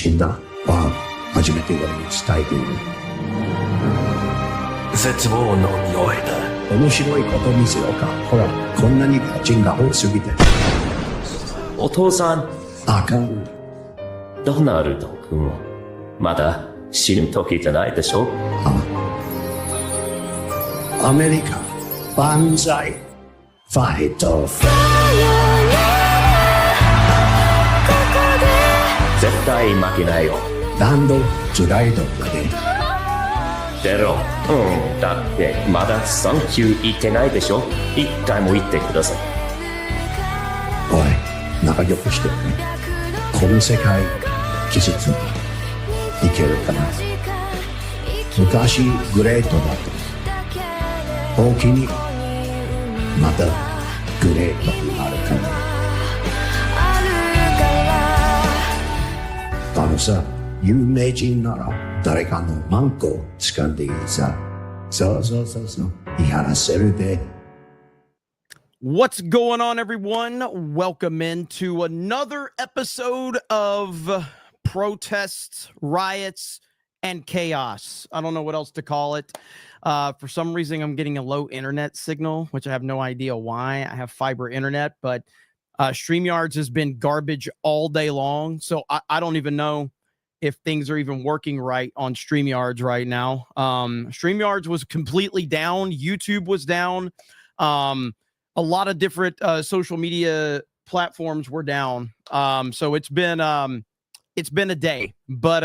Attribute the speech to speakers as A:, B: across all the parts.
A: 死んだは初めて俺に伝えている。
B: 絶望の匂いだ。
A: 面白いこと見せようか。ほら、こんなに家賃が多すぎて。
B: お父さん。
A: あかん。
B: ドナルド君、まだ死ぬ時じゃないでしょ。
A: アメリカ、万歳。ファイト。
B: 絶対負けないよ。
A: ランド、スライドまで。
B: ゼロ。だってまだサンキュー言ってないでしょ。一回も言ってください。
A: おい、仲良くしてね。この世界、季節にいけるかな。昔グレートだった。大きにまたグレートになるかな。あのさ、有名人なら誰かのマンコ掴んでいいさ。そう。言い話せるで。
C: What's going on, everyone? Welcome into another episode of protests, riots, and chaos. I don't know what else to call it. For some reason, I'm getting a low internet signal, which I have no idea why. I have fiber internet, but StreamYards has been garbage all day long. So I don't even know if things are even working right on StreamYards right now. StreamYards was completely down. YouTube was down. A lot of different social media platforms were down. So it's been a day, but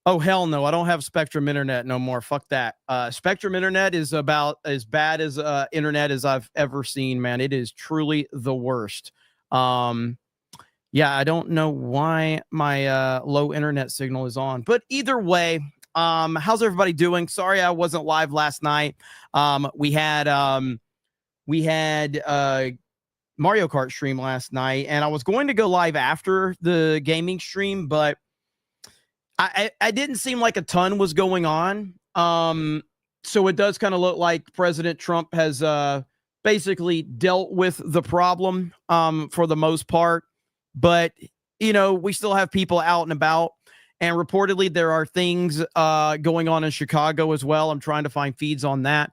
C: oh hell no, I don't have Spectrum Internet no more. Fuck that. Spectrum Internet is about as bad as internet as I've ever seen, man. It is truly the worst. Yeah, I don't know why my low internet signal is on, but either way, how's everybody doing? Sorry I wasn't live last night. We had Mario Kart stream last night, and I was going to go live after the gaming stream, but I didn't seem like a ton was going on. So it does kind of look like President Trump has basically dealt with the problem for the most part. But, you know, we still have people out and about. And reportedly, there are things going on in Chicago as well. I'm trying to find feeds on that.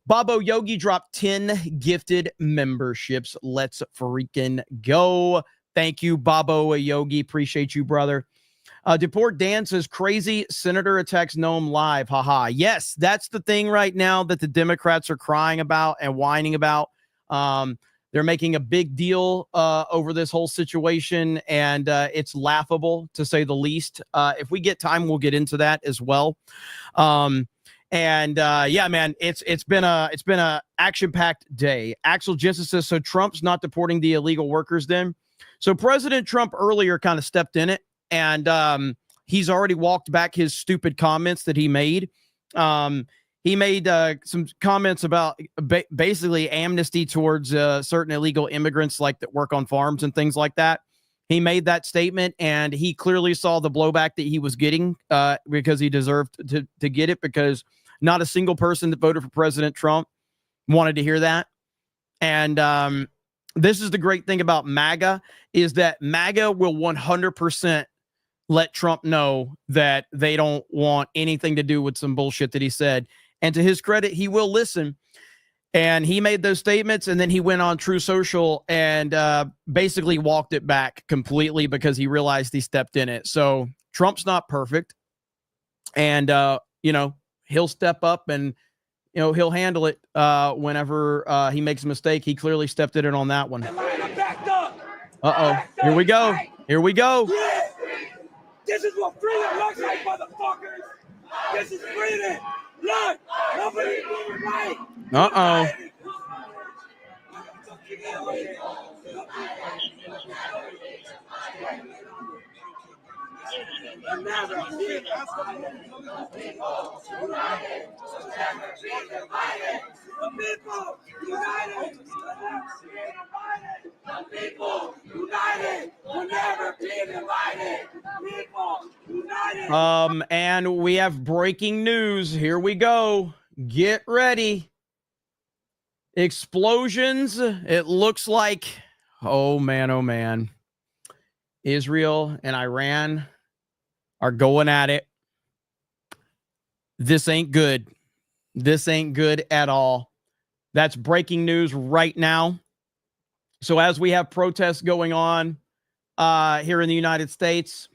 C: Babo Yogi dropped 10 gifted memberships. Let's freaking go. Thank you, Babo Yogi. Appreciate you, brother. Deport Dan says, crazy senator attacks Noam live. Haha. Yes, that's the thing right now that the Democrats are crying about and whining about. They're making a big deal over this whole situation, and it's laughable to say the least. If we get time, we'll get into that as well. Yeah, man, it's been a action-packed day. Axel Jensen says, so Trump's not deporting the illegal workers then? So President Trump earlier kind of stepped in it, and he's already walked back his stupid comments that he made. He made some comments about basically amnesty towards certain illegal immigrants like that work on farms and things like that. He made that statement, and he clearly saw the blowback that he was getting because he deserved to get it, because not a single person that voted for President Trump wanted to hear that. And this is the great thing about MAGA, is that MAGA will 100% let Trump know that they don't want anything to do with some bullshit that he said. And to his credit, he will listen. And he made those statements, and then he went on True Social and basically walked it back completely because he realized he stepped in it. So Trump's not perfect. And, you know, he'll step up and, you know, he'll handle it whenever he makes a mistake. He clearly stepped in it on that one. Uh-oh. Here we go. Here we go.
D: This is what freedom looks like, motherfuckers. This is freedom. Look, nobody even right.
C: Uh-oh.
D: The people united will never be divided. People united.
C: And we have breaking news. Here we go. Get ready. Explosions. It looks like, oh man, Israel and Iran are going at it. This ain't good. This ain't good at all. That's breaking news right now. So as we have protests going on here in the United States,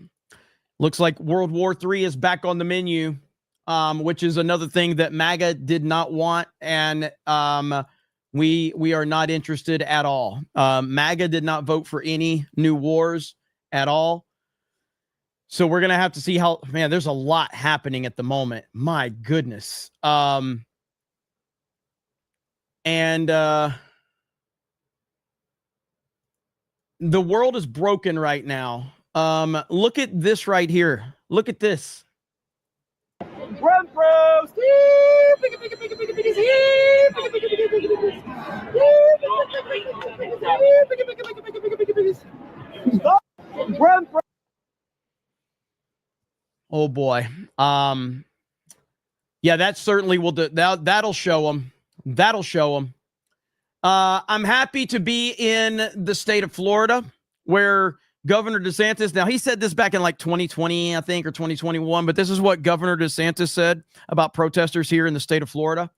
C: looks like World War III is back on the menu, which is another thing that MAGA did not want, and we are not interested at all. MAGA did not vote for any new wars at all. So we're going to have to see how, man, there's a lot happening at the moment. My goodness. The world is broken right now. Look at this right here. Look at this.
D: Run, bros! Run, bro!
C: Oh boy. Yeah, that certainly will do. That'll show them. That'll show them. I'm happy to be in the state of Florida, where Governor DeSantis, now he said this back in like 2020, I think, or 2021, but this is what Governor DeSantis said about protesters here in the state of Florida.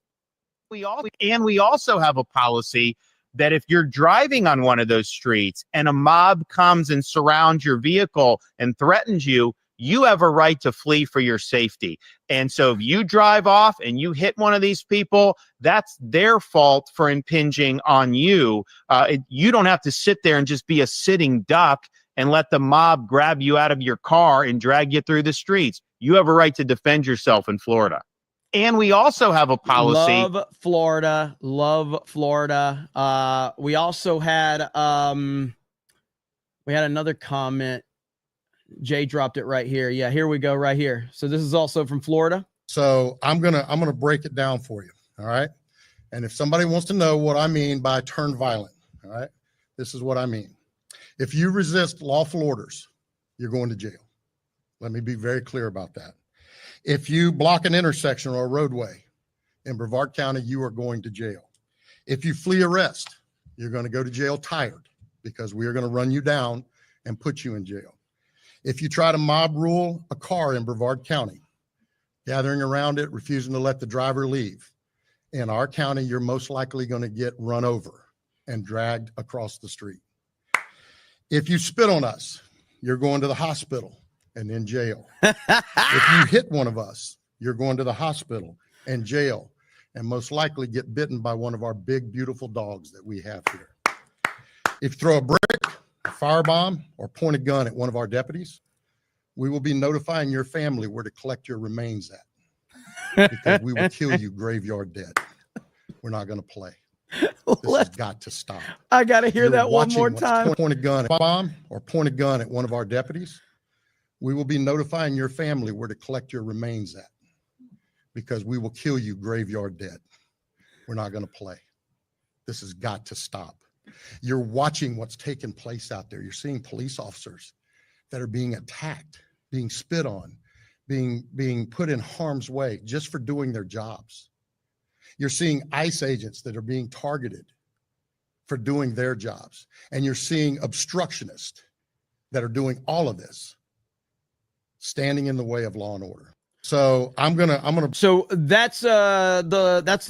E: We also have a policy that if you're driving on one of those streets and a mob comes and surrounds your vehicle and threatens you, you have a right to flee for your safety. And so if you drive off and you hit one of these people, that's their fault for impinging on you. You don't have to sit there and just be a sitting duck and let the mob grab you out of your car and drag you through the streets. You have a right to defend yourself in Florida. And we also have a policy.
C: Love Florida. Love Florida. We also had another comment. Jay dropped it right here. Yeah, here we go right here. So this is also from Florida.
F: So I'm gonna break it down for you. All right. And if somebody wants to know what I mean by turn violent, all right, this is what I mean. If you resist lawful orders, you're going to jail. Let me be very clear about that. If you block an intersection or a roadway in Brevard County, you are going to jail. If you flee arrest, you're going to go to jail tired, because we are going to run you down and put you in jail. If you try to mob rule a car in Brevard County, gathering around it, refusing to let the driver leave, in our county, you're most likely going to get run over and dragged across the street. If you spit on us, you're going to the hospital and in jail. If you hit one of us, you're going to the hospital and jail, and most likely get bitten by one of our big, beautiful dogs that we have here. If you throw a brick, a firebomb, or point a gun at one of our deputies, we will be notifying your family where to collect your remains at, because we will kill you graveyard dead. We're not going to play. This has got to stop.
C: I got to hear that one more time.
F: Point a gun at a bomb or point a gun at one of our deputies, we will be notifying your family where to collect your remains at, because we will kill you graveyard dead. We're not going to play. This has got to stop. You're watching what's taking place out there. You're seeing police officers that are being attacked, being spit on, being put in harm's way just for doing their jobs. You're seeing ICE agents that are being targeted for doing their jobs. And you're seeing obstructionists that are doing all of this, standing in the way of law and order. So So that's the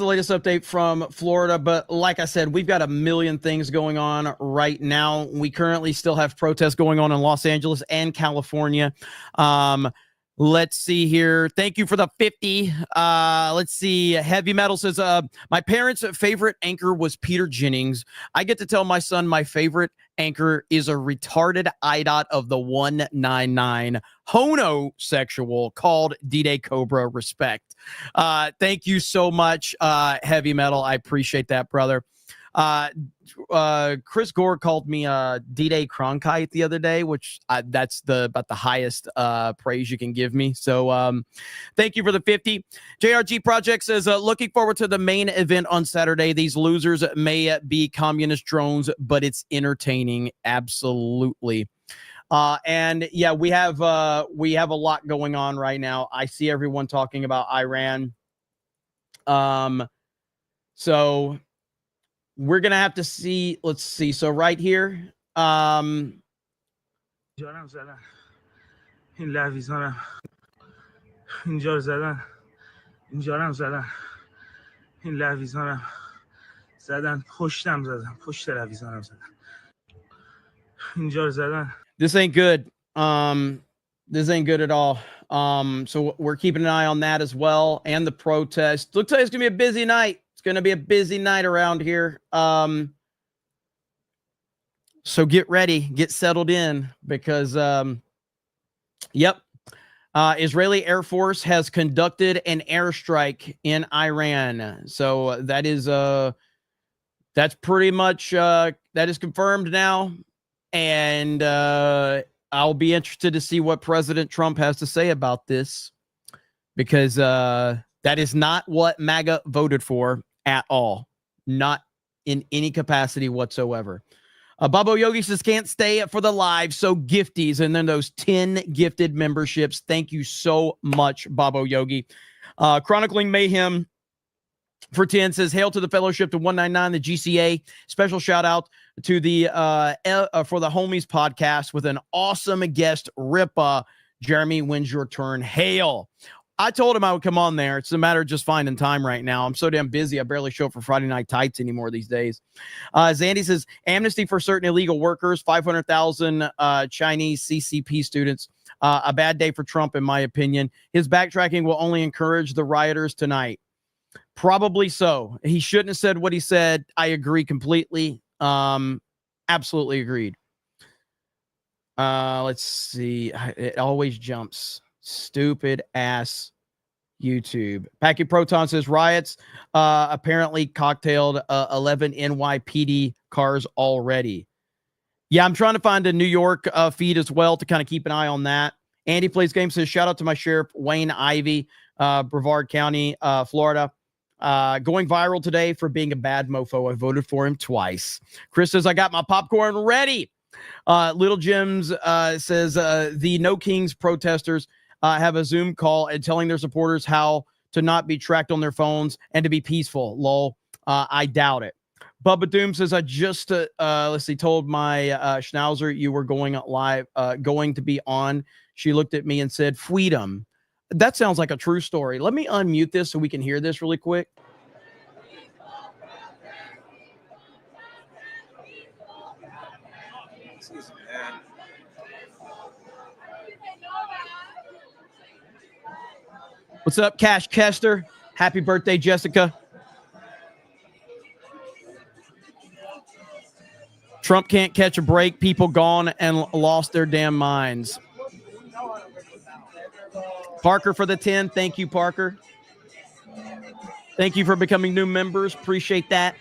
F: latest update from Florida. But like I said, we've got a million things going on right now. We currently still have protests going on in Los Angeles and California. Let's see here. Thank you for the 50. Let's see. Heavy Metal says, my parents' favorite anchor was Peter Jennings. I get to tell my son my favorite anchor is a retarded IDOT of the 199 homosexual called D-Day Cobra. Respect. Thank you so much, Heavy Metal. I appreciate that, brother. Chris Gore called me D-Day Cronkite the other day, which that's about the highest praise you can give me. So thank you for the 50. JRG Project says, looking forward to the main event on Saturday. These losers may be communist drones, but it's entertaining. Absolutely. And yeah, we have a lot going on right now. I see everyone talking about Iran. So we're going to have to see. Let's see. So right here.
D: این لویزانم اینجا رو زدن، اینجا رو هم زدن، این لویزانم زدن، پشتم زدن، پشت لویزانم زدن، اینجا رو زدن.
C: This ain't good. This ain't good at all. So we're keeping an eye on that as well, and the protest. Looks like it's gonna be a busy night. It's gonna be a busy night around here. So get ready, get settled in, because yep. Israeli Air Force has conducted an airstrike in Iran. So that is that's pretty much that is confirmed now. And I'll be interested to see what President Trump has to say about this, because that is not what MAGA voted for at all. Not in any capacity whatsoever. Babo Yogi says, can't stay for the live, so gifties. And then those 10 gifted memberships. Thank you so much, Babo Yogi. Chronicling Mayhem for 10 says, hail to the fellowship to 199, the GCA. Special shout out to the for the Homies podcast with an awesome guest, Ripa. Jeremy, when's your turn? Hail. I told him I would come on there. It's a matter of just finding time right now. I'm so damn busy. I barely show up for Friday Night Tights anymore these days. Zandy says, amnesty for certain illegal workers, 500,000 Chinese CCP students. A bad day for Trump, in my opinion. His backtracking will only encourage the rioters tonight. Probably so. He shouldn't have said what he said. I agree completely. Absolutely agreed. Let's see. It always jumps. Stupid ass YouTube. Packy Proton says riots apparently cocktailed 11 NYPD cars already. Yeah, I'm trying to find a New York feed as well to kind of keep an eye on that. Andy Plays Games says shout out to my sheriff Wayne Ivey, Brevard County, Florida. Going viral today for being a bad mofo. I voted for him twice. Chris says I got my popcorn ready. Little Jims says the No Kings protesters have a Zoom call and telling their supporters how to not be tracked on their phones and to be peaceful. Lol. I doubt it. Bubba Doom says, I just, let's see, told my Schnauzer you were going live, going to be on. She looked at me and said, freedom. That sounds like a true story. Let me unmute this so we can hear this really quick. What's up, Cash Kester? Happy birthday, Jessica. Trump can't catch a break. People gone and lost their damn minds. Parker for the 10. Thank you, Parker. Thank you for becoming new members. Appreciate that.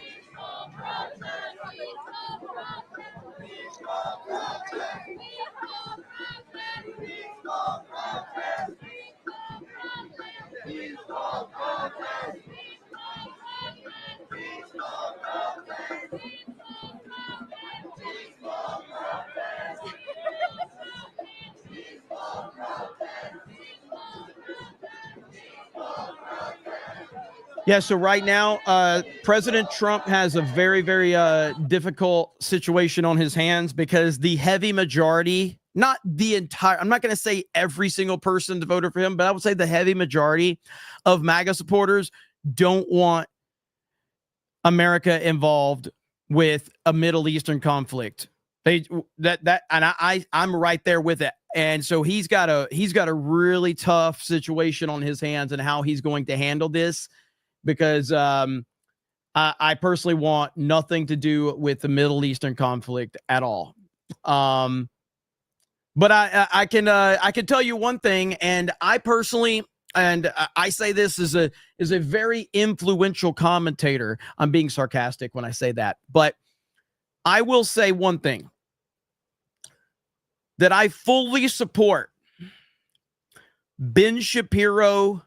C: Yeah, so right now, President Trump has a very, very difficult situation on his hands because the heavy majority, not the entire, I'm not going to say every single person that voted for him, but I would say the heavy majority of MAGA supporters don't want America involved with a Middle Eastern conflict. I'm right there with it. And so he's got a really tough situation on his hands and how he's going to handle this. Because I personally want nothing to do with the Middle Eastern conflict at all. But I can tell you one thing, and I personally, and I say this as a very influential commentator. I'm being sarcastic when I say that, but I will say one thing that I fully support Ben Shapiro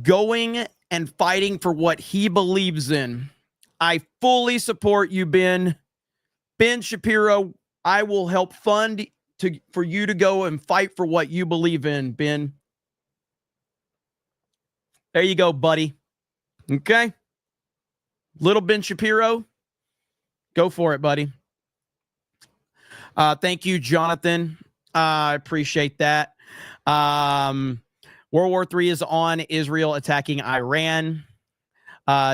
C: going and fighting for what he believes in. I fully support you, Ben. Ben Shapiro, I will help fund for you to go and fight for what you believe in, Ben. There you go, buddy. Okay? Little Ben Shapiro, go for it, buddy. Thank you, Jonathan. I appreciate that. World War III is on. Israel attacking Iran.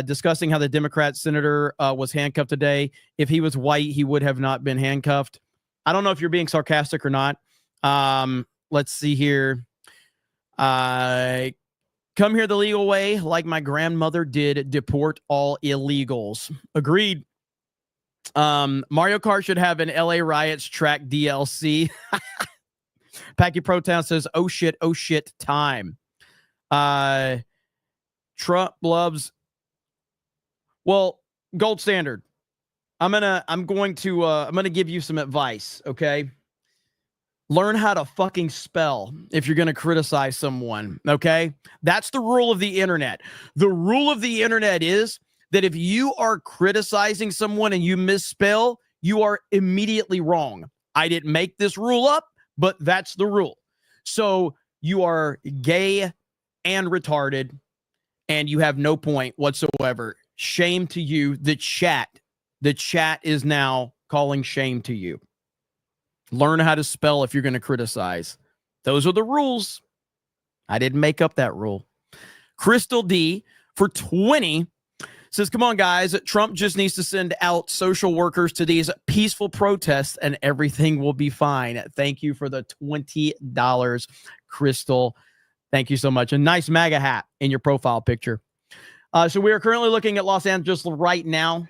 C: Discussing how the Democrat senator was handcuffed today. If he was white, he would have not been handcuffed. I don't know if you're being sarcastic or not. Let's see here. Come here the legal way, like my grandmother did. Deport all illegals. Agreed. Mario Kart should have an LA Riots track DLC. Packy Protown says, oh shit, time. Trump loves. Well, gold standard. I'm going to give you some advice, okay? Learn how to fucking spell if you're going to criticize someone, okay? That's the rule of the internet. The rule of the internet is that if you are criticizing someone and you misspell, you are immediately wrong. I didn't make this rule up, but that's the rule. So you are gay and retarded, and you have no point whatsoever. Shame to you. The chat is now calling shame to you. Learn how to spell if you're going to criticize. Those are the rules. I didn't make up that rule. Crystal D for 20 says, come on, guys. Trump just needs to send out social workers to these peaceful protests and everything will be fine. Thank you for the $20, Crystal. Thank you so much. A nice MAGA hat in your profile picture. So we are currently looking at Los Angeles right now.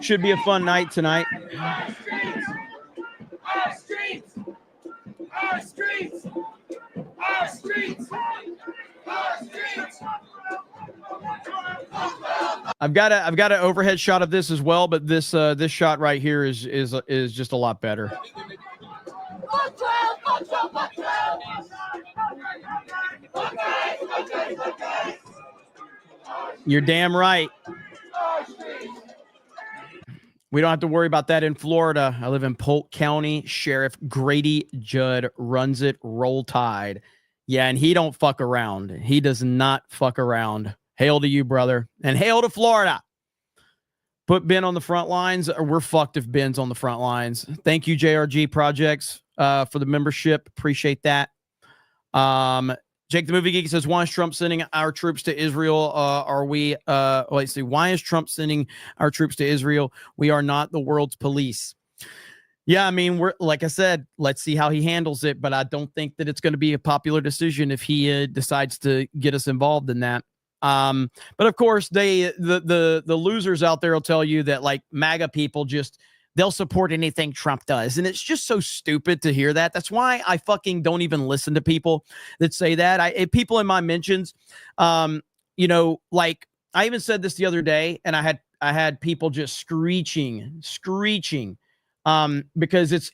C: Should be a fun night tonight.
G: Our streets! Our streets! Our streets! Our streets!
C: I've got an overhead shot of this as well, but this shot right here is just a lot better. You're damn right. We don't have to worry about that in Florida. I live in Polk County. Sheriff Grady Judd runs it. Roll Tide. Yeah, and he don't fuck around. He does not fuck around. Hail to you, brother. And hail to Florida. Put Ben on the front lines, or we're fucked if Ben's on the front lines. Thank you, JRG Projects, for the membership. Appreciate that. Jake the Movie Geek says, why is Trump sending our troops to Israel? Why is Trump sending our troops to Israel? We are not the world's police. Yeah, I mean, we're, like I said, let's see how he handles it, but I don't think that it's going to be a popular decision if he decides to get us involved in that. But of course, the losers out there will tell you that, like, MAGA people they'll support anything Trump does. And it's just so stupid to hear that. That's why I fucking don't even listen to people that say that. People in my mentions, like I even said this the other day, and I had people just screeching, because it's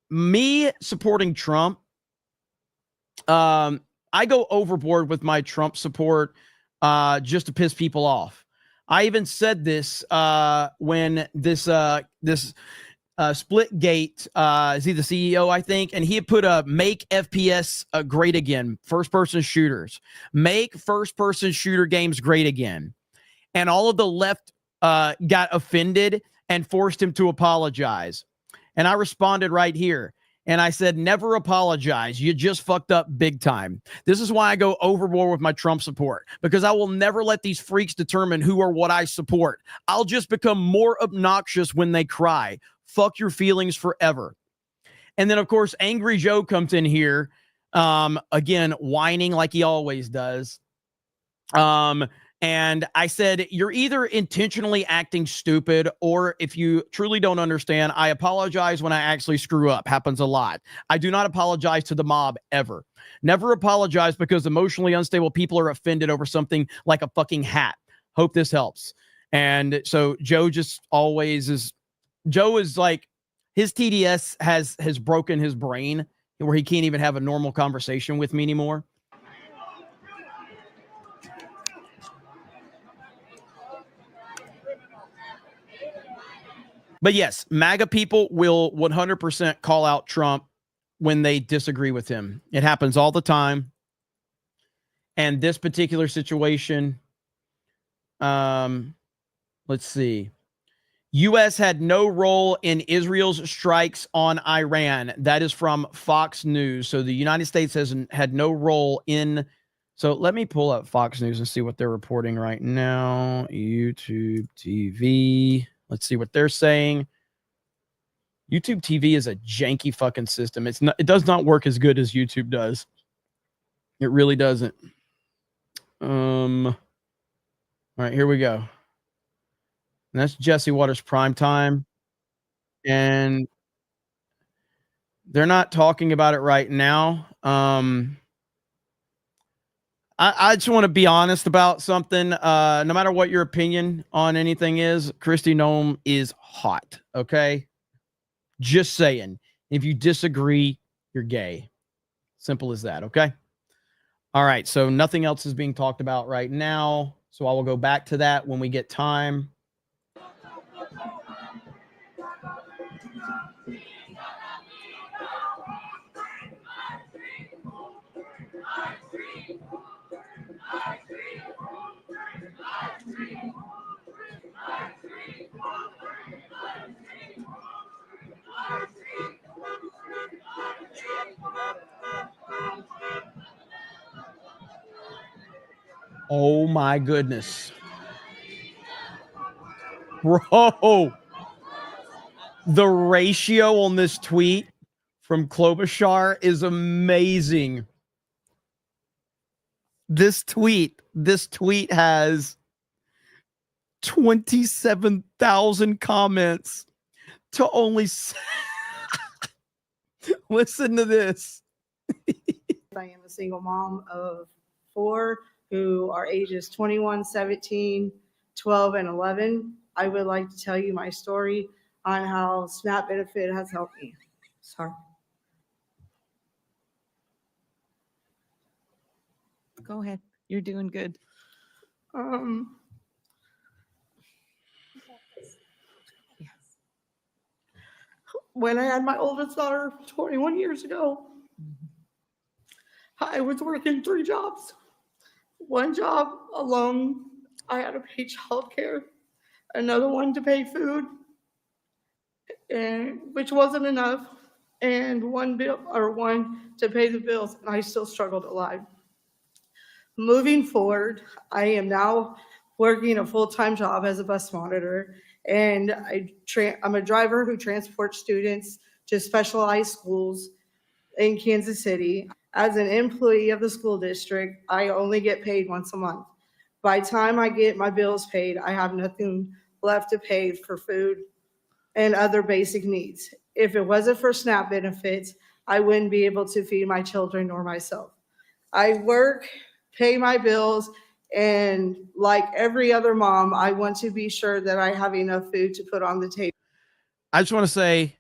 C: me supporting Trump. I go overboard with my Trump support, just to piss people off. I even said this when this Splitgate is he the CEO, I think, and he had put make FPS great again, first-person shooters, make first-person shooter games great again, and all of the left got offended and forced him to apologize, and I responded right here. And I said, never apologize. You just fucked up big time. This is why I go overboard with my Trump support, because I will never let these freaks determine who or what I support. I'll just become more obnoxious when they cry. Fuck your feelings forever. And then, of course, Angry Joe comes in here, again, whining like he always does. And I said, you're either intentionally acting stupid, or if you truly don't understand, I apologize when I actually screw up. Happens a lot. I do not apologize to the mob ever. Never apologize, because emotionally unstable people are offended over something like a fucking hat. Hope this helps. And so Joe just always is. Joe is like, his TDS has broken his brain. where he can't even have a normal conversation with me anymore. But yes, MAGA people will 100% call out Trump when they disagree with him. It happens all the time. And this particular situation, let's see. U.S. had no role in Israel's strikes on Iran. That is from Fox News. So the United States has had no role in. So let me pull up Fox News and see what they're reporting right now. YouTube TV. Let's see what they're saying. YouTube TV is a janky fucking system. It's not. It does not work as good as YouTube does. It really doesn't. All right, here we go. And that's Jesse Waters prime time. And they're not talking about it right now. I just want to be honest about something. No matter what your opinion on anything is, Kristi Noem is hot. Okay. Just saying. If you disagree, you're gay. Simple as that. Okay. All right. So nothing else is being talked about right now. So I will go back to that when we get time. Oh my goodness. Bro, the ratio on this tweet from Klobuchar is amazing. This tweet has 27,000 comments to only listen to this.
H: I am a single mom of 4 who are ages 21, 17, 12, and 11. I would like to tell you my story on how SNAP benefit has helped me. Sorry.
I: Go ahead. You're doing good.
H: When I had my oldest daughter 21 years ago, I was working 3 jobs. One job alone, I had to pay childcare. Another one to pay food, and which wasn't enough, and one to pay the bills, and I still struggled alive. Moving forward, I am now working a full-time job as a bus monitor, and I'm a driver who transports students to specialized schools in Kansas City. As an employee of the school district, I only get paid once a month. By the time I get my bills paid, I have nothing left to pay for food and other basic needs. If it wasn't for SNAP benefits, I wouldn't be able to feed my children or myself. I work, pay my bills, and like every other mom, I want to be sure that I have enough food to put on the table.
C: I just want to say,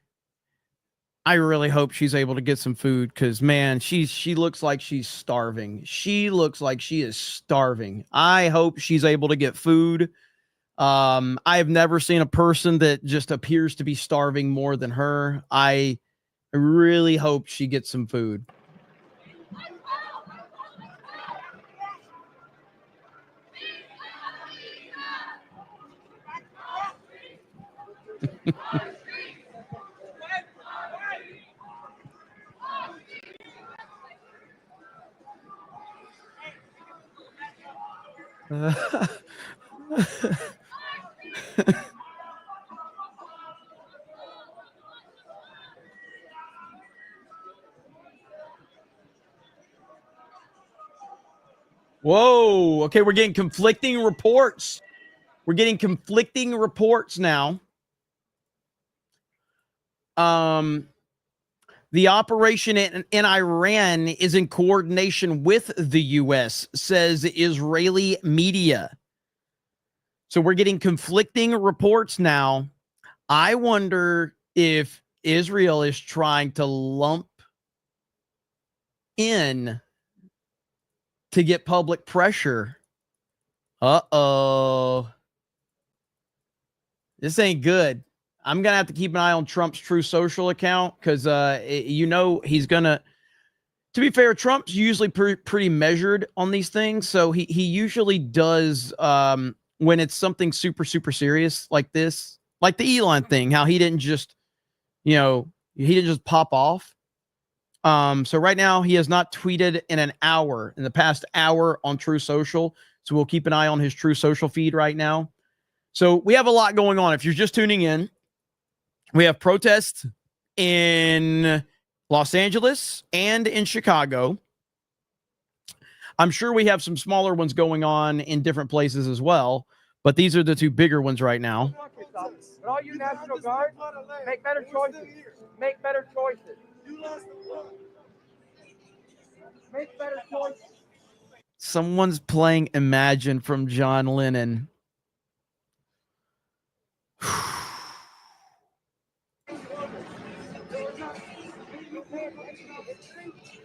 C: I really hope she's able to get some food because, man, she looks like she's starving. She looks like she is starving. I hope she's able to get food. I have never seen a person that just appears to be starving more than her. I really hope she gets some food. Whoa. Okay, we're getting conflicting reports. We're getting conflicting reports now. The operation in Iran is in coordination with the U.S., says Israeli media. So we're getting conflicting reports now. I wonder if Israel is trying to lump in to get public pressure. Uh-oh. This ain't good. I'm going to have to keep an eye on Trump's True Social account because, he's going to be fair, Trump's usually pretty measured on these things. So he usually does, when it's something super, super serious like this, like the Elon thing, how he didn't just, he didn't just pop off. So right now he has not tweeted in the past hour on True Social. So we'll keep an eye on his True Social feed right now. So we have a lot going on. If you're just tuning in, we have protests in Los Angeles and in Chicago. I'm sure we have some smaller ones going on in different places as well, but these are the two bigger ones right now.
G: But all you National Guard, make better choices. Make better choices. Make better choices.
C: Someone's playing Imagine from John Lennon.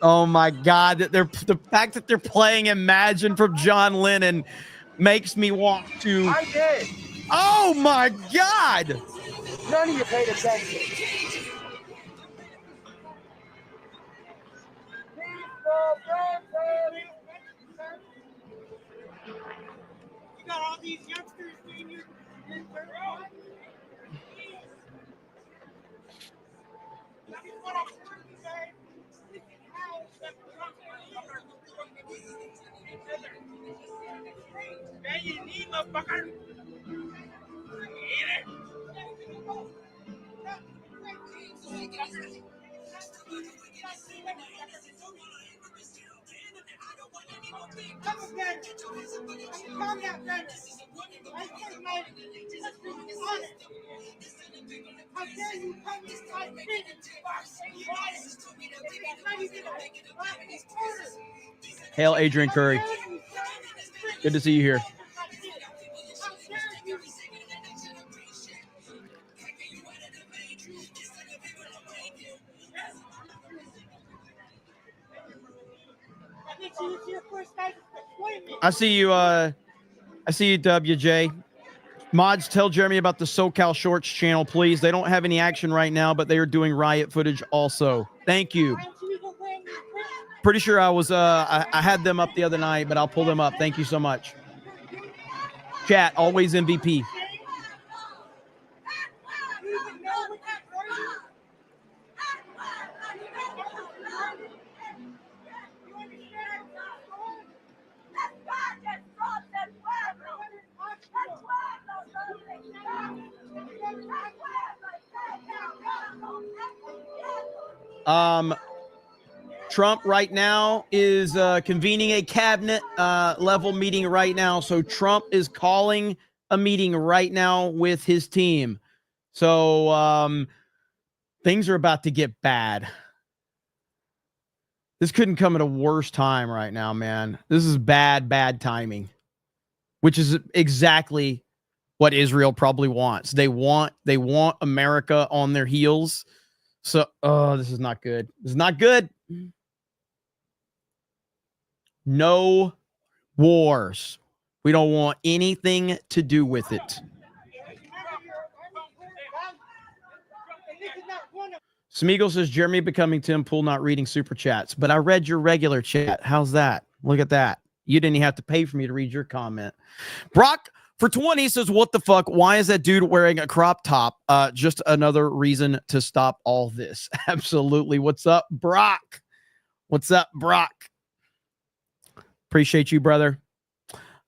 C: Oh my God! The fact that they're playing Imagine from John Lennon makes me want to.
G: I did.
C: Oh my God!
G: None of you paid attention. You got all these youngsters being your
C: Hail, Adrian Curry. Good to see you here. I see you. I see you, WJ. Mods, tell Jeremy about the SoCal Shorts channel, please. They don't have any action right now, but they are doing riot footage also. Thank you. Pretty sure I was. I had them up the other night, but I'll pull them up. Thank you so much. Chat, always MVP. Trump right now is convening a cabinet level meeting right now. So Trump is calling a meeting right now with his team. So things are about to get bad. This couldn't come at a worse time right now, man. This is bad timing, which is exactly what Israel probably wants. They want America on their heels. So, this is not good. This is not good. No wars. We don't want anything to do with it. Smeagol says, Jeremy becoming Tim Pool, not reading super chats. But I read your regular chat. How's that? Look at that. You didn't even have to pay for me to read your comment. Brock for 20 says, what the fuck? Why is that dude wearing a crop top? Just another reason to stop all this. Absolutely. What's up, Brock? What's up, Brock? Appreciate you, brother.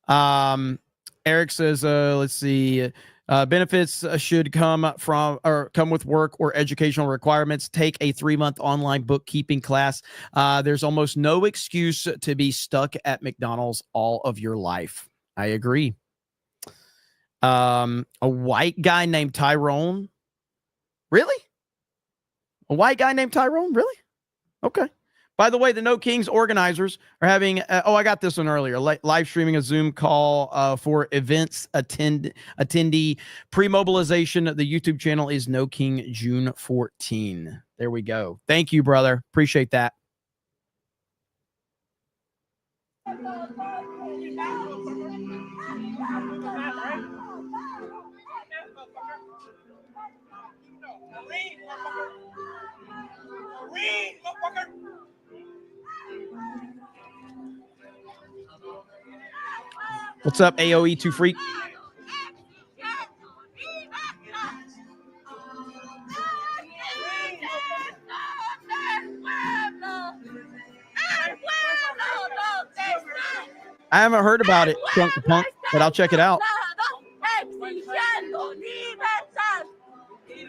C: Eric says, let's see. Benefits should come with work or educational requirements. Take a 3-month online bookkeeping class. There's almost no excuse to be stuck at McDonald's all of your life. I agree. A white guy named Tyrone. Really? A white guy named Tyrone? Really? Okay. By the way, the No Kings organizers are having, I got this one earlier, live streaming a Zoom call for events attendee pre-mobilization. The YouTube channel is No King June 14. There we go. Thank you, brother. Appreciate that. What's up, AOE2 Freak? I haven't heard about it, Chunk the Punk, but I'll check it out.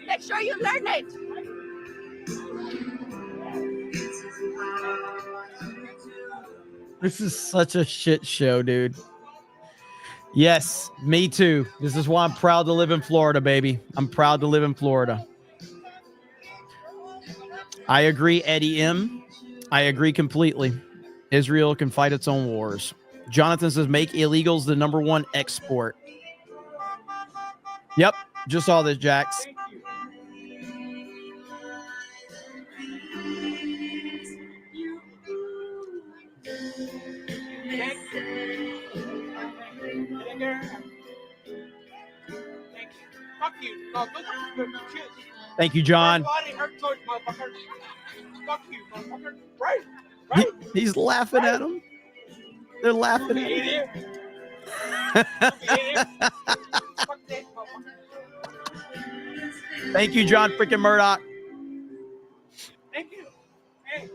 J: Make sure you learn it.
C: This is such a shit show, dude. Yes, me too. This is why I'm proud to live in Florida, baby. I'm proud to live in Florida. I agree, Eddie M. I agree completely. Israel can fight its own wars. Jonathan says, make illegals the #1 export. Yep, just saw this, Jax.
G: Fuck you. No, those are good. Cheers.
C: Thank you, John.
G: Fuck you, motherfucker. Right?
C: He's laughing at him. They're laughing at him. Thank you, John freaking Murdoch.
G: Thank you. Hey.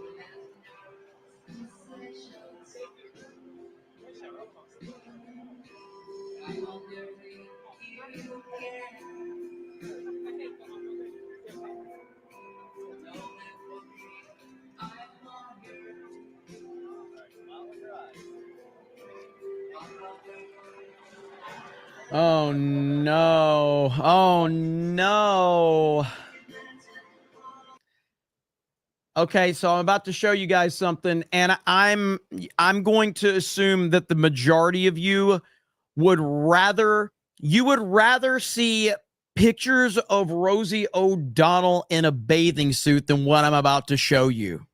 C: Oh no. Oh no. Okay, so I'm about to show you guys something, and I'm going to assume that the majority of you would rather see pictures of Rosie O'Donnell in a bathing suit than what I'm about to show you.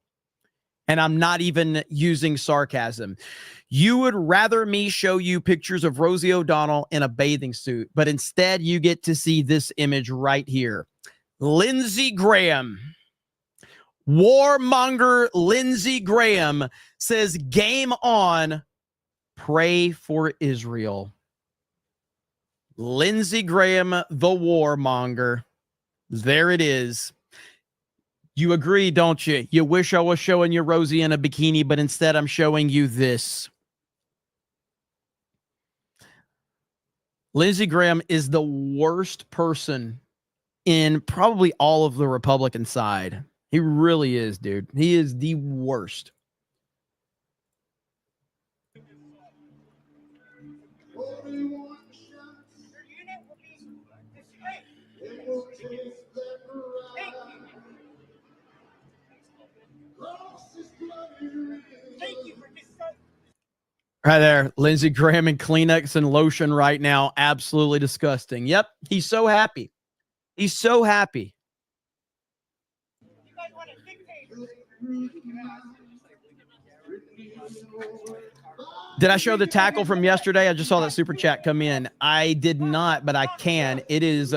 C: And I'm not even using sarcasm. You would rather me show you pictures of Rosie O'Donnell in a bathing suit, but instead you get to see this image right here. Lindsey Graham. Warmonger Lindsey Graham says, game on, pray for Israel. Lindsey Graham, the warmonger. There it is. You agree, don't you? You wish I was showing you Rosie in a bikini, but instead I'm showing you this. Lindsey Graham is the worst person in probably all of the Republican side. He really is, dude. He is the worst. Right there, Lindsey Graham and Kleenex and lotion right now. Absolutely disgusting. Yep, he's so happy. He's so happy. Did I show the tackle from yesterday? I just saw that super chat come in. I did not, but I can. It is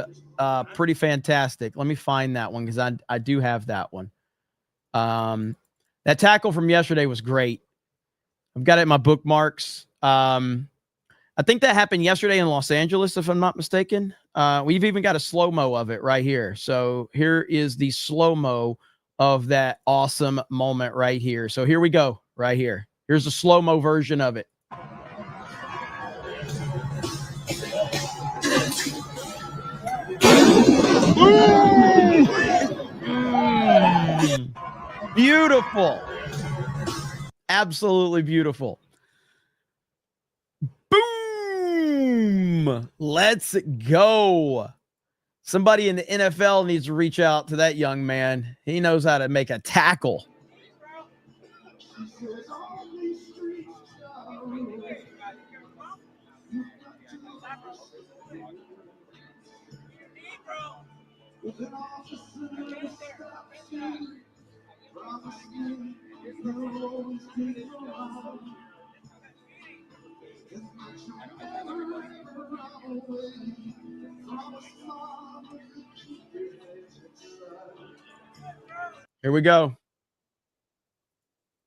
C: pretty fantastic. Let me find that one because I do have that one. That tackle from yesterday was great. I've got it in my bookmarks. I think that happened yesterday in Los Angeles, if I'm not mistaken. We've even got a slow-mo of it right here. So here is the slow-mo of that awesome moment right here. So here we go, right here. Here's the slow-mo version of it. Beautiful. Absolutely beautiful. Boom. Let's go. Somebody in the NFL needs to reach out to that young man. He knows how to make a tackle. Here we go.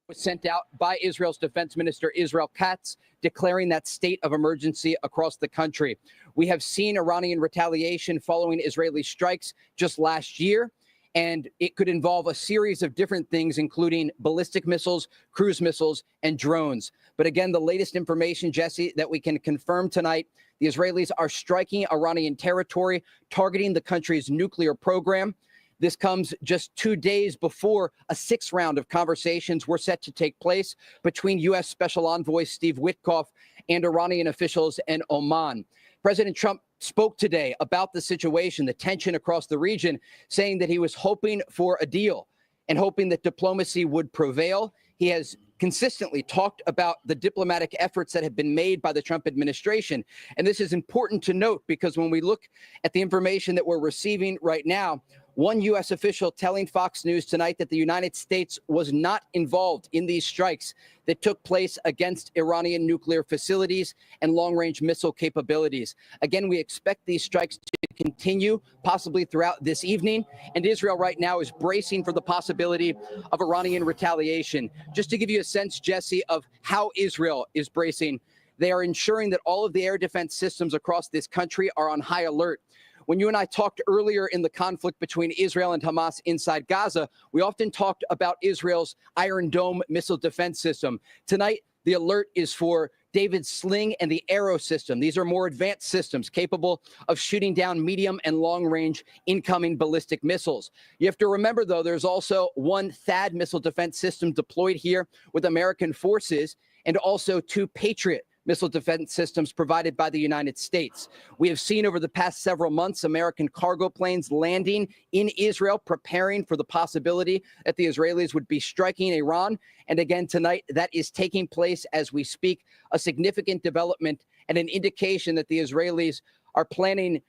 J: Was sent out by Israel's defense minister, Israel Katz, declaring that state of emergency across the country. We have seen Iranian retaliation following Israeli strikes just last year, and it could involve a series of different things, including ballistic missiles, cruise missiles, and drones. But again, the latest information, Jesse, that we can confirm tonight, the Israelis are striking Iranian territory, targeting the country's nuclear program. This comes just 2 days before a sixth round of conversations were set to take place between U.S. Special Envoy Steve Witkoff and Iranian officials in Oman. President Trump spoke today about the situation, the tension across the region, saying that he was hoping for a deal and hoping that diplomacy would prevail. He has consistently talked about the diplomatic efforts that have been made by the Trump administration. And this is important to note because when we look at the information that we're receiving right now, one U.S. official telling Fox News tonight that the United States was not involved in these strikes that took place against Iranian nuclear facilities and long-range missile capabilities. Again, we expect these strikes to continue, possibly throughout this evening. And Israel right now is bracing for the possibility of Iranian retaliation. Just to give you a sense, Jesse, of how Israel is bracing, they are ensuring that all of the air defense systems across this country are on high alert. When you and I talked earlier in the conflict between Israel and Hamas inside Gaza, we often talked about Israel's Iron Dome missile defense system. Tonight, the alert is for David's Sling and the Arrow system. These are more advanced systems capable of shooting down medium and long-range incoming ballistic missiles. You have to remember, though, there's also one THAAD missile defense system deployed here with American forces and also 2 Patriot missile defense systems provided by the United States. We have seen over the past several months American cargo planes landing in Israel, preparing for the possibility that the Israelis would be striking Iran. And again, tonight, that is taking place as we speak, a significant development and an indication that the Israelis are planning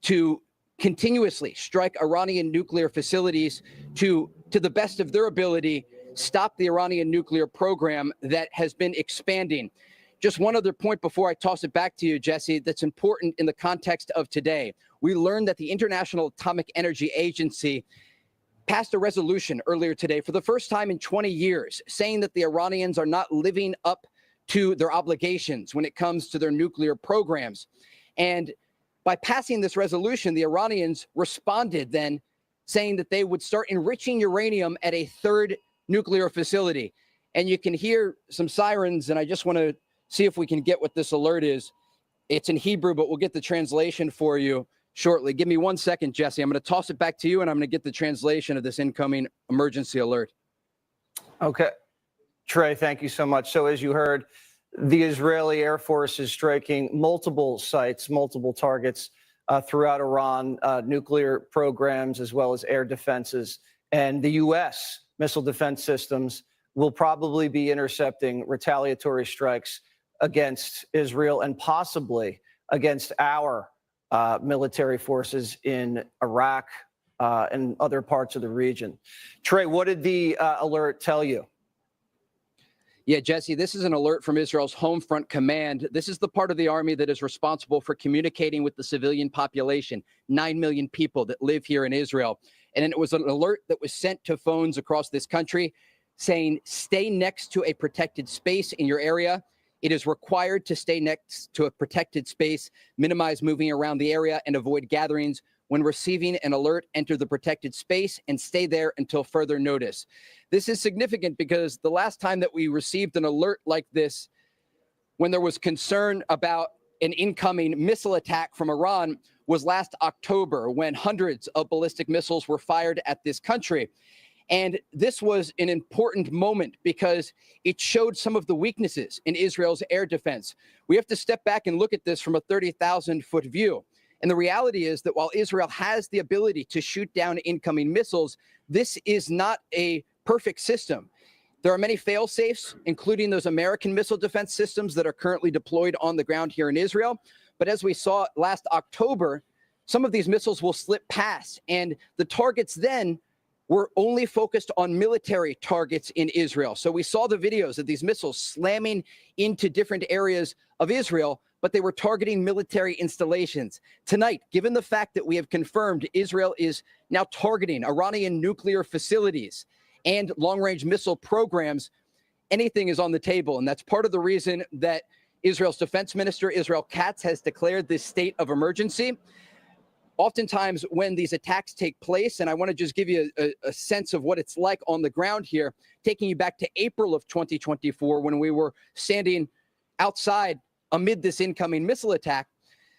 J: to continuously strike Iranian nuclear facilities to the best of their ability, stop the Iranian nuclear program that has been expanding. Just one other point before I toss it back to you, Jesse, that's important in the context of today. We learned that the International Atomic Energy Agency passed a resolution earlier today for the first time in 20 years, saying that the Iranians are not living up to their obligations when it comes to their nuclear programs. And by passing this resolution, the Iranians responded then saying that they would start enriching uranium at a 3rd nuclear facility. And you can hear some sirens, and I just want to see if we can get what this alert is. It's in Hebrew, but we'll get the translation for you shortly. Give me 1 second, Jesse. I'm going to toss it back to you, and I'm going to get the translation of this incoming emergency alert.
K: Okay. Trey, thank you so much. So as you heard, the Israeli Air Force is striking multiple sites, multiple targets throughout Iran, nuclear programs, as well as air defenses. And the U.S. missile defense systems will probably be intercepting retaliatory strikes against Israel and possibly against our military forces in Iraq and other parts of the region. Trey, what did the alert tell you?
J: Yeah, Jesse, this is an alert from Israel's Home Front Command. This is the part of the army that is responsible for communicating with the civilian population, 9 million people that live here in Israel. And it was an alert that was sent to phones across this country saying, stay next to a protected space in your area. It is required to stay next to a protected space, minimize moving around the area, and avoid gatherings. When receiving an alert, enter the protected space and stay there until further notice. This is significant because the last time that we received an alert like this, when there was concern about an incoming missile attack from Iran, was last October, when hundreds of ballistic missiles were fired at this country. And this was an important moment because it showed some of the weaknesses in Israel's air defense. We have to step back and look at this from a 30,000-foot view. And the reality is that while Israel has the ability to shoot down incoming missiles, this is not a perfect system. There are many fail-safes, including those American missile defense systems that are currently deployed on the ground here in Israel. But as we saw last October, some of these missiles will slip past, and the targets then were only focused on military targets in Israel. So we saw the videos of these missiles slamming into different areas of Israel, but they were targeting military installations. Tonight, given the fact that we have confirmed Israel is now targeting Iranian nuclear facilities and long-range missile programs, anything is on the table. And that's part of the reason that Israel's defense minister, Israel Katz, has declared this state of emergency. Oftentimes when these attacks take place, and I want to just give you a sense of what it's like on the ground here, taking you back to April of 2024, when we were standing outside amid this incoming missile attack,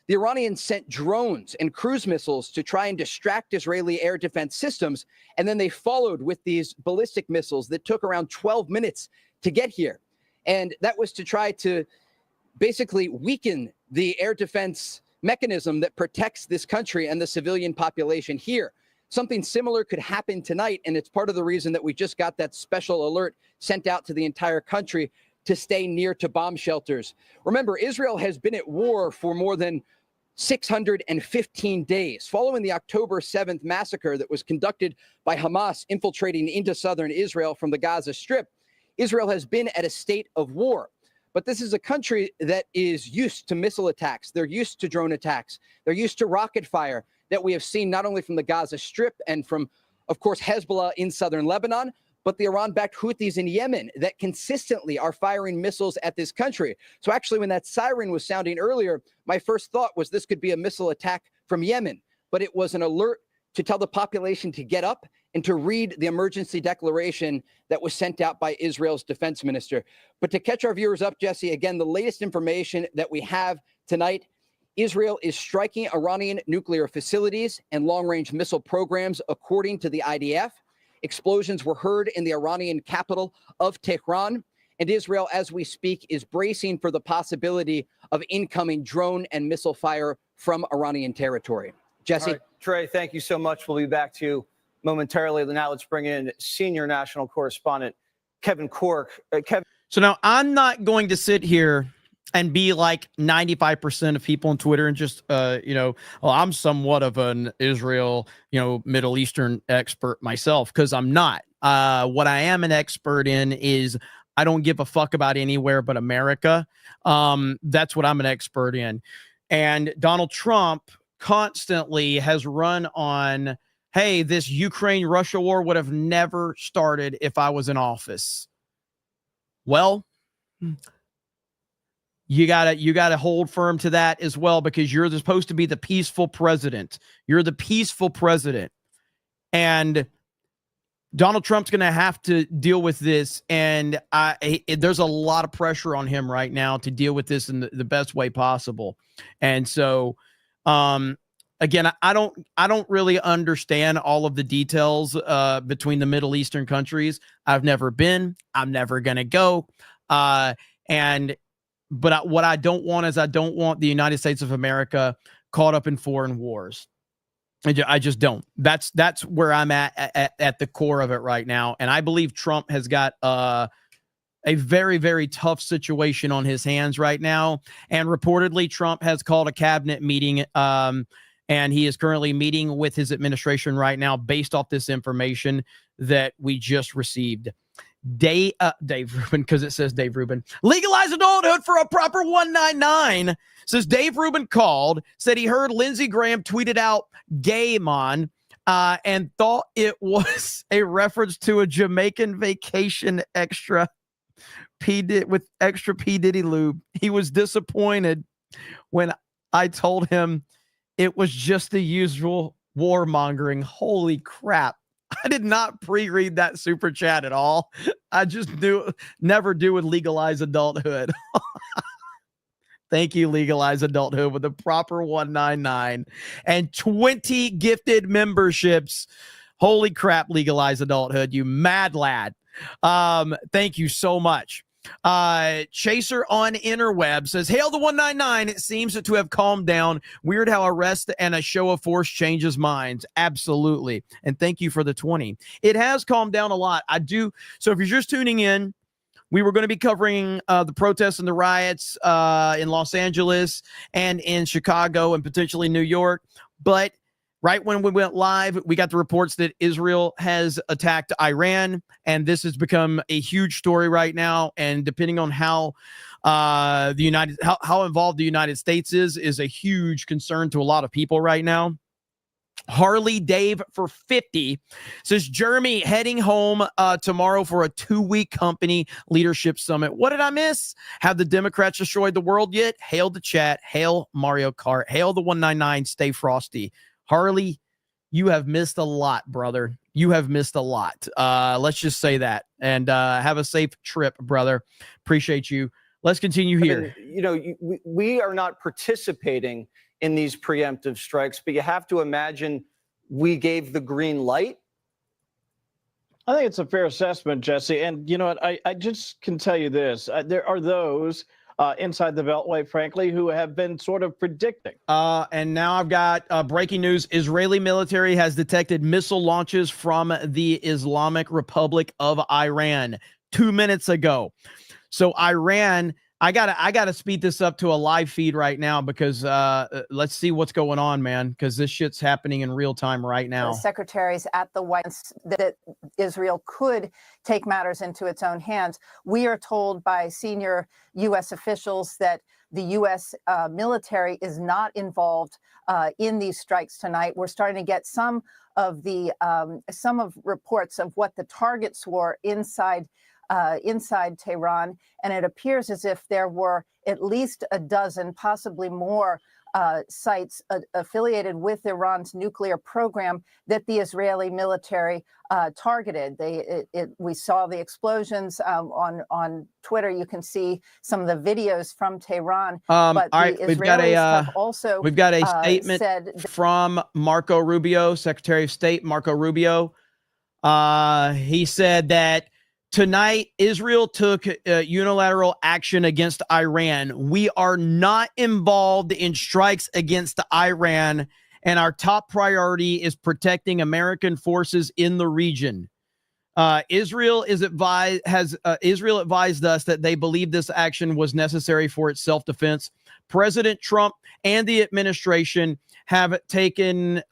J: the Iranians sent drones and cruise missiles to try and distract Israeli air defense systems. And then they followed with these ballistic missiles that took around 12 minutes to get here. And that was to try to basically weaken the air defense mechanism that protects this country and the civilian population here. Something similar could happen tonight, and it's part of the reason that we just got that special alert sent out to the entire country to stay near to bomb shelters. Remember, Israel has been at war for more than 615 days. Following the October 7th massacre that was conducted by Hamas infiltrating into southern Israel from the Gaza Strip, Israel has been at a state of war. But this is a country that is used to missile attacks. They're used to drone attacks. They're used to rocket fire that we have seen not only from the Gaza Strip and from, of course, Hezbollah in southern Lebanon, but the Iran-backed Houthis in Yemen that consistently are firing missiles at this country. So actually, when that siren was sounding earlier, my first thought was this could be a missile attack from Yemen. But it was an alert to tell the population to get up and to read the emergency declaration that was sent out by Israel's defense minister. But to catch our viewers up, Jesse, again, the latest information that we have tonight, Israel is striking Iranian nuclear facilities and long-range missile programs, according to the IDF. Explosions were heard in the Iranian capital of Tehran, and Israel, as we speak, is bracing for the possibility of incoming drone and missile fire from Iranian territory. Jesse?
K: All right, Trey, thank you so much. We'll be back to you momentarily. Now let's bring in senior national correspondent Kevin Cork. Kevin.
C: So now I'm not going to sit here and be like 95% of people on Twitter and just, well, I'm somewhat of an Israel, Middle Eastern expert myself, because I'm not. What I am an expert in is I don't give a fuck about anywhere but America. That's what I'm an expert in. And Donald Trump constantly has run on, hey, this Ukraine-Russia war would have never started if I was in office. Well, you gotta hold firm to that as well, because you're supposed to be the peaceful president. You're the peaceful president. And Donald Trump's going to have to deal with this. And there's a lot of pressure on him right now to deal with this in the best way possible. And so, again, I don't really understand all of the details between the Middle Eastern countries. I've never been. I'm never going to go. But what I don't want is I don't want the United States of America caught up in foreign wars. I just don't. That's where I'm at the core of it right now. And I believe Trump has got a very, very tough situation on his hands right now. And reportedly, Trump has called a cabinet meeting, and he is currently meeting with his administration right now based off this information that we just received. Dave Rubin, because it says Dave Rubin. Legalize adulthood for a proper 199. Says Dave Rubin called, said he heard Lindsey Graham tweeted out gay man, and thought it was a reference to a Jamaican vacation extra with extra P. Diddy lube. He was disappointed when I told him it was just the usual warmongering. Holy crap. I did not pre-read that super chat at all. I just never do with legalize adulthood. Thank you, legalize adulthood, with a proper 199 and 20 gifted memberships. Holy crap, legalize adulthood, you mad lad. Thank you so much. Chaser on interweb says, hail the 199. It seems to have calmed down. Weird how arrest and a show of force changes minds. Absolutely. And thank you for the 20. It has calmed down a lot. I do. So if you're just tuning in, we were going to be covering the protests and the riots in Los Angeles and in Chicago and potentially New York. But Right when we went live, we got the reports that Israel has attacked Iran, and this has become a huge story right now. And depending on how how involved the United States is a huge concern to a lot of people right now. Harley Dave for 50 says, Jeremy heading home tomorrow for a 2-week company leadership summit. What did I miss? Have the Democrats destroyed the world yet? Hail the chat. Hail Mario Kart. Hail the 199. Stay frosty. Harley, you have missed a lot, brother. You have missed a lot. Let's just say that. And have a safe trip, brother. Appreciate you. Let's continue here.
K: We are not participating in these preemptive strikes, but you have to imagine we gave the green light.
L: I think it's a fair assessment, Jesse. And you know what? I just can tell you this. There are those inside the Beltway, frankly, who have been sort of predicting.
C: And now I've got breaking news. Israeli military has detected missile launches from the Islamic Republic of Iran 2 minutes ago. So Iran, I gotta speed this up to a live feed right now because let's see what's going on, man, because this shit's happening in real time right now.
M: The secretaries at the White House that Israel could take matters into its own hands. We are told by senior U.S. officials that the U.S. military is not involved in these strikes tonight. We're starting to get some of reports of what the targets were inside Tehran, and it appears as if there were at least a dozen, possibly more, sites affiliated with Iran's nuclear program that the Israeli military targeted. We saw the explosions on Twitter. You can see some of the videos from Tehran. But
C: all right,
M: the Israelis have also
C: we've got a statement from Marco Rubio, Secretary of State Marco Rubio. He said that tonight, Israel took unilateral action against Iran. We are not involved in strikes against Iran, and our top priority is protecting American forces in the region. Israel advised us that they believe this action was necessary for its self-defense. President Trump and the administration have taken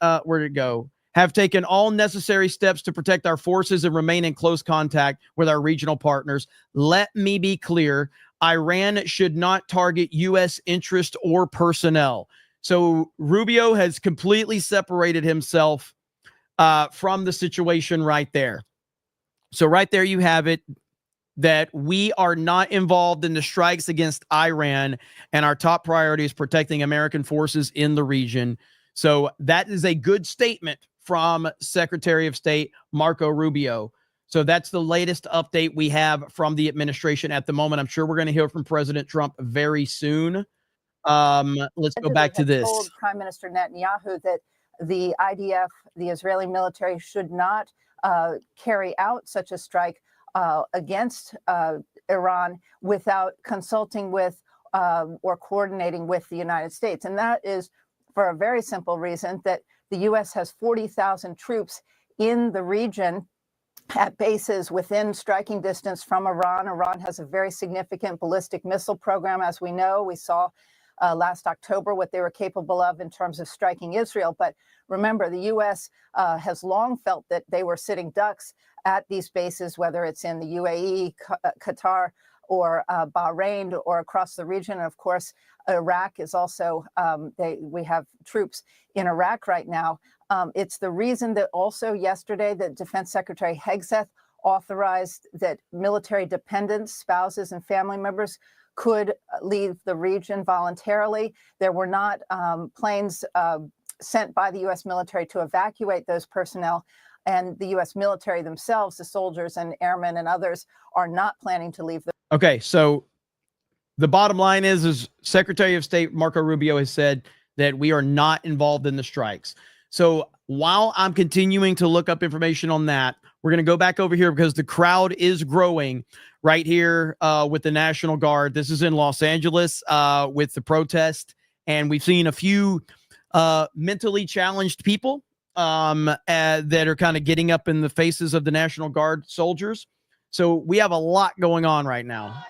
C: have taken all necessary steps to protect our forces and remain in close contact with our regional partners. Let me be clear, Iran should not target U.S. interest or personnel. So Rubio has completely separated himself from the situation right there. So right there you have it, that we are not involved in the strikes against Iran, and our top priority is protecting American forces in the region. So that is a good statement from Secretary of State Marco Rubio. So that's the latest update we have from the administration at the moment. I'm sure we're going to hear from President Trump very soon. Let's go back to this.
M: Told Prime Minister Netanyahu that the IDF, the Israeli military, should not carry out such a strike against Iran without consulting with or coordinating with the United States. And that is for a very simple reason, that the U.S. has 40,000 troops in the region at bases within striking distance from Iran. Iran has a very significant ballistic missile program, as we know. We saw last October what they were capable of in terms of striking Israel. But remember, the U.S. Has long felt that they were sitting ducks at these bases, whether it's in the UAE, Qatar, or Bahrain, or across the region. And of course, Iraq is also, we have troops in Iraq right now. It's the reason that also yesterday that Defense Secretary Hegseth authorized that military dependents, spouses, and family members could leave the region voluntarily. There were not planes sent by the U.S. military to evacuate those personnel. And the U.S. military themselves, the soldiers and airmen and others, are not planning to leave.
C: Okay, so the bottom line is Secretary of State Marco Rubio has said that we are not involved in the strikes. So while I'm continuing to look up information on that, we're going to go back over here because the crowd is growing right here with the National Guard. This is in Los Angeles with the protest. And we've seen a few mentally challenged people that are kind of getting up in the faces of the National Guard soldiers. So we have a lot going on right now.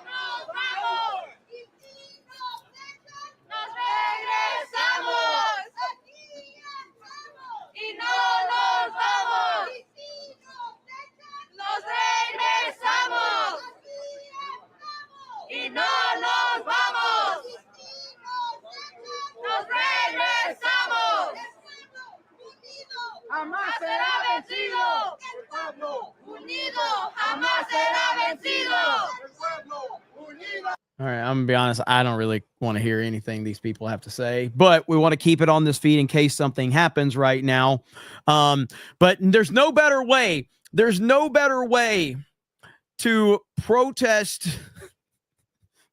G: jamás será vencido. El pueblo unido jamás será vencido. El pueblo unido.
C: All right, I'm gonna be honest. I don't really want to hear anything these people have to say, but we want to keep it on this feed in case something happens right now. But there's no better way. There's no better way to protest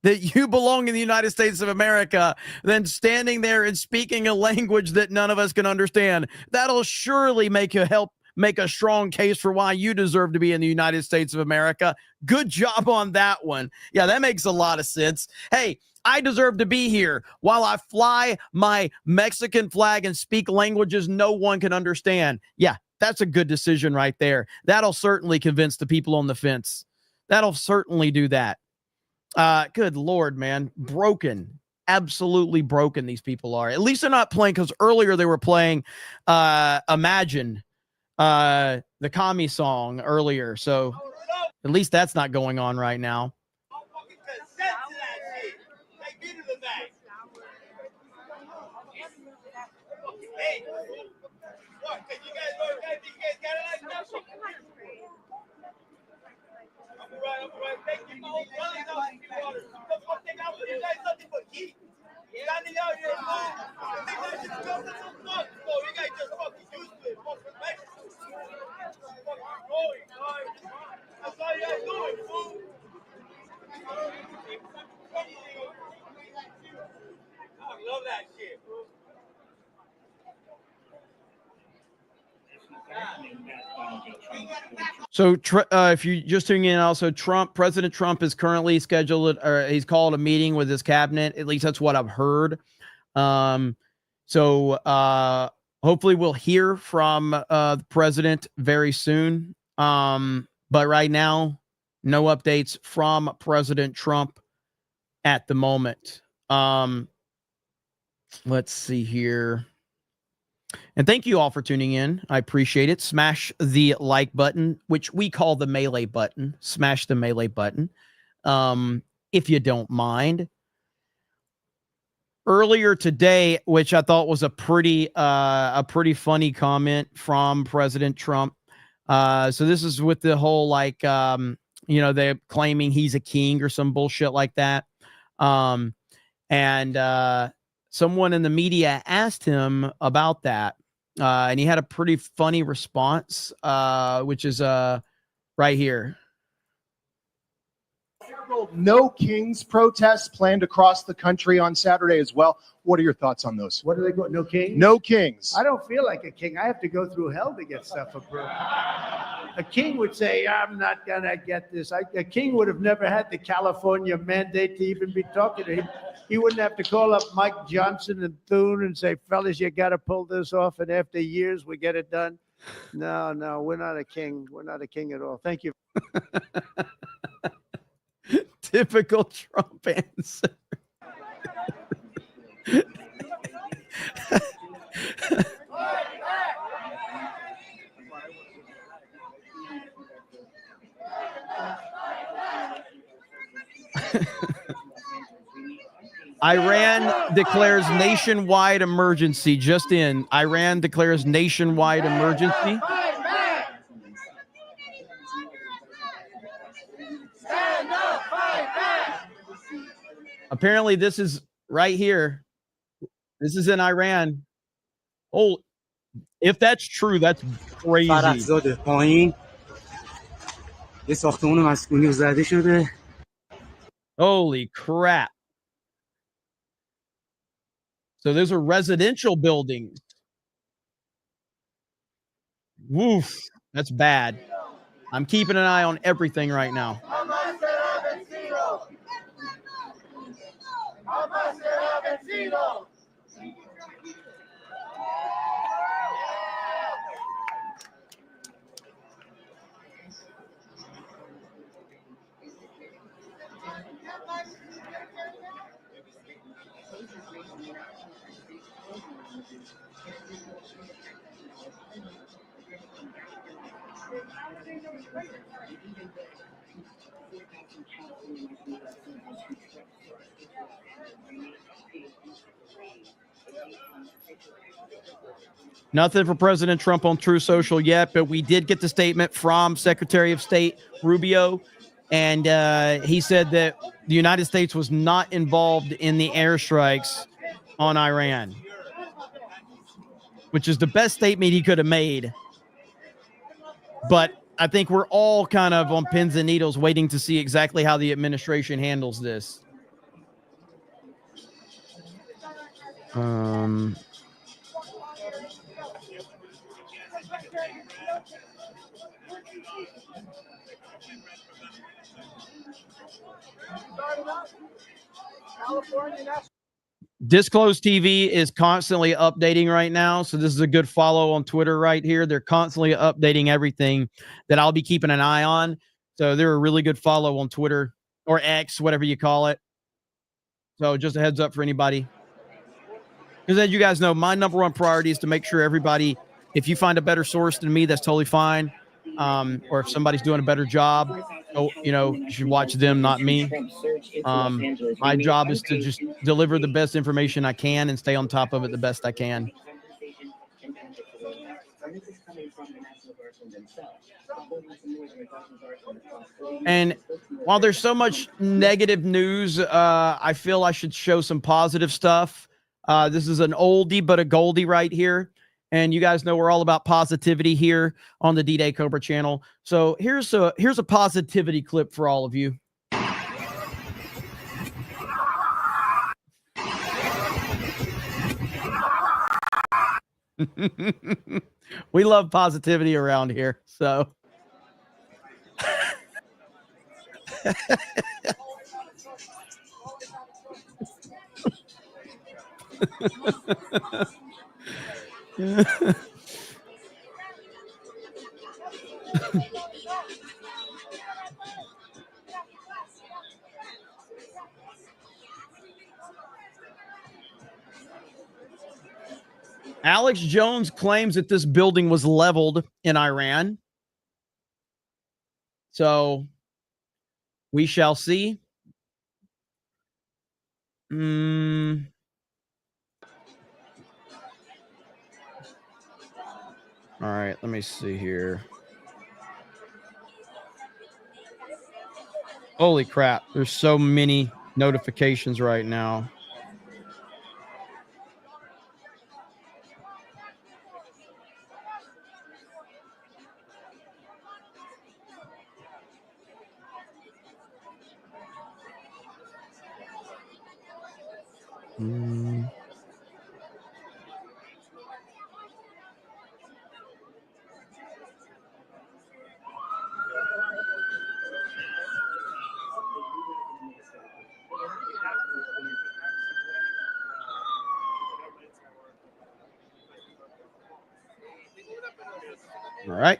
C: that you belong in the United States of America than standing there and speaking a language that none of us can understand. That'll surely make a strong case for why you deserve to be in the United States of America. Good job on that one. Yeah, that makes a lot of sense. Hey, I deserve to be here while I fly my Mexican flag and speak languages no one can understand. Yeah, that's a good decision right there. That'll certainly convince the people on the fence. That'll certainly do that. Good Lord, man. Broken. Absolutely broken these people are. At least they're not playing, because earlier they were playing Imagine, the commie song earlier. So at least that's not going on right now. So if you just tuning in, also President Trump is currently scheduled, or he's called a meeting with his cabinet. At least that's what I've heard. So hopefully we'll hear from the president very soon. But right now, no updates from President Trump at the moment. Let's see here. And thank you all for tuning in. I appreciate it. Smash the like button, which we call the melee button. Smash the melee button, if you don't mind. Earlier today, which I thought was a pretty funny comment from President Trump. So this is with the whole they're claiming he's a king or some bullshit like that. And someone in the media asked him about that. And he had a pretty funny response, which is right here.
N: No Kings protests planned across the country on Saturday as well. What are your thoughts on those?
O: What do they go? No Kings?
N: No Kings.
O: I don't feel like a king. I have to go through hell to get stuff approved. A king would say, I'm not going to get this. A king would have never had the California mandate to even be talking to him. He wouldn't have to call up Mike Johnson and Thune and say, fellas, you got to pull this off. And after years, we get it done. No, we're not a king. We're not a king at all. Thank you.
C: Typical Trump answer. Iran declares nationwide emergency. Just in, Iran declares nationwide emergency. Apparently, this is right here. This is in Iran. Oh, if that's true, that's crazy. Holy crap. So those are residential buildings. Woof. That's bad. I'm keeping an eye on everything right now. Nothing for President Trump on True Social yet, but we did get the statement from Secretary of State Rubio, and he said that the United States was not involved in the airstrikes on Iran, which is the best statement he could have made. But I think we're all kind of on pins and needles waiting to see exactly how the administration handles this. Disclosed TV is constantly updating right now. So this is a good follow on Twitter right here. They're constantly updating everything that I'll be keeping an eye on. So they're a really good follow on Twitter or X, whatever you call it. So just a heads up for anybody. Because as you guys know, my number one priority is to make sure everybody, if you find a better source than me, that's totally fine. Or if somebody's doing a better job, you should watch them, not me. My job is to just deliver the best information I can and stay on top of it the best I can. And while there's so much negative news, I feel I should show some positive stuff. This is an oldie but a goldie right here. And you guys know we're all about positivity here on the D-Day Cobra channel. So here's a positivity clip for all of you. We love positivity around here. So Alex Jones claims that this building was leveled in Iran. So we shall see. All right, let me see here. Holy crap. There's so many notifications right now. All right.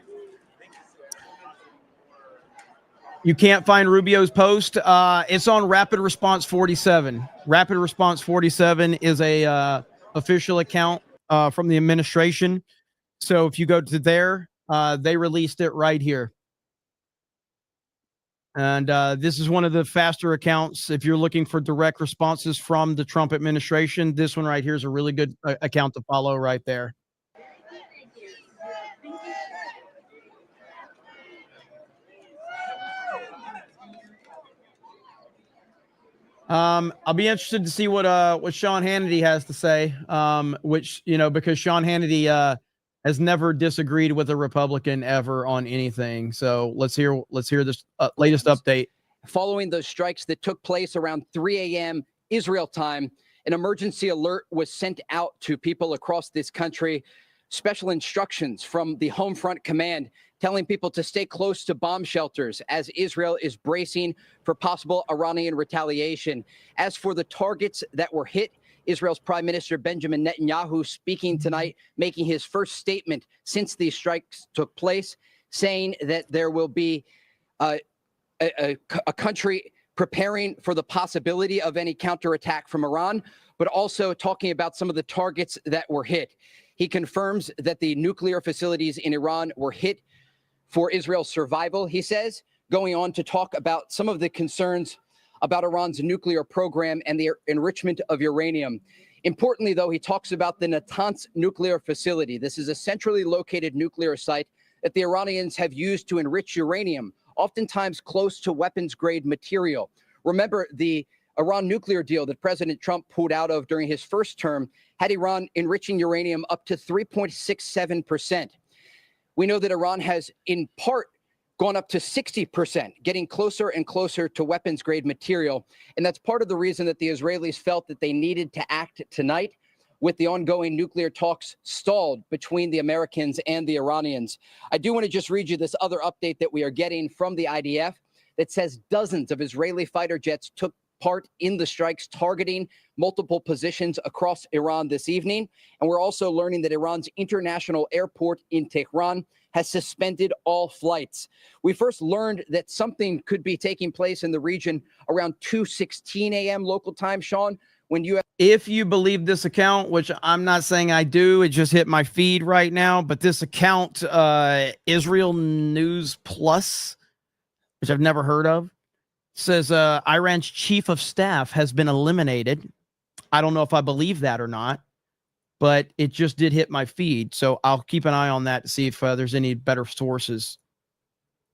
C: You can't find Rubio's post. It's on Rapid Response 47. Rapid Response 47 is a official account from the administration. So if you go to there, they released it right here. And this is one of the faster accounts. If you're looking for direct responses from the Trump administration, this one right here is a really good account to follow right there. I'll be interested to see what Sean Hannity has to say. Which, because Sean Hannity has never disagreed with a Republican ever on anything. So let's hear this latest update.
J: Following those strikes that took place around 3 a.m. Israel time, an emergency alert was sent out to people across this country. Special instructions from the Home Front Command telling people to stay close to bomb shelters as Israel is bracing for possible Iranian retaliation. As for the targets that were hit, Israel's Prime Minister Benjamin Netanyahu speaking tonight, making his first statement since these strikes took place, saying that there will be a country preparing for the possibility of any counterattack from Iran, but also talking about some of the targets that were hit. He confirms that the nuclear facilities in Iran were hit for Israel's survival, he says, going on to talk about some of the concerns about Iran's nuclear program and the enrichment of uranium. Importantly, though, he talks about the Natanz nuclear facility. This is a centrally located nuclear site that the Iranians have used to enrich uranium, oftentimes close to weapons-grade material. Remember, the Iran nuclear deal that President Trump pulled out of during his first term had Iran enriching uranium up to 3.67%. We know that Iran has, in part, gone up to 60%, getting closer and closer to weapons-grade material. And that's part of the reason that the Israelis felt that they needed to act tonight with the ongoing nuclear talks stalled between the Americans and the Iranians. I do want to just read you this other update that we are getting from the IDF that says dozens of Israeli fighter jets took part in the strikes targeting multiple positions across Iran this evening. And we're also learning that Iran's international airport in Tehran has suspended all flights. We first learned that something could be taking place in the region around 2:16 a.m. local time, Sean, when you...
C: If you believe this account, which I'm not saying I do, it just hit my feed right now, but this account, Israel News Plus, which I've never heard of, says Iran's chief of staff has been eliminated. I don't know if I believe that or not, but it just did hit my feed. So I'll keep an eye on that to see if there's any better sources.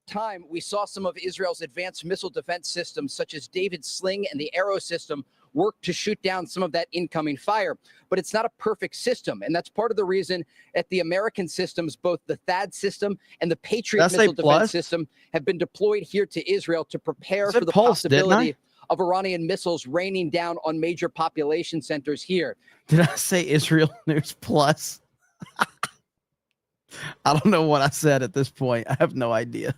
J: Time we saw some of Israel's advanced missile defense systems, such as David's Sling and the Arrow system, work to shoot down some of that incoming fire. But it's not a perfect system. And that's part of the reason that the American systems, both the THAAD system and the Patriot missile defense system, have been deployed here to Israel to prepare for the possibility of Iranian missiles raining down on major population centers here.
C: Did I say Israel News Plus? I don't know what I said at this point. I have no idea.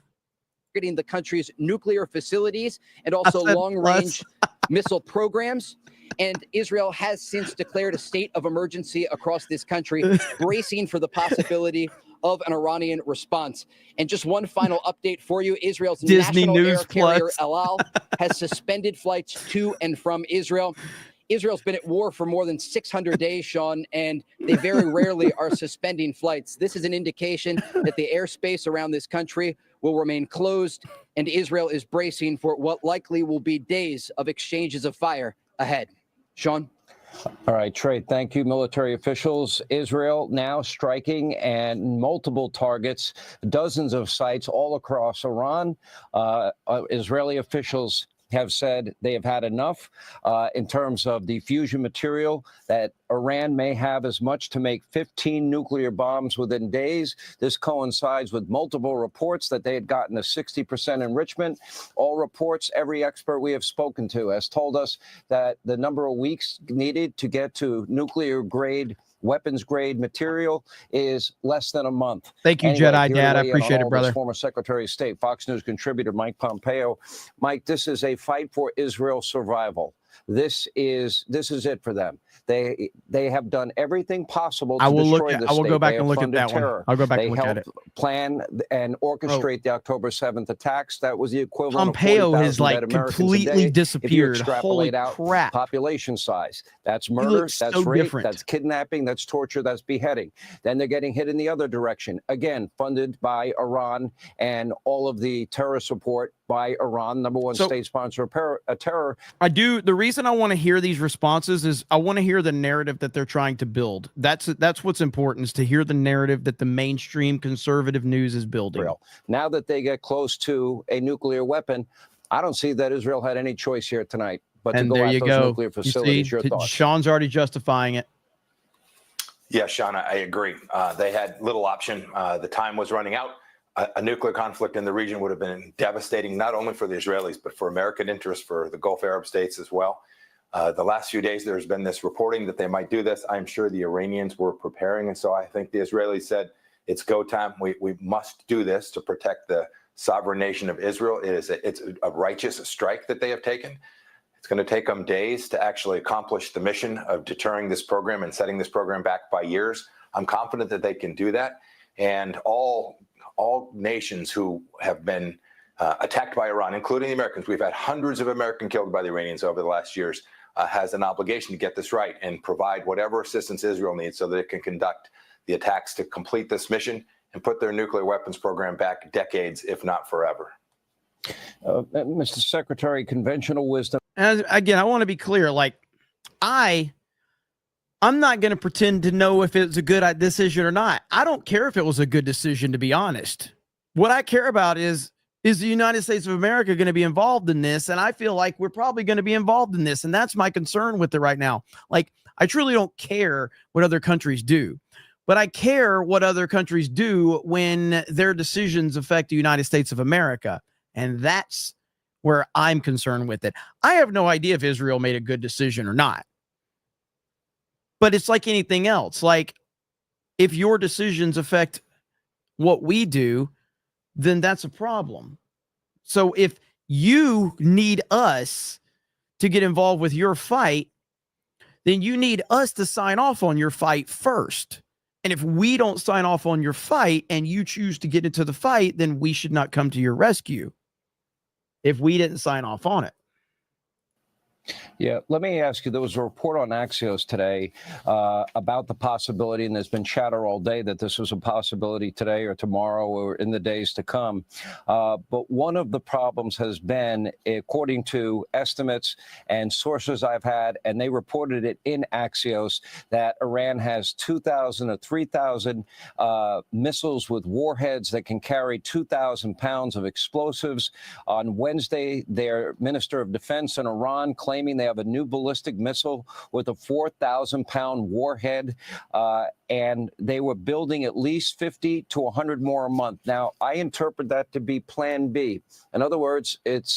J: The country's nuclear facilities and also long-range missile programs. And Israel has since declared a state of emergency across this country, bracing for the possibility of an Iranian response. And just one final update for you. Israel's
C: Disney
J: national
C: News
J: air carrier
C: Plus.
J: El Al has suspended flights to and from Israel. Israel's been at war for more than 600 days, Sean, and they very rarely are suspending flights. This is an indication that the airspace around this country will remain closed, and Israel is bracing for what likely will be days of exchanges of fire ahead. Sean?
P: All right, Trey, thank you. Military officials, Israel now striking and multiple targets, dozens of sites all across Iran. Israeli officials have said they have had enough in terms of the fusion material, that Iran may have as much to make 15 nuclear bombs within days. This coincides with multiple reports that they had gotten a 60% enrichment. All reports, every expert we have spoken to has told us that the number of weeks needed to get to nuclear grade, weapons grade material is less than a month.
C: Thank you,
P: Anyway,
C: Jedi
P: here to
C: Dad. I
P: weigh in on
C: appreciate
P: all
C: it, brother.
P: this, former Secretary of State, Fox News contributor Mike Pompeo. Mike, this is a fight for Israel's survival. This is it for them. They have done everything possible to destroy the state.
C: I will go back
P: They
C: and
P: have
C: look at that
P: funded
C: one. I'll go back
P: They
C: and look at
P: helped
C: it.
P: plan and orchestrate the October 7th attacks. That was the equivalent
C: Pompeo
P: of 40,000
C: has like
P: dead Americans
C: completely
P: a day. If you
C: disappeared.
P: extrapolate
C: Holy
P: out
C: crap.
P: population size, that's
C: He
P: murder,
C: looks
P: that's
C: so
P: rape,
C: different.
P: that's kidnapping, that's torture, that's beheading. Then they're getting hit in the other direction. Again, funded by Iran and all of the terror support by Iran, number one state sponsor of terror.
C: The reason I want to hear these responses is I want to hear the narrative that they're trying to build. That's what's important, is to hear the narrative that the mainstream conservative news is building.
P: Now that they get close to a nuclear weapon, I don't see that Israel had any choice here tonight but to go at those nuclear facilities. Your thoughts?
C: Sean's already justifying it.
Q: Yeah, Sean, I agree. They had little option. The time was running out. A nuclear conflict in the region would have been devastating, not only for the Israelis, but for American interests, for the Gulf Arab states as well. The last few days, there's been this reporting that they might do this. I'm sure the Iranians were preparing. And so I think the Israelis said, it's go time. We must do this to protect the sovereign nation of Israel. It's a righteous strike that they have taken. It's going to take them days to actually accomplish the mission of deterring this program and setting this program back by years. I'm confident that they can do that. And all nations who have been attacked by Iran, including the Americans, we've had hundreds of Americans killed by the Iranians over the last years, has an obligation to get this right and provide whatever assistance Israel needs so that it can conduct the attacks to complete this mission and put their nuclear weapons program back decades, if not forever.
P: Mr. Secretary, conventional wisdom.
C: And again, I want to be clear. Like, I I'm not going to pretend to know if it's a good decision or not. I don't care if it was a good decision, to be honest. What I care about is the United States of America going to be involved in this? And I feel like we're probably going to be involved in this. And that's my concern with it right now. Like, I truly don't care what other countries do, but I care what other countries do when their decisions affect the United States of America. And that's where I'm concerned with it. I have no idea if Israel made a good decision or not. But it's like anything else. Like, if your decisions affect what we do, then that's a problem. So if you need us to get involved with your fight, then you need us to sign off on your fight first. And if we don't sign off on your fight and you choose to get into the fight, then we should not come to your rescue if we didn't sign off on it.
P: Yeah, let me ask you, there was a report on Axios today about the possibility, and there's been chatter all day that this was a possibility today or tomorrow or in the days to come. But one of the problems has been, according to estimates and sources I've had, and they reported it in Axios, that Iran has 2,000 to 3,000 missiles with warheads that can carry 2,000 pounds of explosives. On Wednesday, their Minister of Defense in Iran claiming they have a new ballistic missile with a 4,000-pound warhead, and they were building at least 50 to 100 more a month. Now, I interpret that to be Plan B. In other words, it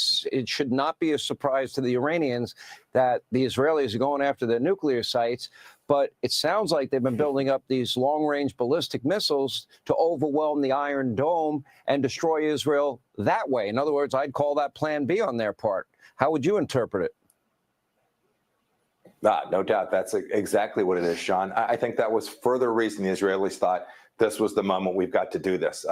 P: should not be a surprise to the Iranians that the Israelis are going after their nuclear sites, but it sounds like they've been building up these long-range ballistic missiles to overwhelm the Iron Dome and destroy Israel that way. In other words, I'd call that Plan B on their part. How would you interpret it?
Q: No doubt. That's exactly what it is, Sean. I think that was further reason the Israelis thought this was the moment we've got to do this.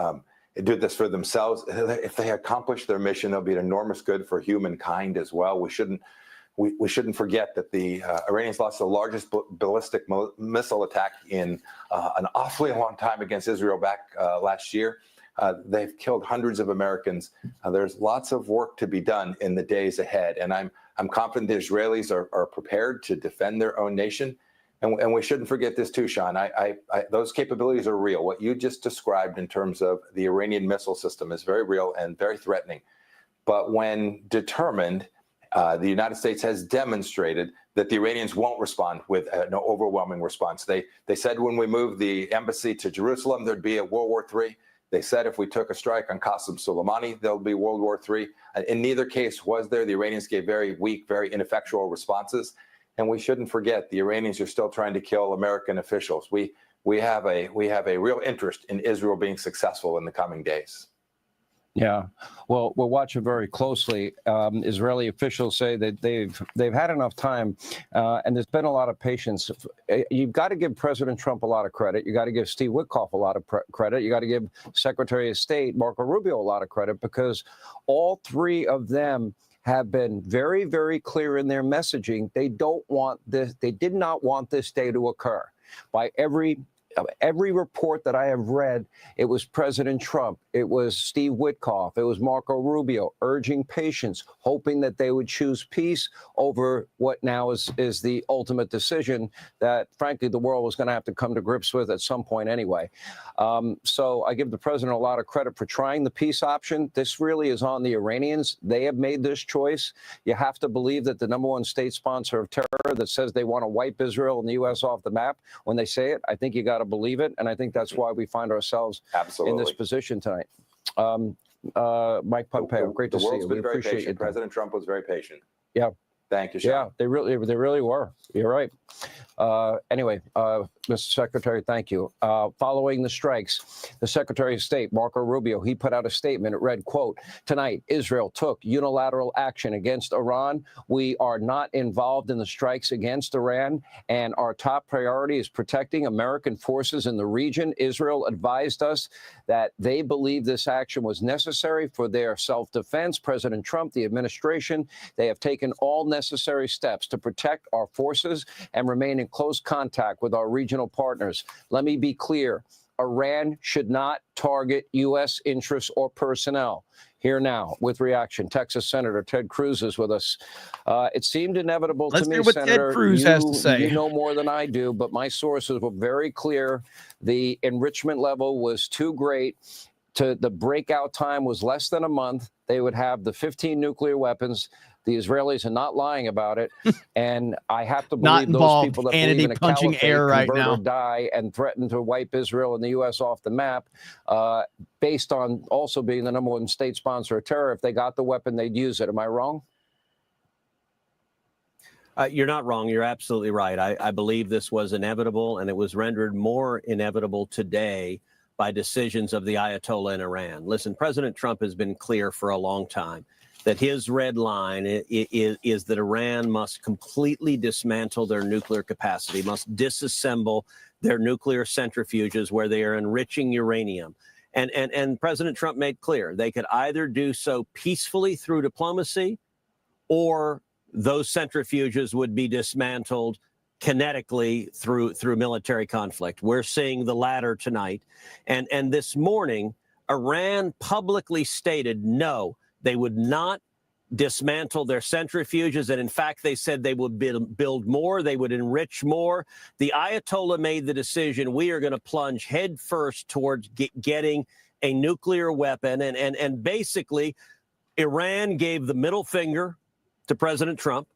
Q: Do this for themselves. If they accomplish their mission, it'll be an enormous good for humankind as well. We shouldn't forget that the Iranians lost the largest ballistic missile attack in an awfully long time against Israel back last year. They've killed hundreds of Americans. There's lots of work to be done in the days ahead, and I'm confident the Israelis are prepared to defend their own nation. And we shouldn't forget this too, Sean. Those capabilities are real. What you just described in terms of the Iranian missile system is very real and very threatening. But when determined, the United States has demonstrated that the Iranians won't respond with an overwhelming response. They said when we moved the embassy to Jerusalem, there'd be a World War III. They said if we took a strike on Qasem Soleimani, there'll be World War III. In neither case was there. The Iranians gave very weak, very ineffectual responses. And we shouldn't forget the Iranians are still trying to kill American officials. We have a real interest in Israel being successful in the coming days.
P: Yeah, well, we're watching very closely. Israeli officials say that they've had enough time, and there's been a lot of patience. You've got to give President Trump a lot of credit. You got to give Steve Witkoff a lot of credit. You got to give Secretary of State Marco Rubio a lot of credit, because all three of them have been very, very clear in their messaging. They don't want this. They did not want this day to occur. By every report that I have read, it was President Trump, it was Steve Witkoff, it was Marco Rubio urging patience, hoping that they would choose peace over what now is the ultimate decision that, frankly, the world was going to have to come to grips with at some point anyway. So I give the president a lot of credit for trying the peace option. This really is on the Iranians. They have made this choice. You have to believe that the number one state sponsor of terror that says they want to wipe Israel and the U.S. off the map, when they say it, I think you got to believe it. And I think that's why we find ourselves in this position tonight. Mike Pompeo, great to see you. We appreciate it.
Q: President Trump was very patient.
P: Yeah.
Q: Thank you, Sean.
P: Yeah, they really were. You're right. Anyway, Mr. Secretary, thank you. Following the strikes, the Secretary of State, Marco Rubio, he put out a statement. It read, quote, "Tonight, Israel took unilateral action against Iran. We are not involved in the strikes against Iran, and our top priority is protecting American forces in the region. Israel advised us that they believe this action was necessary for their self-defense. President Trump, the administration, they have taken all necessary steps to protect our forces and remain in close contact with our regional partners. Let me be clear. Iran should not target U.S. interests or personnel. Here now with reaction, Texas Senator Ted Cruz is with us. It seemed inevitable
C: Let's
P: to me,
C: hear what
P: Senator.
C: Ted Cruz has to say.
P: You know more than I do, but my sources were very clear. The enrichment level was too great. The breakout time was less than a month. They would have the 15 nuclear weapons. The Israelis are not lying about it. And I have to believe those people that believe in a
C: punching air
P: caliphate
C: right
P: convert
C: now.
P: or die and threaten to wipe Israel and the U.S. off the map, based on also being the number one state sponsor of terror. If they got the weapon, they'd use it. Am I wrong?
R: You're not wrong. You're absolutely right. I believe this was inevitable, and it was rendered more inevitable today by decisions of the Ayatollah in Iran. Listen, President Trump has been clear for a long time that his red line is that Iran must completely dismantle their nuclear capacity, must disassemble their nuclear centrifuges where they are enriching uranium. And President Trump made clear they could either do so peacefully through diplomacy, or those centrifuges would be dismantled kinetically through military conflict. We're seeing the latter tonight. And this morning, Iran publicly stated no, they would not dismantle their centrifuges. And in fact, they said they would build more, they would enrich more. The Ayatollah made the decision, we are going to plunge headfirst towards getting a nuclear weapon. And basically, Iran gave the middle finger to President Trump.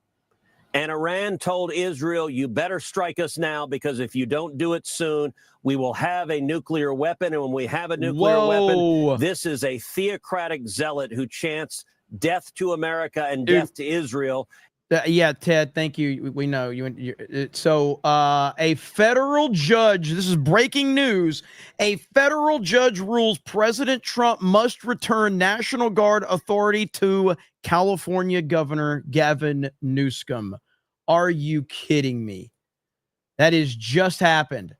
R: And Iran told Israel, you better strike us now, because if you don't do it soon, we will have a nuclear weapon. And when we have a nuclear weapon, this is a theocratic zealot who chants death to America and death to Israel.
C: Yeah, Ted, thank you. We know you. So a federal judge, this is breaking news, a federal judge rules President Trump must return National Guard authority to California Governor Gavin Newsom. Are you kidding me? That has just happened.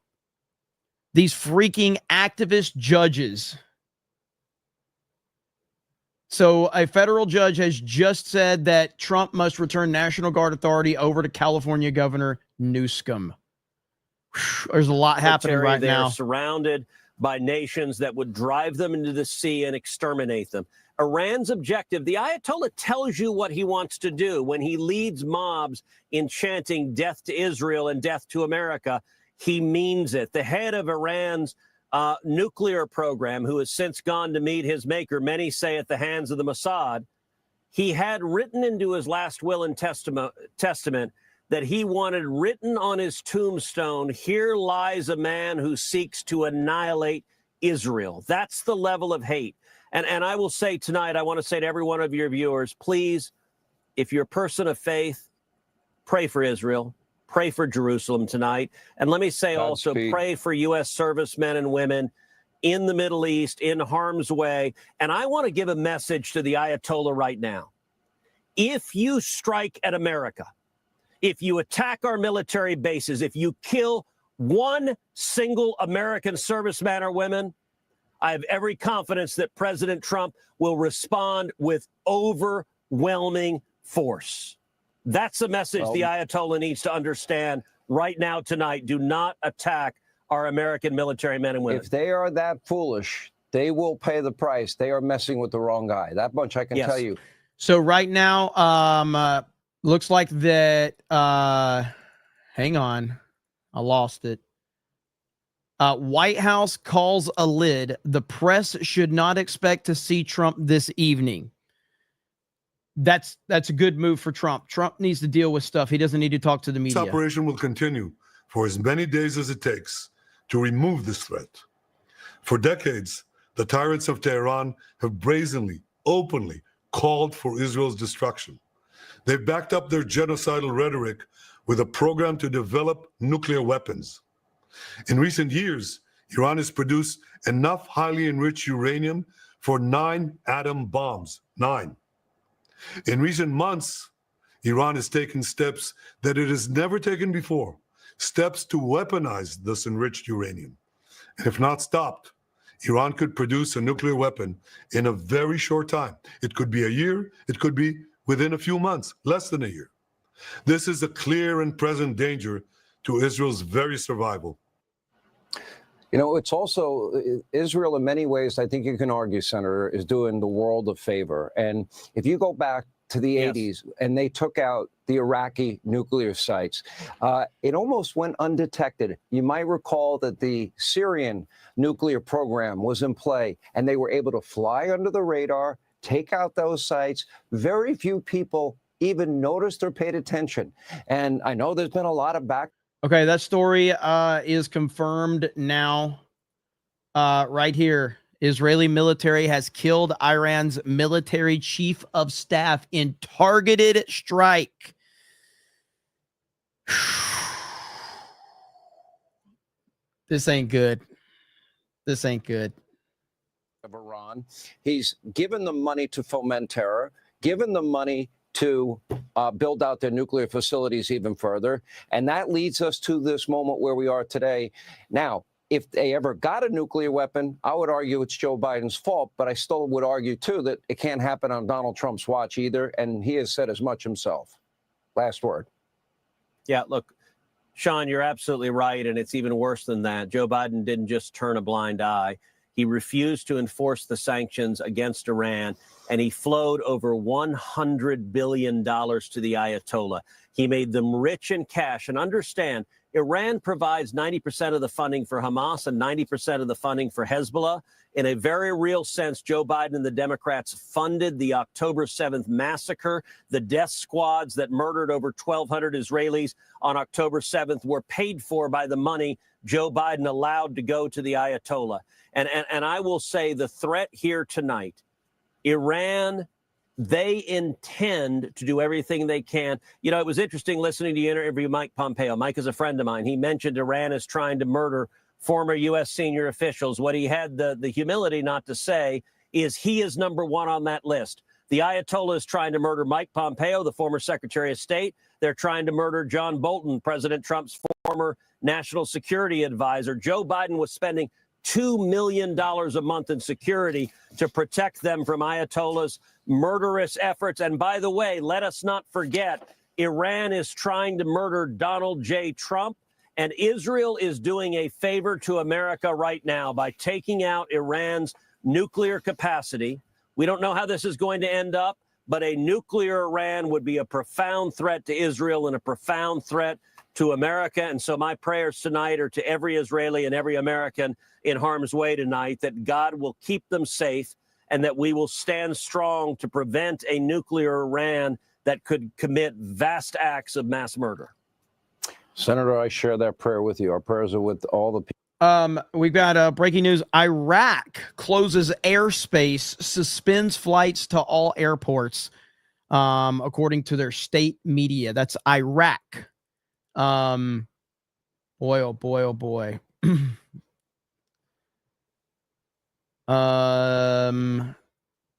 C: These freaking activist judges. So a federal judge has just said that Trump must return National Guard authority over to California Governor Newsom. There's a lot happening right now.
R: They're surrounded by nations that would drive them into the sea and exterminate them. Iran's objective, the Ayatollah tells you what he wants to do when he leads mobs in chanting death to Israel and death to America. He means it. The head of Iran's nuclear program, who has since gone to meet his maker, many say at the hands of the Mossad, he had written into his last will and testament that he wanted written on his tombstone, here lies a man who seeks to annihilate Israel. That's the level of hate. And I will say tonight, I want to say to every one of your viewers, please, if you're a person of faith, pray for Israel. Pray for Jerusalem tonight. And let me say also, pray for U.S. servicemen and women in the Middle East, in harm's way. And I want to give a message to the Ayatollah right now. If you strike at America, if you attack our military bases, if you kill one single American serviceman or woman, I have every confidence that President Trump will respond with overwhelming force. That's the message the Ayatollah needs to understand right now, tonight. Do not attack our American military men and women.
P: If they are that foolish, they will pay the price. They are messing with the wrong guy. That much I can tell you.
C: So right now, looks like that, hang on, I lost it. White House calls a lid. The press should not expect to see Trump this evening. That's a good move for Trump. Trump needs to deal with stuff. He doesn't need to talk to the media.
S: This operation will continue for as many days as it takes to remove this threat. For decades, the tyrants of Tehran have brazenly, openly called for Israel's destruction. They've backed up their genocidal rhetoric with a program to develop nuclear weapons. In recent years, Iran has produced enough highly enriched uranium for 9 atom bombs. 9. In recent months, Iran has taken steps that it has never taken before, steps to weaponize this enriched uranium. And if not stopped, Iran could produce a nuclear weapon in a very short time. It could be a year, it could be within a few months, less than a year. This is a clear and present danger to Israel's very survival.
P: You know, it's also Israel in many ways, I think you can argue, Senator, is doing the world a favor. And if you go back to the 80s and they took out the Iraqi nuclear sites, it almost went undetected. You might recall that the Syrian nuclear program was in play and they were able to fly under the radar, take out those sites. Very few people even noticed or paid attention. And I know there's been a lot of back.
C: Okay, that story is confirmed now. Right here. Israeli military has killed Iran's military chief of staff in targeted strike. This ain't good. This ain't good.
P: Of Iran. He's given them money to foment terror, given them money to build out their nuclear facilities even further. And that leads us to this moment where we are today. Now, if they ever got a nuclear weapon, I would argue it's Joe Biden's fault, but I still would argue, too, that it can't happen on Donald Trump's watch either. And he has said as much himself. Last word.
R: Yeah, look, Sean, you're absolutely right. And it's even worse than that. Joe Biden didn't just turn a blind eye. He refused to enforce the sanctions against Iran, and he flowed over $100 billion to the Ayatollah. He made them rich in cash. And understand, Iran provides 90% of the funding for Hamas and 90% of the funding for Hezbollah. In a very real sense, Joe Biden and the Democrats funded the October 7th massacre. The death squads that murdered over 1,200 Israelis on October 7th were paid for by the money Joe Biden allowed to go to the Ayatollah. And I will say the threat here tonight, Iran, they intend to do everything they can. You know, it was interesting listening to you interview Mike Pompeo. Mike is a friend of mine. He mentioned Iran is trying to murder former U.S. senior officials. What he had the humility not to say is he is number one on that list. The Ayatollah is trying to murder Mike Pompeo, the former Secretary of State. They're trying to murder John Bolton, President Trump's former national security advisor. Joe Biden was spending $2 million a month in security to protect them from Ayatollah's murderous efforts. And by the way, let us not forget, Iran is trying to murder Donald J. Trump, and Israel is doing a favor to America right now by taking out Iran's nuclear capacity. We don't know how this is going to end up, but a nuclear Iran would be a profound threat to Israel and a profound threat to America. And so my prayers tonight are to every Israeli and every American in harm's way tonight, that God will keep them safe and that we will stand strong to prevent a nuclear Iran that could commit vast acts of mass murder.
P: Senator, I share that prayer with you. Our prayers are with all the people.
C: We've got breaking news. Iraq closes airspace, suspends flights to all airports, according to their state media. That's Iraq. Boy, oh boy, oh boy.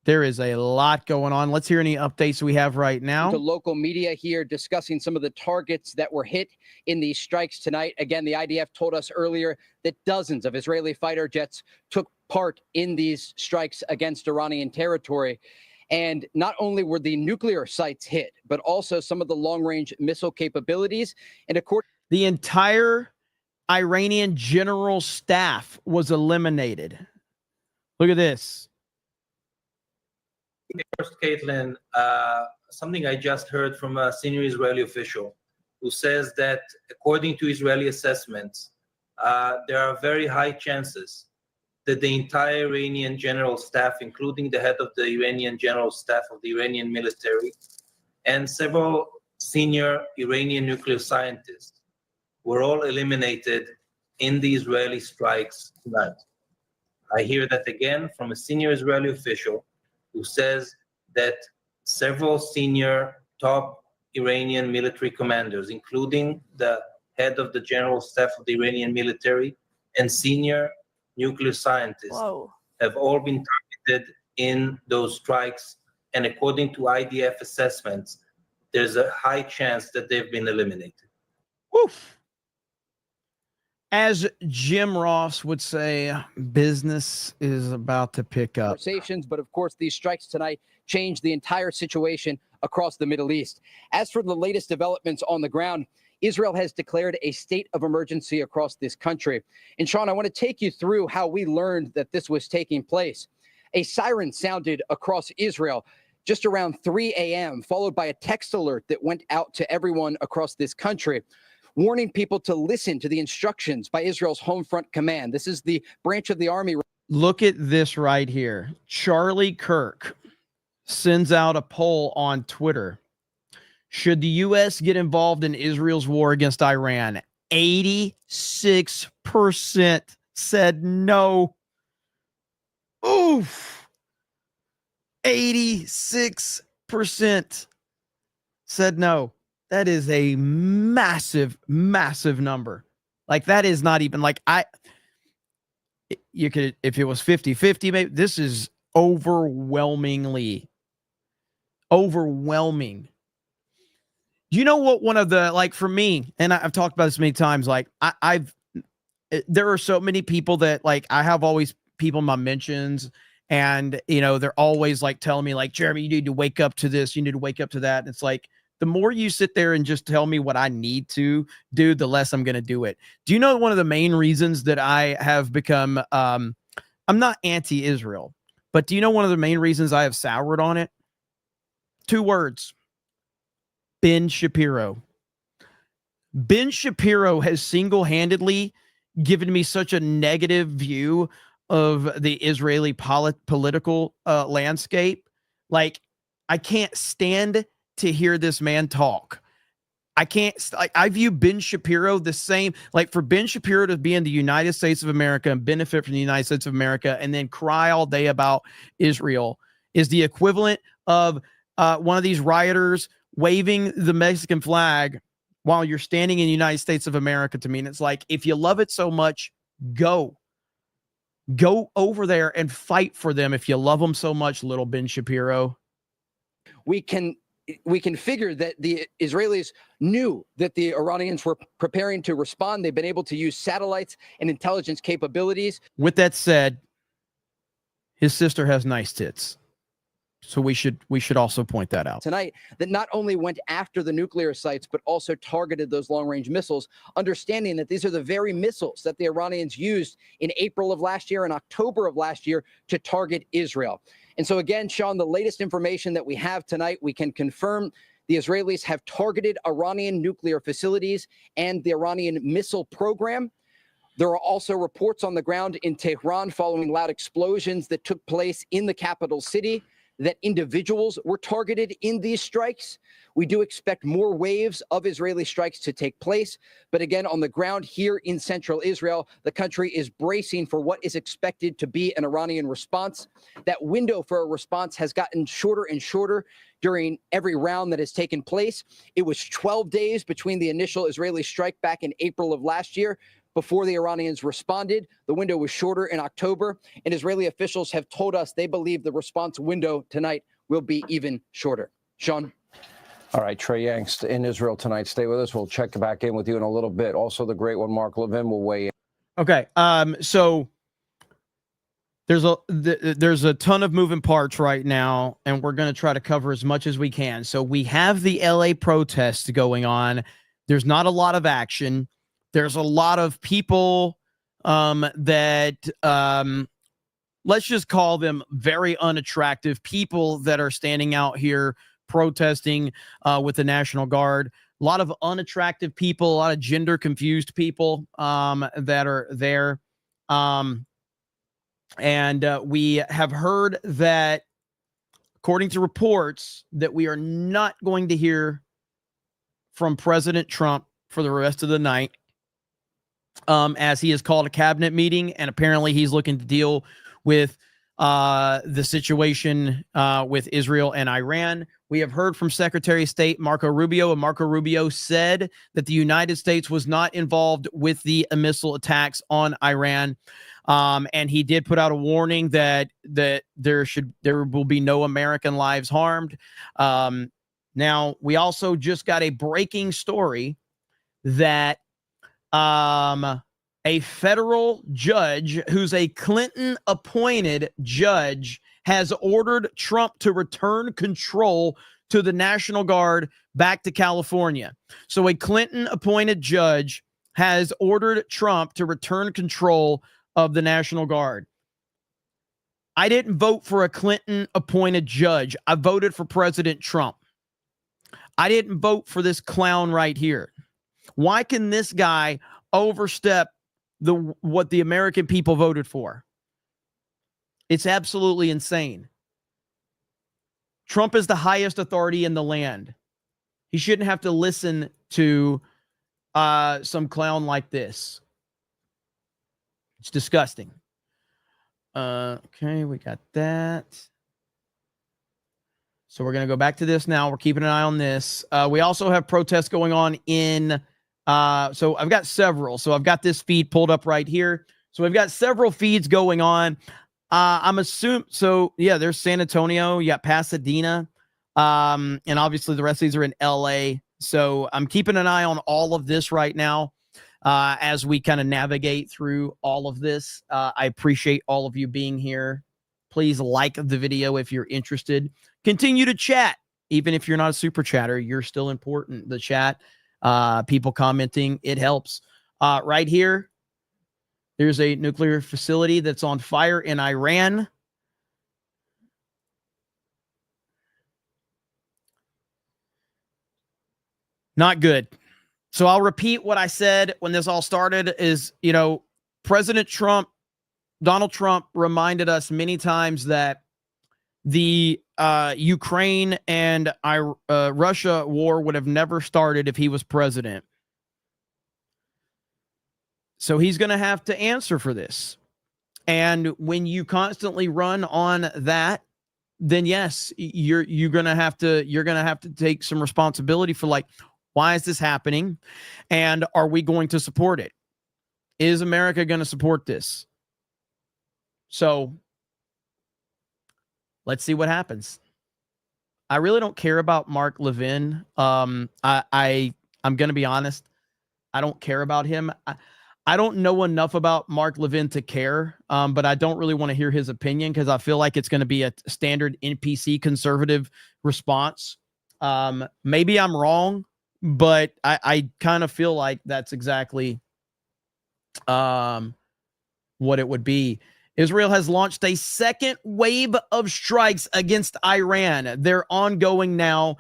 C: There is a lot going on. Let's hear any updates we have right now.
J: To local media here discussing some of the targets that were hit in these strikes tonight. Again, the IDF told us earlier that dozens of Israeli fighter jets took part in these strikes against Iranian territory. And not only were the nuclear sites hit, but also some of the long-range missile capabilities. And according,
C: the entire Iranian general staff was eliminated. Look at this.
T: First, Caitlin, something I just heard from a senior Israeli official who says that according to Israeli assessments, there are very high chances that the entire Iranian general staff, including the head of the Iranian general staff of the Iranian military, and several senior Iranian nuclear scientists were all eliminated in the Israeli strikes tonight. I hear that again from a senior Israeli official who says that several senior top Iranian military commanders, including the head of the general staff of the Iranian military and senior nuclear scientists, have all been targeted in those strikes. And according to IDF assessments, there's a high chance that they've been eliminated.
C: Woof. As Jim Ross would say, business is about to pick up.
J: Conversations, but of course, these strikes tonight changed the entire situation across the Middle East. As for the latest developments on the ground, Israel has declared a state of emergency across this country. And Sean, I want to take you through how we learned that this was taking place. A siren sounded across Israel just around 3 a.m., followed by a text alert that went out to everyone across this country, warning people to listen to the instructions by Israel's Home Front Command. This is the branch of the army.
C: Look at this right here. Charlie Kirk sends out a poll on Twitter. Should the U.S. get involved in Israel's war against Iran? 86% said no. Oof. 86% said no. That is a massive, massive number. Like, that is not even like you could, if it was 50-50, maybe. This is overwhelming. You know what? One of the, like, for me, and I've talked about this many times, like there are so many people that, like, I have always people in my mentions, and, you know, they're always like telling me, like, Jeremy, you need to wake up to this. You need to wake up to that. And it's like, the more you sit there and just tell me what I need to do, the less I'm going to do it. Do you know one of the main reasons that I have become, I'm not anti-Israel, but do you know one of the main reasons I have soured on it? 2 words. Ben Shapiro. Ben Shapiro has single-handedly given me such a negative view of the Israeli political landscape. Like, I can't stand to hear this man talk. I can't, like, I view Ben Shapiro the same, like, for Ben Shapiro to be in the United States of America and benefit from the United States of America and then cry all day about Israel is the equivalent of one of these rioters waving the Mexican flag while you're standing in the United States of America. To me, and it's like, if you love it so much, go over there and fight for them. If you love them so much, little Ben Shapiro.
J: We can figure that the Israelis knew that the Iranians were preparing to respond. They've been able to use satellites and intelligence capabilities.
C: With that said, his sister has nice tits. So we should also point that out
J: tonight, that not only went after the nuclear sites, but also targeted those long-range missiles, understanding that these are the very missiles that the Iranians used in April of last year and October of last year to target Israel. And so again, Sean, the latest information that we have tonight, we can confirm the Israelis have targeted Iranian nuclear facilities and the Iranian missile program. There are also reports on the ground in Tehran following loud explosions that took place in the capital city, that individuals were targeted in these strikes. We do expect more waves of Israeli strikes to take place. But again, on the ground here in central Israel, the country is bracing for what is expected to be an Iranian response. That window for a response has gotten shorter and shorter during every round that has taken place. It was 12 days between the initial Israeli strike back in April of last year before the Iranians responded. The window was shorter in October, and Israeli officials have told us they believe the response window tonight will be even shorter. Sean?
P: All right, Trey Yanks in Israel tonight. Stay with us. We'll check back in with you in a little bit. Also, the great one, Mark Levin, will weigh in.
C: Okay, so there's a ton of moving parts right now, and we're going to try to cover as much as we can. So we have the LA protests going on. There's not a lot of action. There's a lot of people that let's just call them very unattractive people that are standing out here protesting with the National Guard. A lot of unattractive people, a lot of gender confused people that are there. And we have heard that, according to reports, that we are not going to hear from President Trump for the rest of the night, as he has called a cabinet meeting, and apparently he's looking to deal with the situation with Israel and Iran. We have heard from Secretary of State Marco Rubio, and Marco Rubio said that the United States was not involved with the missile attacks on Iran. And he did put out a warning that there will be no American lives harmed. Now, we also just got a breaking story that a federal judge who's a Clinton-appointed judge has ordered Trump to return control to the National Guard back to California. So a Clinton-appointed judge has ordered Trump to return control of the National Guard. I didn't vote for a Clinton-appointed judge. I voted for President Trump. I didn't vote for this clown right here. Why can this guy overstep what the American people voted for? It's absolutely insane. Trump is the highest authority in the land. He shouldn't have to listen to some clown like this. It's disgusting. Okay, we got that. So we're going to go back to this now. We're keeping an eye on this. We also have protests going on in, so I've got several. So I've got this feed pulled up right here. So we've got several feeds going on. I'm assuming, so yeah, there's San Antonio, you got Pasadena, and obviously the rest of these are in LA. So I'm keeping an eye on all of this right now as we kind of navigate through all of this. I appreciate all of you being here. Please like the video if you're interested. Continue to chat. Even if you're not a super chatter, you're still important. The chat, people commenting, it helps. Right here, there's a nuclear facility that's on fire in Iran. Not good. So I'll repeat what I said when this all started is, you know, President Trump, Donald Trump reminded us many times that the Ukraine and Russia war would have never started if he was president. So he's going to have to answer for this. And when you constantly run on that, then yes, you're going to have to take some responsibility for, like, why is this happening? And are we going to support it? Is America going to support this? So let's see what happens. I really don't care about Mark Levin. I'm going to be honest. I don't care about him. I don't know enough about Mark Levin to care, but I don't really want to hear his opinion because I feel like it's going to be a standard NPC conservative response. Maybe I'm wrong, but I kind of feel like that's exactly what it would be. Israel has launched a second wave of strikes against Iran. They're ongoing now.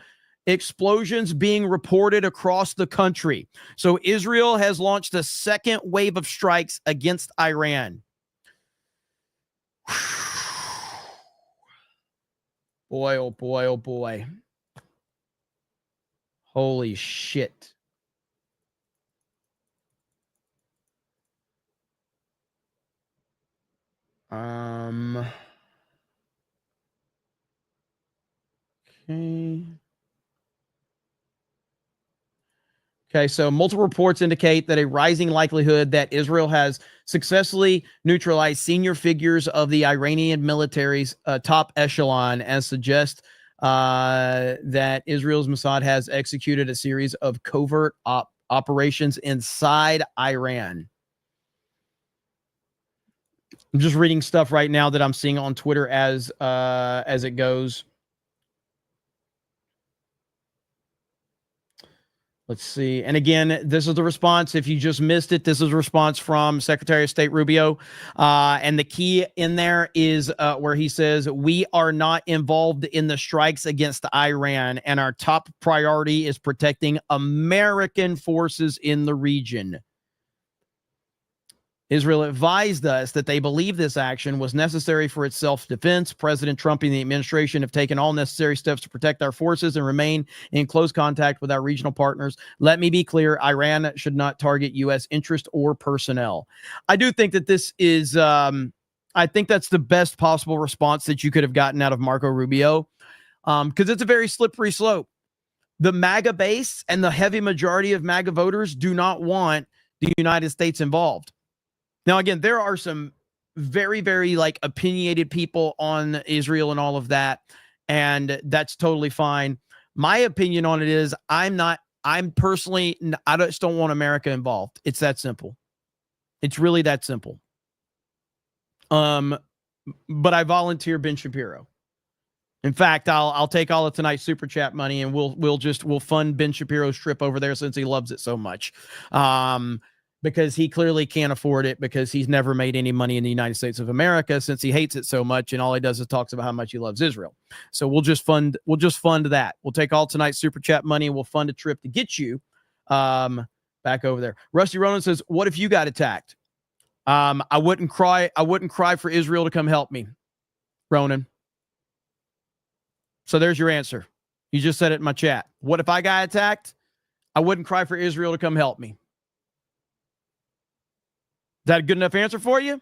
C: Explosions being reported across the country. So Israel has launched a second wave of strikes against Iran. Boy, oh boy, oh boy. Holy shit. Okay. Okay, so multiple reports indicate that a rising likelihood that Israel has successfully neutralized senior figures of the Iranian military's top echelon, as suggest that Israel's Mossad has executed a series of covert operations inside Iran. I'm just reading stuff right now that I'm seeing on Twitter as it goes. Let's see. And again, this is the response. If you just missed it, this is a response from Secretary of State Rubio. And the key in there is where he says, we are not involved in the strikes against Iran, and our top priority is protecting American forces in the region. Israel advised us that they believe this action was necessary for its self-defense. President Trump and the administration have taken all necessary steps to protect our forces and remain in close contact with our regional partners. Let me be clear, Iran should not target U.S. interest or personnel. I do think that this is, I think that's the best possible response that you could have gotten out of Marco Rubio, because it's a very slippery slope. The MAGA base and the heavy majority of MAGA voters do not want the United States involved. Now, again, there are some very, very like opinionated people on Israel and all of that, and that's totally fine. My opinion on it is I just don't want America involved. It's that simple. It's really that simple. But I volunteer Ben Shapiro. In fact, I'll take all of tonight's super chat money and we'll fund Ben Shapiro's trip over there since he loves it so much. Because he clearly can't afford it because he's never made any money in the United States of America since he hates it so much, and all he does is talks about how much he loves Israel. So we'll just fund that. We'll take all tonight's super chat money and we'll fund a trip to get you back over there. Rusty Ronan says, "What if you got attacked?" I wouldn't cry for Israel to come help me, Ronan. So there's your answer. You just said it in my chat. What if I got attacked? I wouldn't cry for Israel to come help me. Is that a good enough answer for you?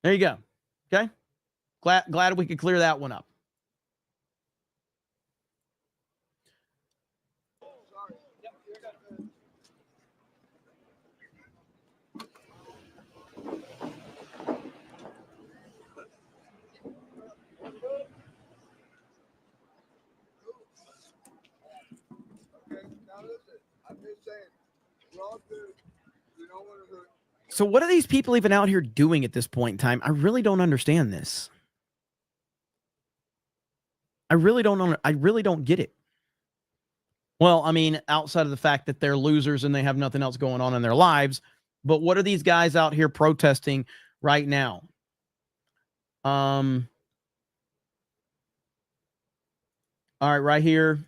C: There you go. Okay. Glad we could clear that one up. So what are these people even out here doing at this point in time? I really don't understand this. I really don't get it. Well, I mean, outside of the fact that they're losers and they have nothing else going on in their lives, but what are these guys out here protesting right now? All right, right here.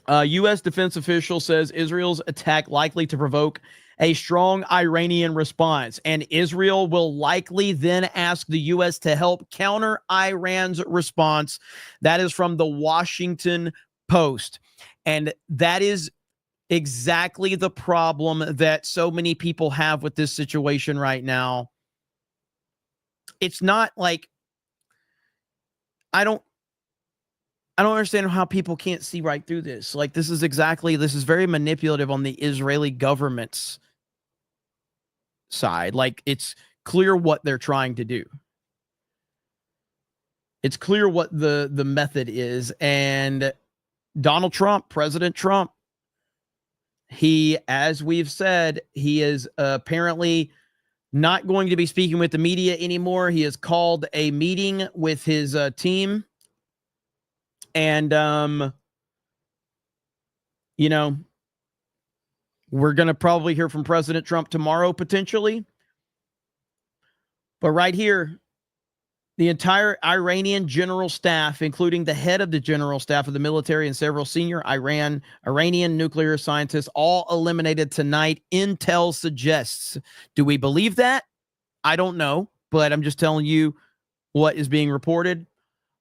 C: U.S. defense official says Israel's attack likely to provoke a strong Iranian response, and Israel will likely then ask the U.S. to help counter Iran's response. That is from the Washington Post. And that is exactly the problem that so many people have with this situation right now. It's not like I don't understand how people can't see right through this. Like, this is very manipulative on the Israeli government's side. Like, it's clear what they're trying to do. It's clear what the method is. And Donald Trump, President Trump, he, as we've said, he is apparently not going to be speaking with the media anymore. He has called a meeting with his team. And, you know, we're going to probably hear from President Trump tomorrow, potentially. But right here, the entire Iranian general staff, including the head of the general staff of the military and several senior Iranian nuclear scientists, all eliminated tonight, intel suggests. Do we believe that? I don't know, but I'm just telling you what is being reported.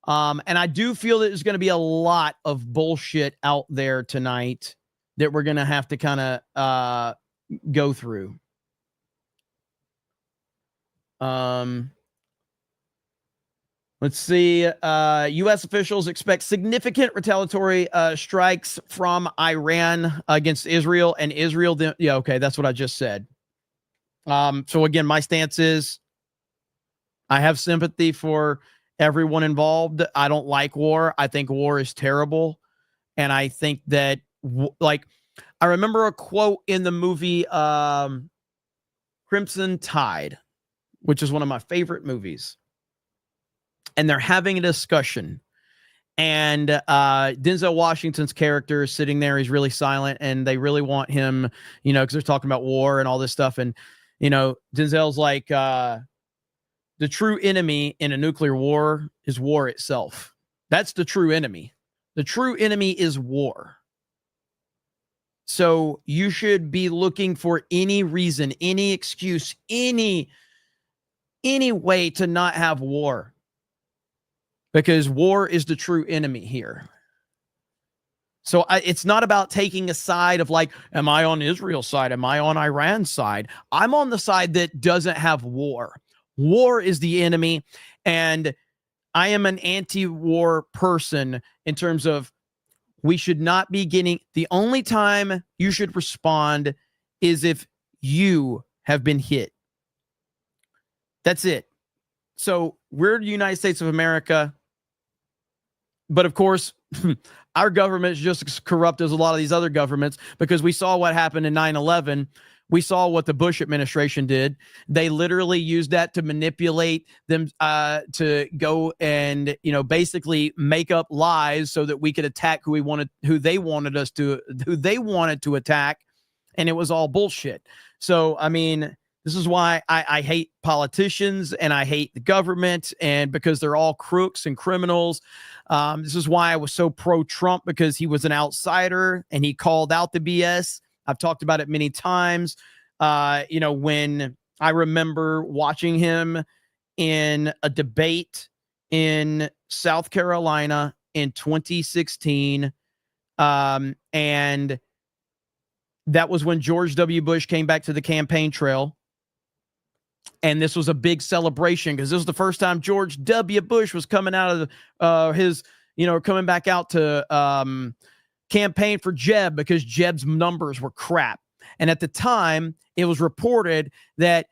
C: And I do feel that there's going to be a lot of bullshit out there tonight that we're going to have to kind of go through. Let's see. U.S. officials expect significant retaliatory strikes from Iran against Israel, and Israel. Yeah, okay, that's what I just said. So again, my stance is I have sympathy for everyone involved. I don't like war. I think war is terrible. And I think that, I remember a quote in the movie Crimson Tide, which is one of my favorite movies. And they're having a discussion. And Denzel Washington's character is sitting there. He's really silent. And they really want him, because they're talking about war and all this stuff. And, Denzel's like, the true enemy in a nuclear war is war itself. That's the true enemy. The true enemy is war. So you should be looking for any reason, any excuse, any way to not have war. Because war is the true enemy here. So it's not about taking a side of like, am I on Israel's side? Am I on Iran's side? I'm on the side that doesn't have war. War is the enemy. And I am an anti-war person in terms of we should not be getting, the only time you should respond is if you have been hit. That's it. So we're the United States of America. But of course, our government is just as corrupt as a lot of these other governments, because we saw what happened in 9/11 We saw what the Bush administration did. They literally used that to manipulate them to go and, basically make up lies so that we could attack who they wanted to attack. And it was all bullshit. So, I mean, this is why I hate politicians and I hate the government, and because they're all crooks and criminals. This is why I was so pro-Trump, because he was an outsider and he called out the BS. I've talked about it many times. When I remember watching him in a debate in South Carolina in 2016, and that was when George W. Bush came back to the campaign trail. And this was a big celebration because this was the first time George W. Bush was coming out of coming back out to campaign for Jeb, because Jeb's numbers were crap. And at the time, it was reported that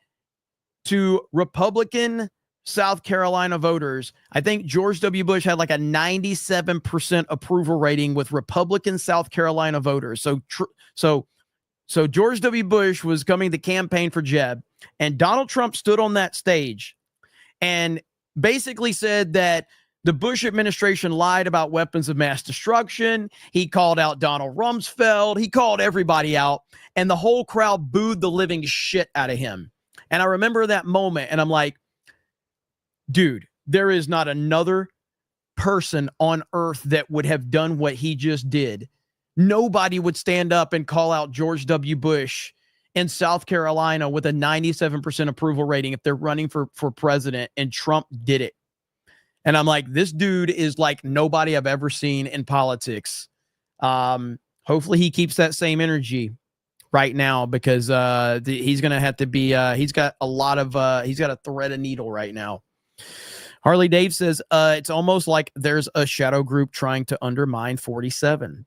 C: to Republican South Carolina voters, I think George W. Bush had like a 97% approval rating with Republican South Carolina voters. So George W. Bush was coming to campaign for Jeb, and Donald Trump stood on that stage and basically said that the Bush administration lied about weapons of mass destruction. He called out Donald Rumsfeld. He called everybody out, and the whole crowd booed the living shit out of him. And I remember that moment, and I'm like, dude, there is not another person on earth that would have done what he just did. Nobody would stand up and call out George W. Bush in South Carolina with a 97% approval rating if they're running for president, and Trump did it. And I'm like, this dude is like nobody I've ever seen in politics. Hopefully he keeps that same energy right now, because he's going to have to be, he's got a thread of needle right now. Harley Dave says, it's almost like there's a shadow group trying to undermine 47.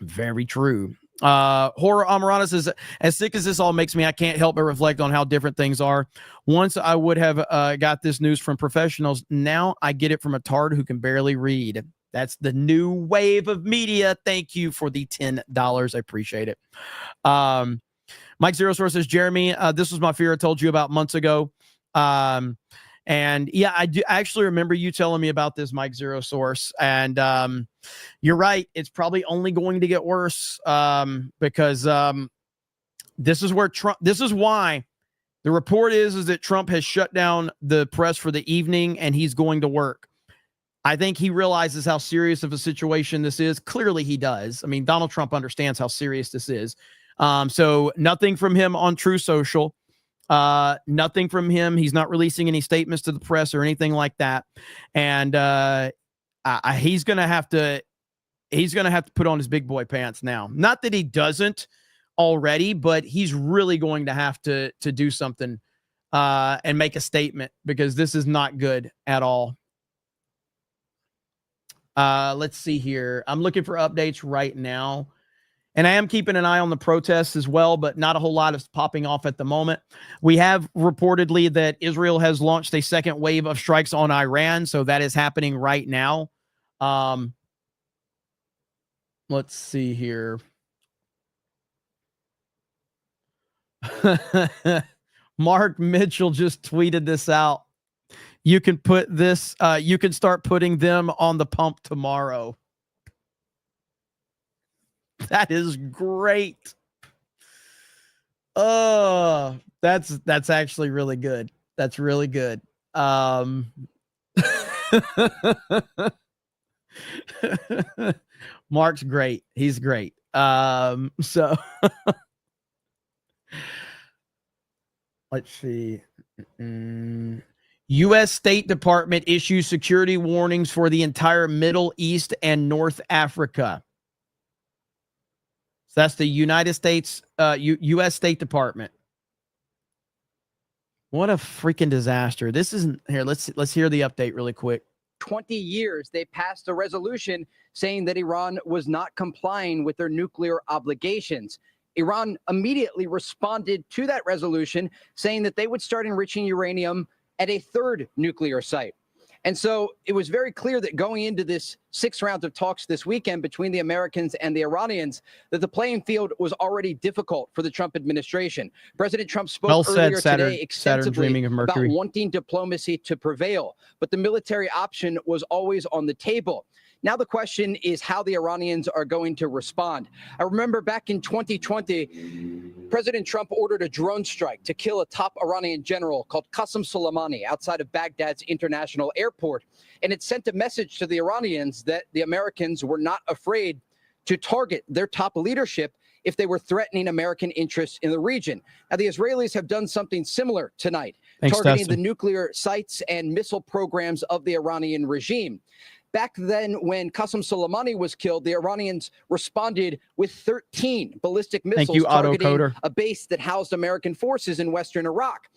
C: Very true. Horror Amarana says, as sick as this all makes me, I can't help but reflect on how different things are. Once I would have got this news from professionals. Now I get it from a tard who can barely read. That's the new wave of media. Thank you for the $10. I appreciate it. Mike Zero Source says, Jeremy, this was my fear I told you about months ago. And yeah, I actually remember you telling me about this, Mike Zero Source. And you're right. It's probably only going to get worse, because this is why the report is that Trump has shut down the press for the evening and he's going to work. I think he realizes how serious of a situation this is. Clearly he does. I mean, Donald Trump understands how serious this is. So nothing from him on True Social. Nothing from him. He's not releasing any statements to the press or anything like that. And he's going to have to put on his big boy pants now. Not that he doesn't already, but he's really going to have to do something and make a statement, because this is not good at all. Let's see here. I'm looking for updates right now. And I am keeping an eye on the protests as well, but not a whole lot is popping off at the moment. We have reportedly that Israel has launched a second wave of strikes on Iran. So that is happening right now. Let's see here. Mark Mitchell just tweeted this out. You can put this, you can start putting them on the pump tomorrow. That is great. Oh, that's actually really good. That's really good. Mark's great. He's great. So let's see. U.S. State Department issues security warnings for the entire Middle East and North Africa. So that's the United States, U.S. State Department. What a freaking disaster. This isn't here. Let's hear the update really quick.
J: 20 years, they passed a resolution saying that Iran was not complying with their nuclear obligations. Iran immediately responded to that resolution, saying that they would start enriching uranium at a third nuclear site. And so it was very clear that going into this 6 rounds of talks this weekend between the Americans and the Iranians, that the playing field was already difficult for the Trump administration. President Trump spoke earlier today extensively about wanting diplomacy to prevail, but the military option was always on the table. Now the question is how the Iranians are going to respond. I remember back in 2020, President Trump ordered a drone strike to kill a top Iranian general called Qasem Soleimani outside of Baghdad's international airport. And it sent a message to the Iranians that the Americans were not afraid to target their top leadership if they were threatening American interests in the region. Now, the Israelis have done something similar tonight, targeting the nuclear sites and missile programs of the Iranian regime. Back then, when Qasem Soleimani was killed, the Iranians responded with 13 ballistic missiles targeting a base that housed American forces in western Iraq.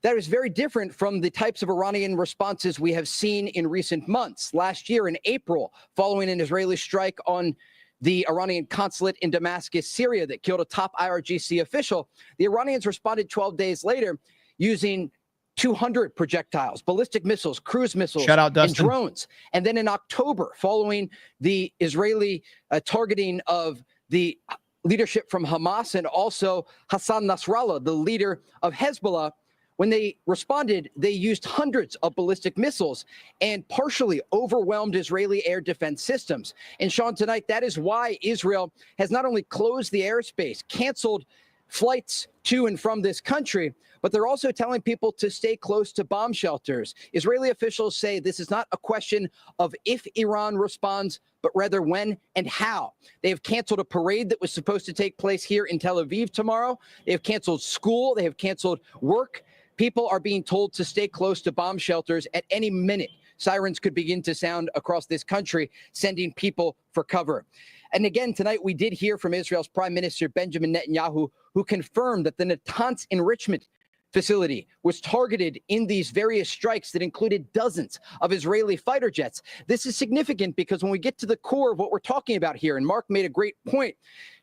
J: That is very different from the types of Iranian responses we have seen in recent months. Last year in April, following an Israeli strike on the Iranian consulate in Damascus, Syria, that killed a top IRGC official, the Iranians responded 12 days later using 200 projectiles, ballistic missiles, cruise missiles, and drones. And then in October, following the Israeli targeting of the leadership from Hamas and also Hassan Nasrallah, the leader of Hezbollah, when they responded, they used hundreds of ballistic missiles and partially overwhelmed Israeli air defense systems. And Sean, tonight, that is why Israel has not only closed the airspace, canceled flights to and from this country, but they're also telling people to stay close to bomb shelters. Israeli officials say this is not a question of if Iran responds, but rather when and how. They have canceled a parade that was supposed to take place here in Tel Aviv tomorrow. They have canceled school. They have canceled work. People are being told to stay close to bomb shelters at any minute. Sirens could begin to sound across this country, sending people for cover. And again, tonight we did hear from Israel's Prime Minister Benjamin Netanyahu, who confirmed that the Natanz enrichment facility was targeted in these various strikes that included dozens of Israeli fighter jets. This is significant because when we get to the core of what we're talking about here, and Mark made a great point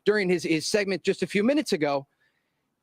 J: during his segment just a few minutes ago,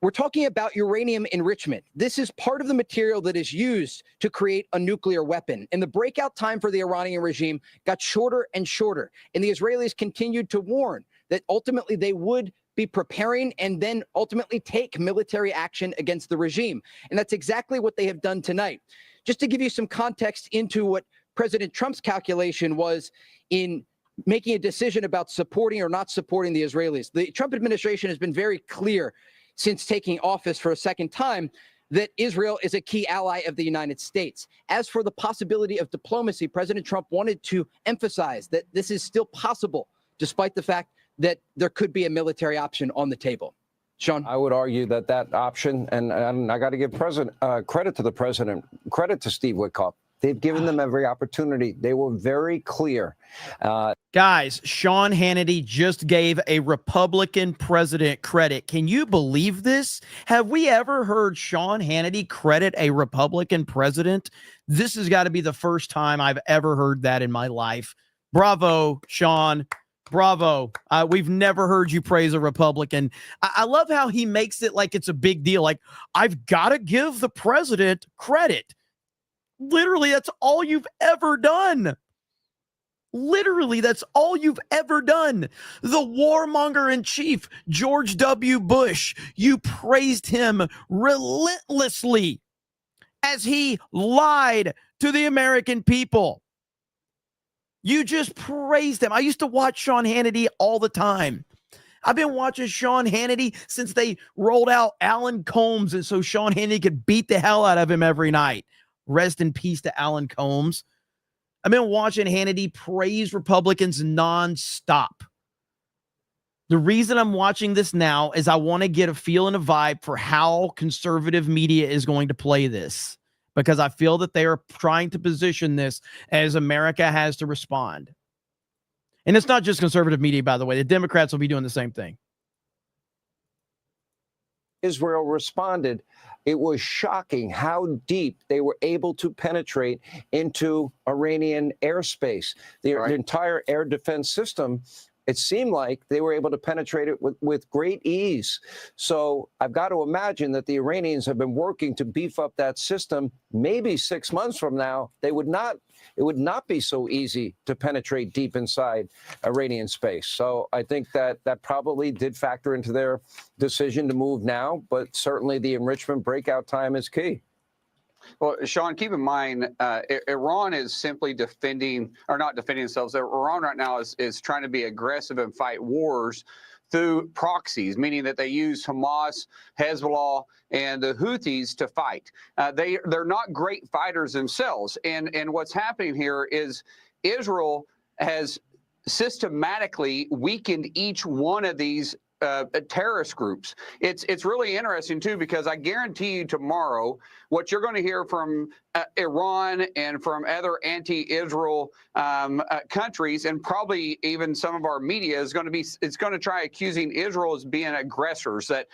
J: we're talking about uranium enrichment. This is part of the material that is used to create a nuclear weapon. And the breakout time for the Iranian regime got shorter and shorter. And the Israelis continued to warn that ultimately they would be preparing and then ultimately take military action against the regime. And that's exactly what they have done tonight. Just to give you some context into what President Trump's calculation was in making a decision about supporting or not supporting the Israelis. The Trump administration has been very clear since taking office for a second time that Israel is a key ally of the United States. As for the possibility of diplomacy, President Trump wanted to emphasize that this is still possible, despite the fact that there could be a military option on the table. Sean?
P: I would argue that that option, and I got to give credit to the president, credit to Steve Witkoff. They've given them every opportunity. They were very clear.
C: Guys, Sean Hannity just gave a Republican president credit. Can you believe this? Have we ever heard Sean Hannity credit a Republican president? This has got to be the first time I've ever heard that in my life. Bravo, Sean. Bravo. We've never heard you praise a Republican. I love how he makes it like it's a big deal. Like, I've got to give the president credit. Literally, that's all you've ever done. Literally, that's all you've ever done. The warmonger in chief, George W. Bush, you praised him relentlessly as he lied to the American people. You just praised him. I used to watch Sean Hannity all the time. I've been watching Sean Hannity since they rolled out Alan Combs, and so Sean Hannity could beat the hell out of him every night. Rest in peace to Alan Combs. I've been watching Hannity praise Republicans nonstop. The reason I'm watching this now is I want to get a feel and a vibe for how conservative media is going to play this, because I feel that they are trying to position this as America has to respond. And it's not just conservative media, by the way. The Democrats will be doing the same thing.
P: Israel responded. It was shocking how deep they were able to penetrate into Iranian airspace. The entire air defense system it seemed like they were able to penetrate it with great ease. So I've got to imagine that the Iranians have been working to beef up that system. Maybe 6 months from now, it would not be so easy to penetrate deep inside Iranian space. So I think that probably did factor into their decision to move now, but certainly the enrichment breakout time is key.
U: Well, Sean, keep in mind, Iran is simply defending, or not defending themselves. Iran right now is trying to be aggressive and fight wars through proxies, meaning that they use Hamas, Hezbollah, and the Houthis to fight. They're not great fighters themselves. And what's happening here is Israel has systematically weakened each one of these terrorist groups. It's really interesting too, because I guarantee you tomorrow what you're going to hear from Iran and from other anti-Israel countries, and probably even some of our media is going to try accusing Israel as being aggressors, that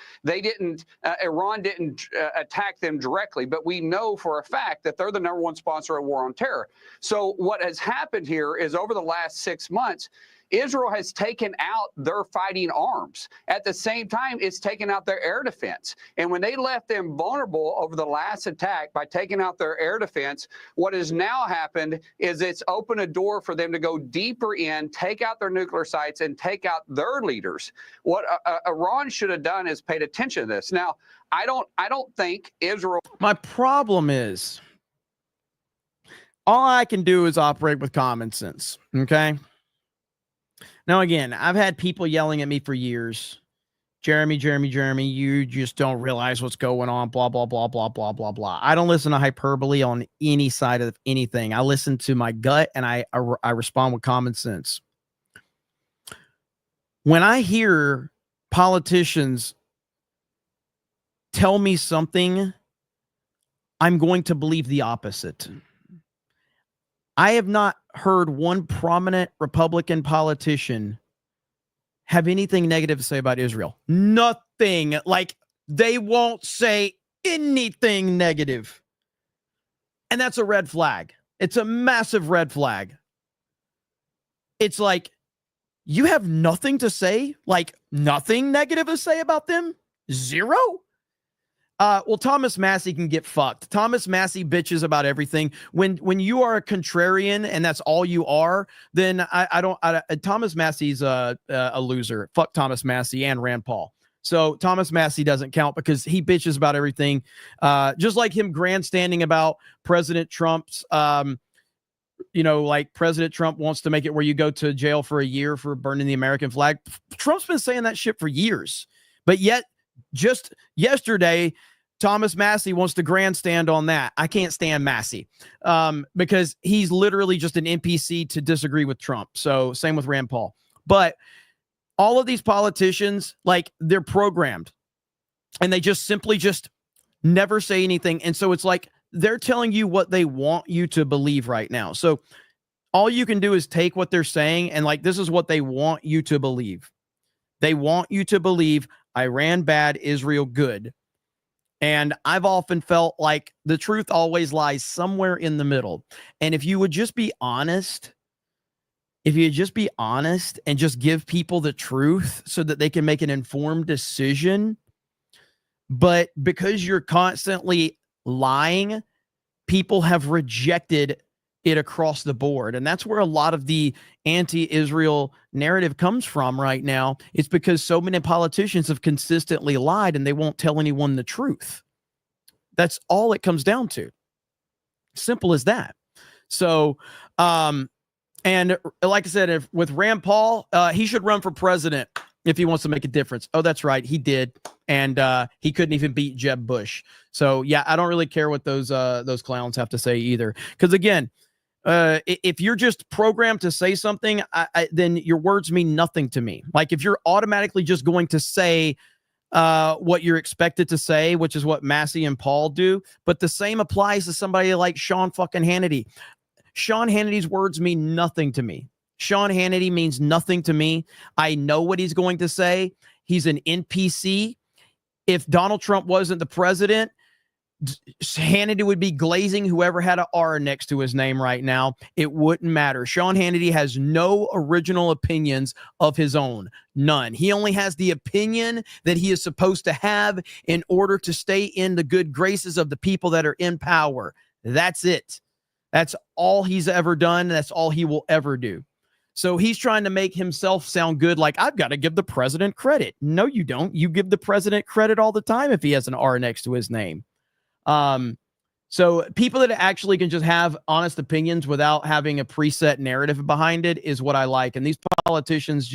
U: Iran didn't attack them directly, but we know for a fact that they're the #1 sponsor of war on terror. So what has happened here is over the last 6 months, Israel has taken out their fighting arms. At the same time, it's taken out their air defense. And when they left them vulnerable over the last attack by taking out their air defense, what has now happened is it's opened a door for them to go deeper in, take out their nuclear sites, and take out their leaders. What Iran should have done is paid attention to this. Now, I don't think Israel.
C: My problem is all I can do is operate with common sense. Okay. Now, again, I've had people yelling at me for years. Jeremy, you just don't realize what's going on, blah, blah, blah, blah, blah, blah, blah. I don't listen to hyperbole on any side of anything. I listen to my gut, and I respond with common sense. When I hear politicians tell me something, I'm going to believe the opposite. I have not heard one prominent Republican politician have anything negative to say about Israel. Nothing. Like, they won't say anything negative. And that's a red flag. It's a massive red flag. It's like, you have nothing to say? Like, nothing negative to say about them? Zero? Well, Thomas Massey can get fucked. Thomas Massey bitches about everything. When you are a contrarian and that's all you are, then Thomas Massey's a loser. Fuck Thomas Massey and Rand Paul. So Thomas Massey doesn't count because he bitches about everything. Just like him grandstanding about President Trump's, like President Trump wants to make it where you go to jail for a year for burning the American flag. Trump's been saying that shit for years, but yet just yesterday, Thomas Massey wants to grandstand on that. I can't stand Massey because he's literally just an NPC to disagree with Trump. So same with Rand Paul. But all of these politicians, like, they're programmed and they just simply just never say anything. And so it's like they're telling you what they want you to believe right now. So all you can do is take what they're saying and, like, this is what they want you to believe. They want you to believe Iran bad, Israel good. And I've often felt like the truth always lies somewhere in the middle. And if you would just be honest, and just give people the truth so that they can make an informed decision, but because you're constantly lying, people have rejected it across the board. And that's where a lot of the anti-Israel narrative comes from right now. It's because so many politicians have consistently lied and they won't tell anyone the truth. That's all it comes down to. Simple as that. So, and like I said, with Rand Paul, he should run for president if he wants to make a difference. Oh, that's right. He did. And he couldn't even beat Jeb Bush. So yeah, I don't really care what those clowns have to say either. Because again, if you're just programmed to say something, then your words mean nothing to me. Like, if you're automatically just going to say what you're expected to say, which is what Massey and Paul do, but the same applies to somebody like Sean fucking Hannity. Sean Hannity's words mean nothing to me. Sean Hannity means nothing to me. I know what he's going to say. He's an NPC. If Donald Trump wasn't the president, Hannity would be glazing whoever had an R next to his name right now. It wouldn't matter. Sean Hannity has no original opinions of his own. None. He only has the opinion that he is supposed to have in order to stay in the good graces of the people that are in power. That's it. That's all he's ever done. That's all he will ever do. So he's trying to make himself sound good, like, I've got to give the president credit. No, you don't. You give the president credit all the time if he has an R next to his name. So people that actually can just have honest opinions without having a preset narrative behind it is what I like. And these politicians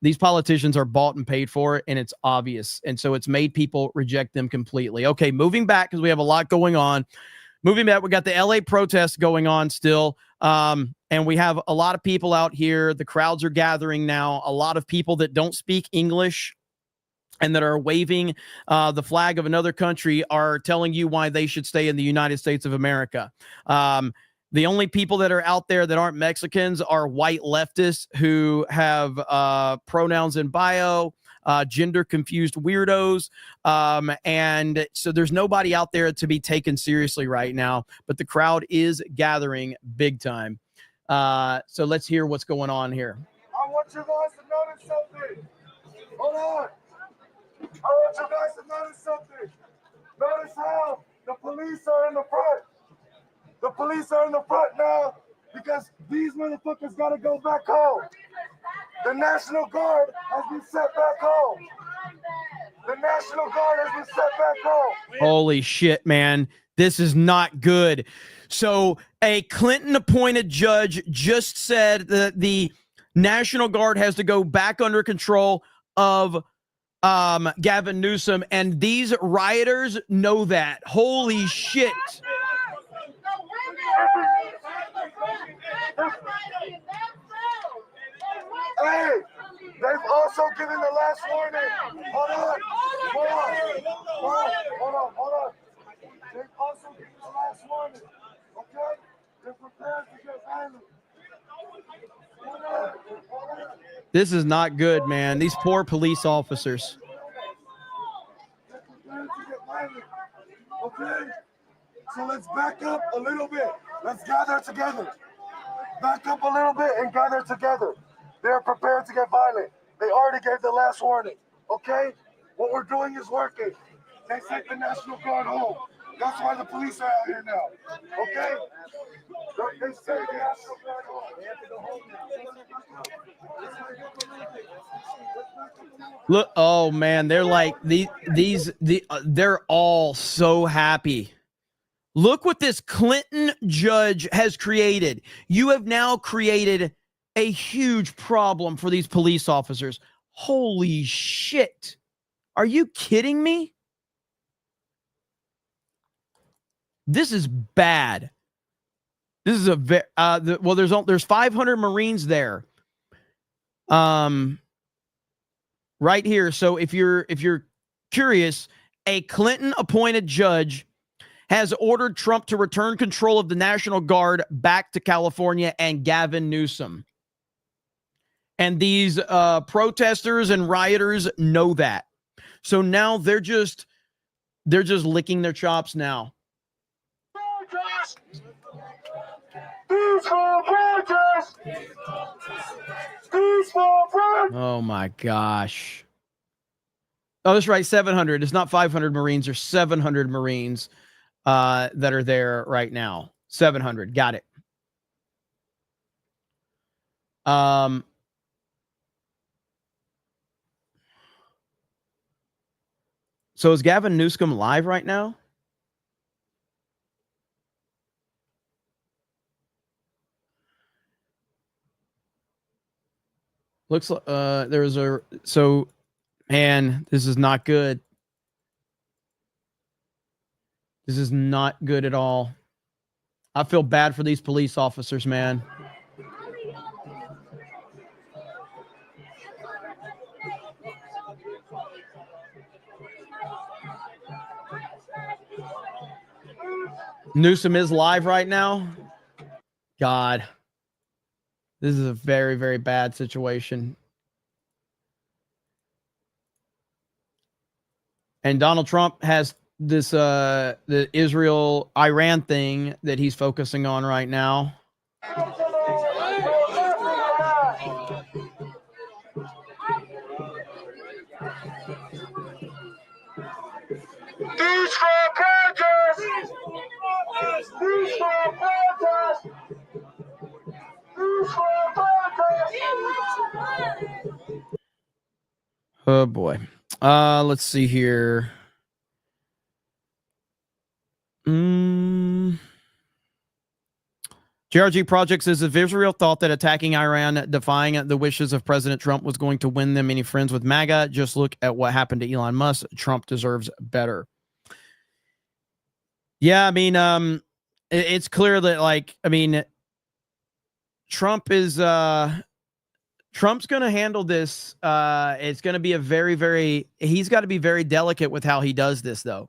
C: these politicians are bought and paid for, and it's obvious. And so it's made people reject them completely. Okay, moving back, because we have a lot going on. Moving back, we got the LA protests going on still. And we have a lot of people out here. The crowds are gathering now. A lot of people that don't speak English and that are waving the flag of another country are telling you why they should stay in the United States of America. The only people that are out there that aren't Mexicans are white leftists who have pronouns in bio, gender confused weirdos. And so there's nobody out there to be taken seriously right now, but the crowd is gathering big time. So let's hear what's going on here.
B: I want you guys to notice something. Hold on. I want you guys to notice something. Notice how the police are in the front. The police are in the front now because these motherfuckers got to go back home. The National Guard has been sent back home. The National Guard has been sent back home.
C: Holy shit, man. This is not good. So a Clinton-appointed judge just said that the National Guard has to go back under control of Gavin Newsom, and these rioters know that. Holy shit.
B: Hey, they've also given the last warning. Hold on. They've also given the last warning. Okay? They're prepared to get violent.
C: This is not good, man. These poor police officers.
B: Okay? So let's back up a little bit. Let's gather together. Back up a little bit and gather together. They're prepared to get violent. They already gave the last warning. Okay? What we're doing is working. They sent the National Guard home. That's why the police are out here now. Okay? They sent the National Guard home. They have to go home now.
C: Look, oh man, they're like they're all so happy. Look what this Clinton judge has created. You have now created a huge problem for these police officers. Holy shit. Are you kidding me? This is bad. This is there's 500 Marines there. Right here. So if you're curious, a Clinton appointed judge has ordered Trump to return control of the National Guard back to California and Gavin Newsom. And these protesters and rioters know that. So now they're just licking their chops now. Oh my gosh. Oh, that's right. 700. It's not 500 Marines. There's 700 Marines that are there right now. 700. Got it. So is Gavin Newsom live right now? Looks like there's a man, this is not good. This is not good at all. I feel bad for these police officers, man. Newsom is live right now. God. This is a very, very bad situation. And Donald Trump has the Israel Iran thing that he's focusing on right now. Oh boy. Let's see here. JRG Project says if Israel thought that attacking Iran, defying the wishes of President Trump, was going to win them any friends with MAGA, just look at what happened to Elon Musk. Trump deserves better. Yeah, I mean, it's clear that, like, I mean, Trump is Trump's going to handle this. It's going to be a very, he's got to be very delicate with how he does this, though.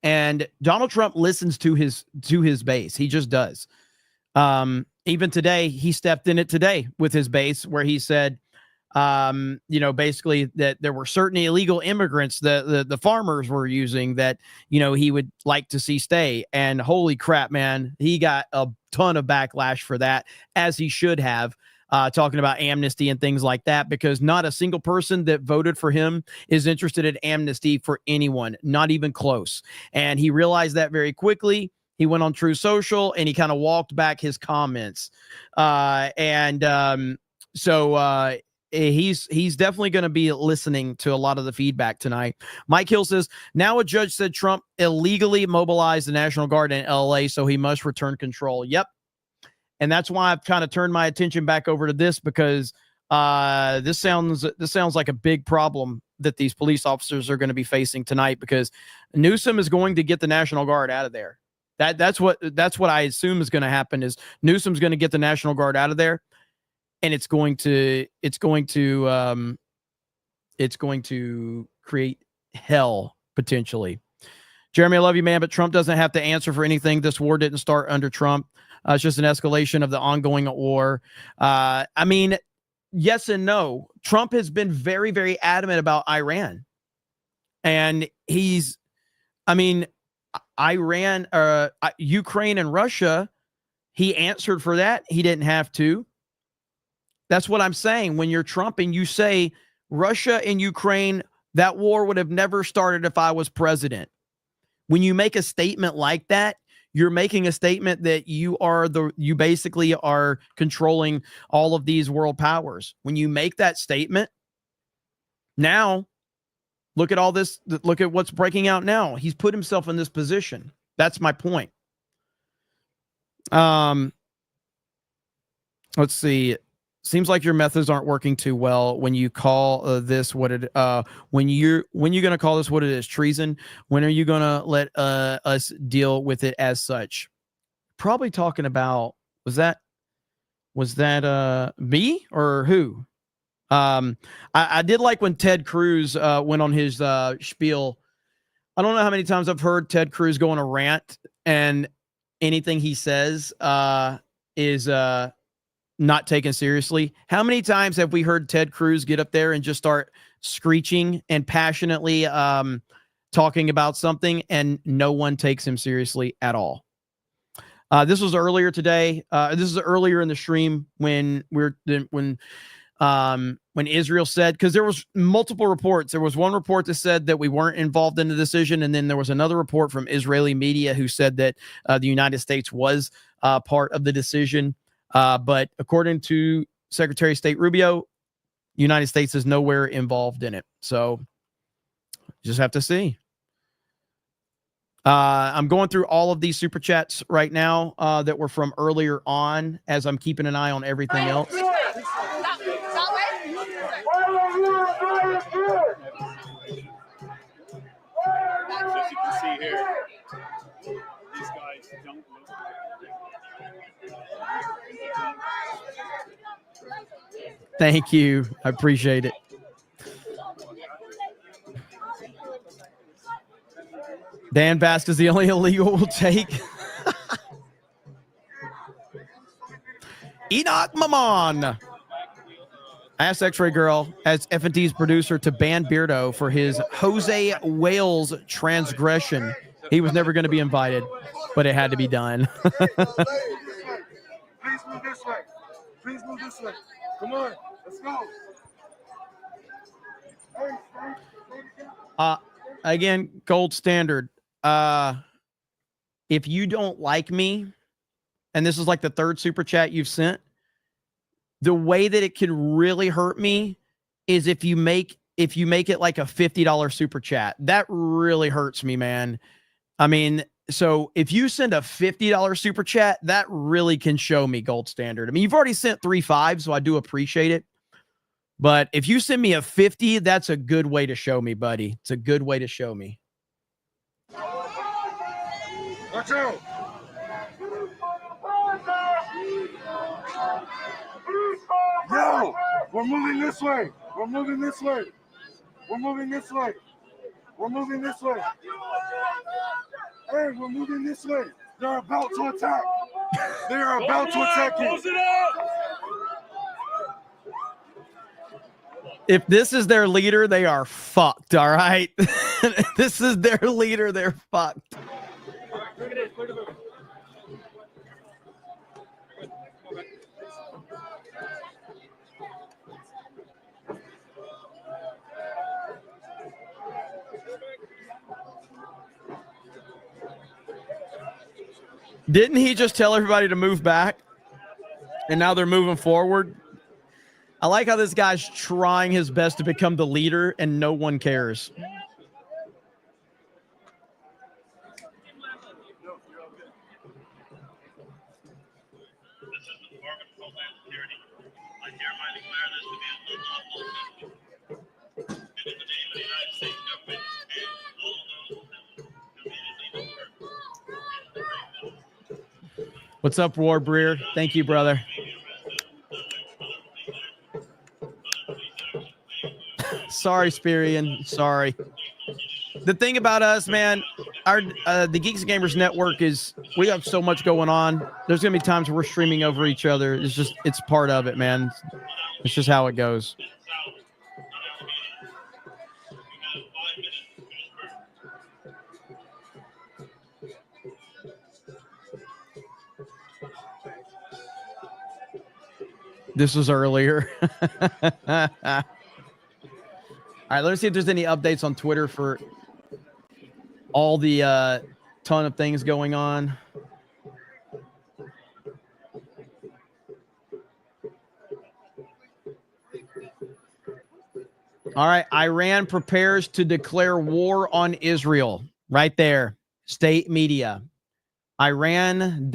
C: And Donald Trump listens to his base. He just does. Even today, he stepped in it today with his base where he said, basically that there were certain illegal immigrants that the farmers were using that, he would like to see stay. And holy crap, man, he got a ton of backlash for that, as he should have. Talking about amnesty and things like that, because not a single person that voted for him is interested in amnesty for anyone, not even close. And he realized that very quickly. He went on True Social and he kind of walked back his comments. So he's definitely going to be listening to a lot of the feedback tonight. Mike Hill says, now a judge said Trump illegally mobilized the National Guard in LA, so he must return control. Yep. And that's why I've kind of turned my attention back over to this, because this sounds like a big problem that these police officers are going to be facing tonight, because Newsom is going to get the National Guard out of there. That's what I assume is going to happen, is Newsom's going to get the National Guard out of there, and it's going to create hell potentially. Jeremy, I love you, man, but Trump doesn't have to answer for anything. This war didn't start under Trump. It's just an escalation of the ongoing war. I mean, yes and no. Trump has been very, very adamant about Iran. And Iran, Ukraine and Russia, he answered for that. He didn't have to. That's what I'm saying. When you're Trump and you say Russia and Ukraine, that war would have never started if I was president. When you make a statement like that, you're making a statement that you basically are controlling all of these world powers. When you make that statement, now look at all this. Look at what's breaking out now. He's put himself in this position. That's my point. Let's see. Seems like your methods aren't working too well. When you call this what it when you're going to call this what it is, treason. When are you going to let us deal with it as such? Probably talking about, was that me or who? I did like when Ted Cruz went on his spiel. I don't know how many times I've heard Ted Cruz go on a rant, and anything he says is not taken seriously. How many times have we heard Ted Cruz get up there and just start screeching and passionately talking about something, and no one takes him seriously at all? This was earlier today. This is earlier in the stream when Israel said, because there was multiple reports. There was one report that said that we weren't involved in the decision, and then there was another report from Israeli media who said that the United States was part of the decision. But according to Secretary of State Rubio, United States is nowhere involved in it. So just have to see. I'm going through all of these super chats right now that were from earlier on, as I'm keeping an eye on everything else.
A: As you can see here, these guys don't look.
C: Thank you. I appreciate it. Dan Bask is the only illegal we'll take. Enoch Mammon. I asked X-Ray Girl as F&T's producer to ban Beardo for his Jose Wales transgression. He was never going to be invited, but it had to be done.
B: Please move this way. Please move this way. Come on, let's go.
C: Again, gold standard. If you don't like me, and this is like the third super chat you've sent, the way that it could really hurt me is if you make it like a $50 super chat. That really hurts me, man. I mean, so if you send a $50 super chat, that really can show me gold standard. I mean, you've already sent 3.5, so I do appreciate it. But if you send me a 50, that's a good way to show me, buddy. It's a good way to show me.
B: Watch out. Yo, we're moving this way. We're moving this way. We're moving this way. We're moving this way. Hey, we're moving this way. They're about to attack. They are about to attack you.
C: If this is their leader, they are fucked, all right? If this is their leader, they're fucked. Didn't he just tell everybody to move back? And now they're moving forward? I like how this guy's trying his best to become the leader and no one cares. What's up, War Breer? Thank you, brother. Sorry, Spirian. Sorry. The thing about us, man, our the Geeks and Gamers Network is we have so much going on. There's gonna be times where we're streaming over each other. It's part of it, man. It's just how it goes. This was earlier. All right, let's see if there's any updates on Twitter for all the ton of things going on. All right, Iran prepares to declare war on Israel. Right there, state media. Iran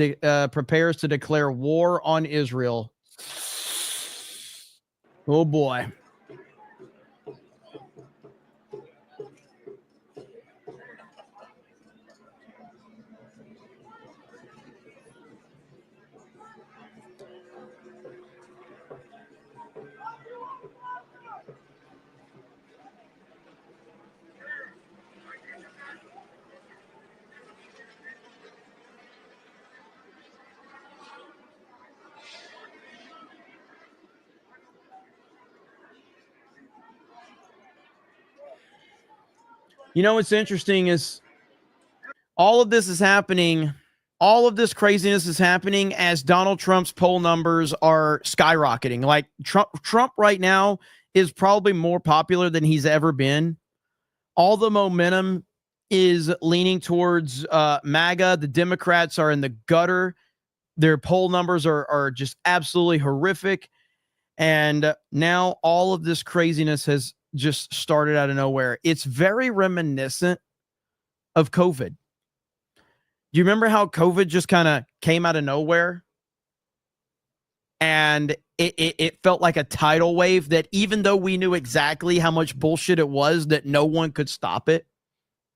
C: prepares to declare war on Israel. Oh, boy. You know what's interesting is all of this is happening. All of this craziness is happening as Donald Trump's poll numbers are skyrocketing. Like Trump right now is probably more popular than he's ever been. All the momentum is leaning towards MAGA. The Democrats are in the gutter. Their poll numbers are just absolutely horrific. And now all of this craziness has just started out of nowhere. It's very reminiscent of COVID. Do you remember how COVID just kind of came out of nowhere? And it felt like a tidal wave that even though we knew exactly how much bullshit it was, that no one could stop it.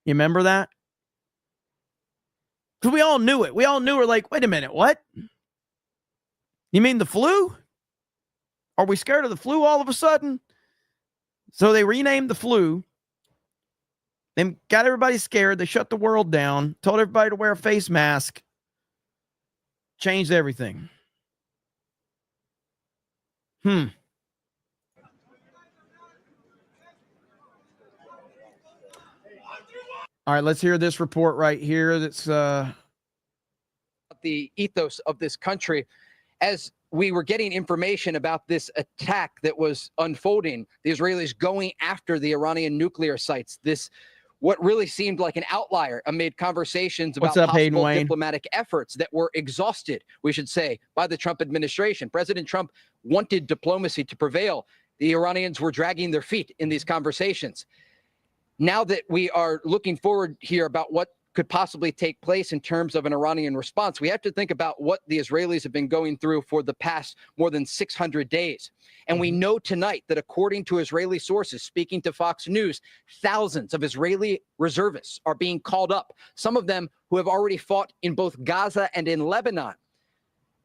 C: You remember that? Because we all knew it. We all knew we're like, wait a minute, what? You mean the flu? Are we scared of the flu all of a sudden? So they renamed the flu. They got everybody scared. They shut the world down, told everybody to wear a face mask, changed everything. All right, let's hear this report right here. That's
J: the ethos of this country. As we were getting information about this attack that was unfolding, the Israelis going after the Iranian nuclear sites, this what really seemed like an outlier amid conversations about
C: What's up, Hayden
J: possible
C: Wayne?
J: diplomatic efforts that were exhausted, we should say, by the Trump administration. President Trump wanted diplomacy to prevail. The Iranians were dragging their feet in these conversations. Now that we are looking forward here about what could possibly take place in terms of an Iranian response, we have to think about what the Israelis have been going through for the past more than 600 days. And we know tonight that according to Israeli sources speaking to Fox News, thousands of Israeli reservists are being called up, some of them who have already fought in both Gaza and in Lebanon.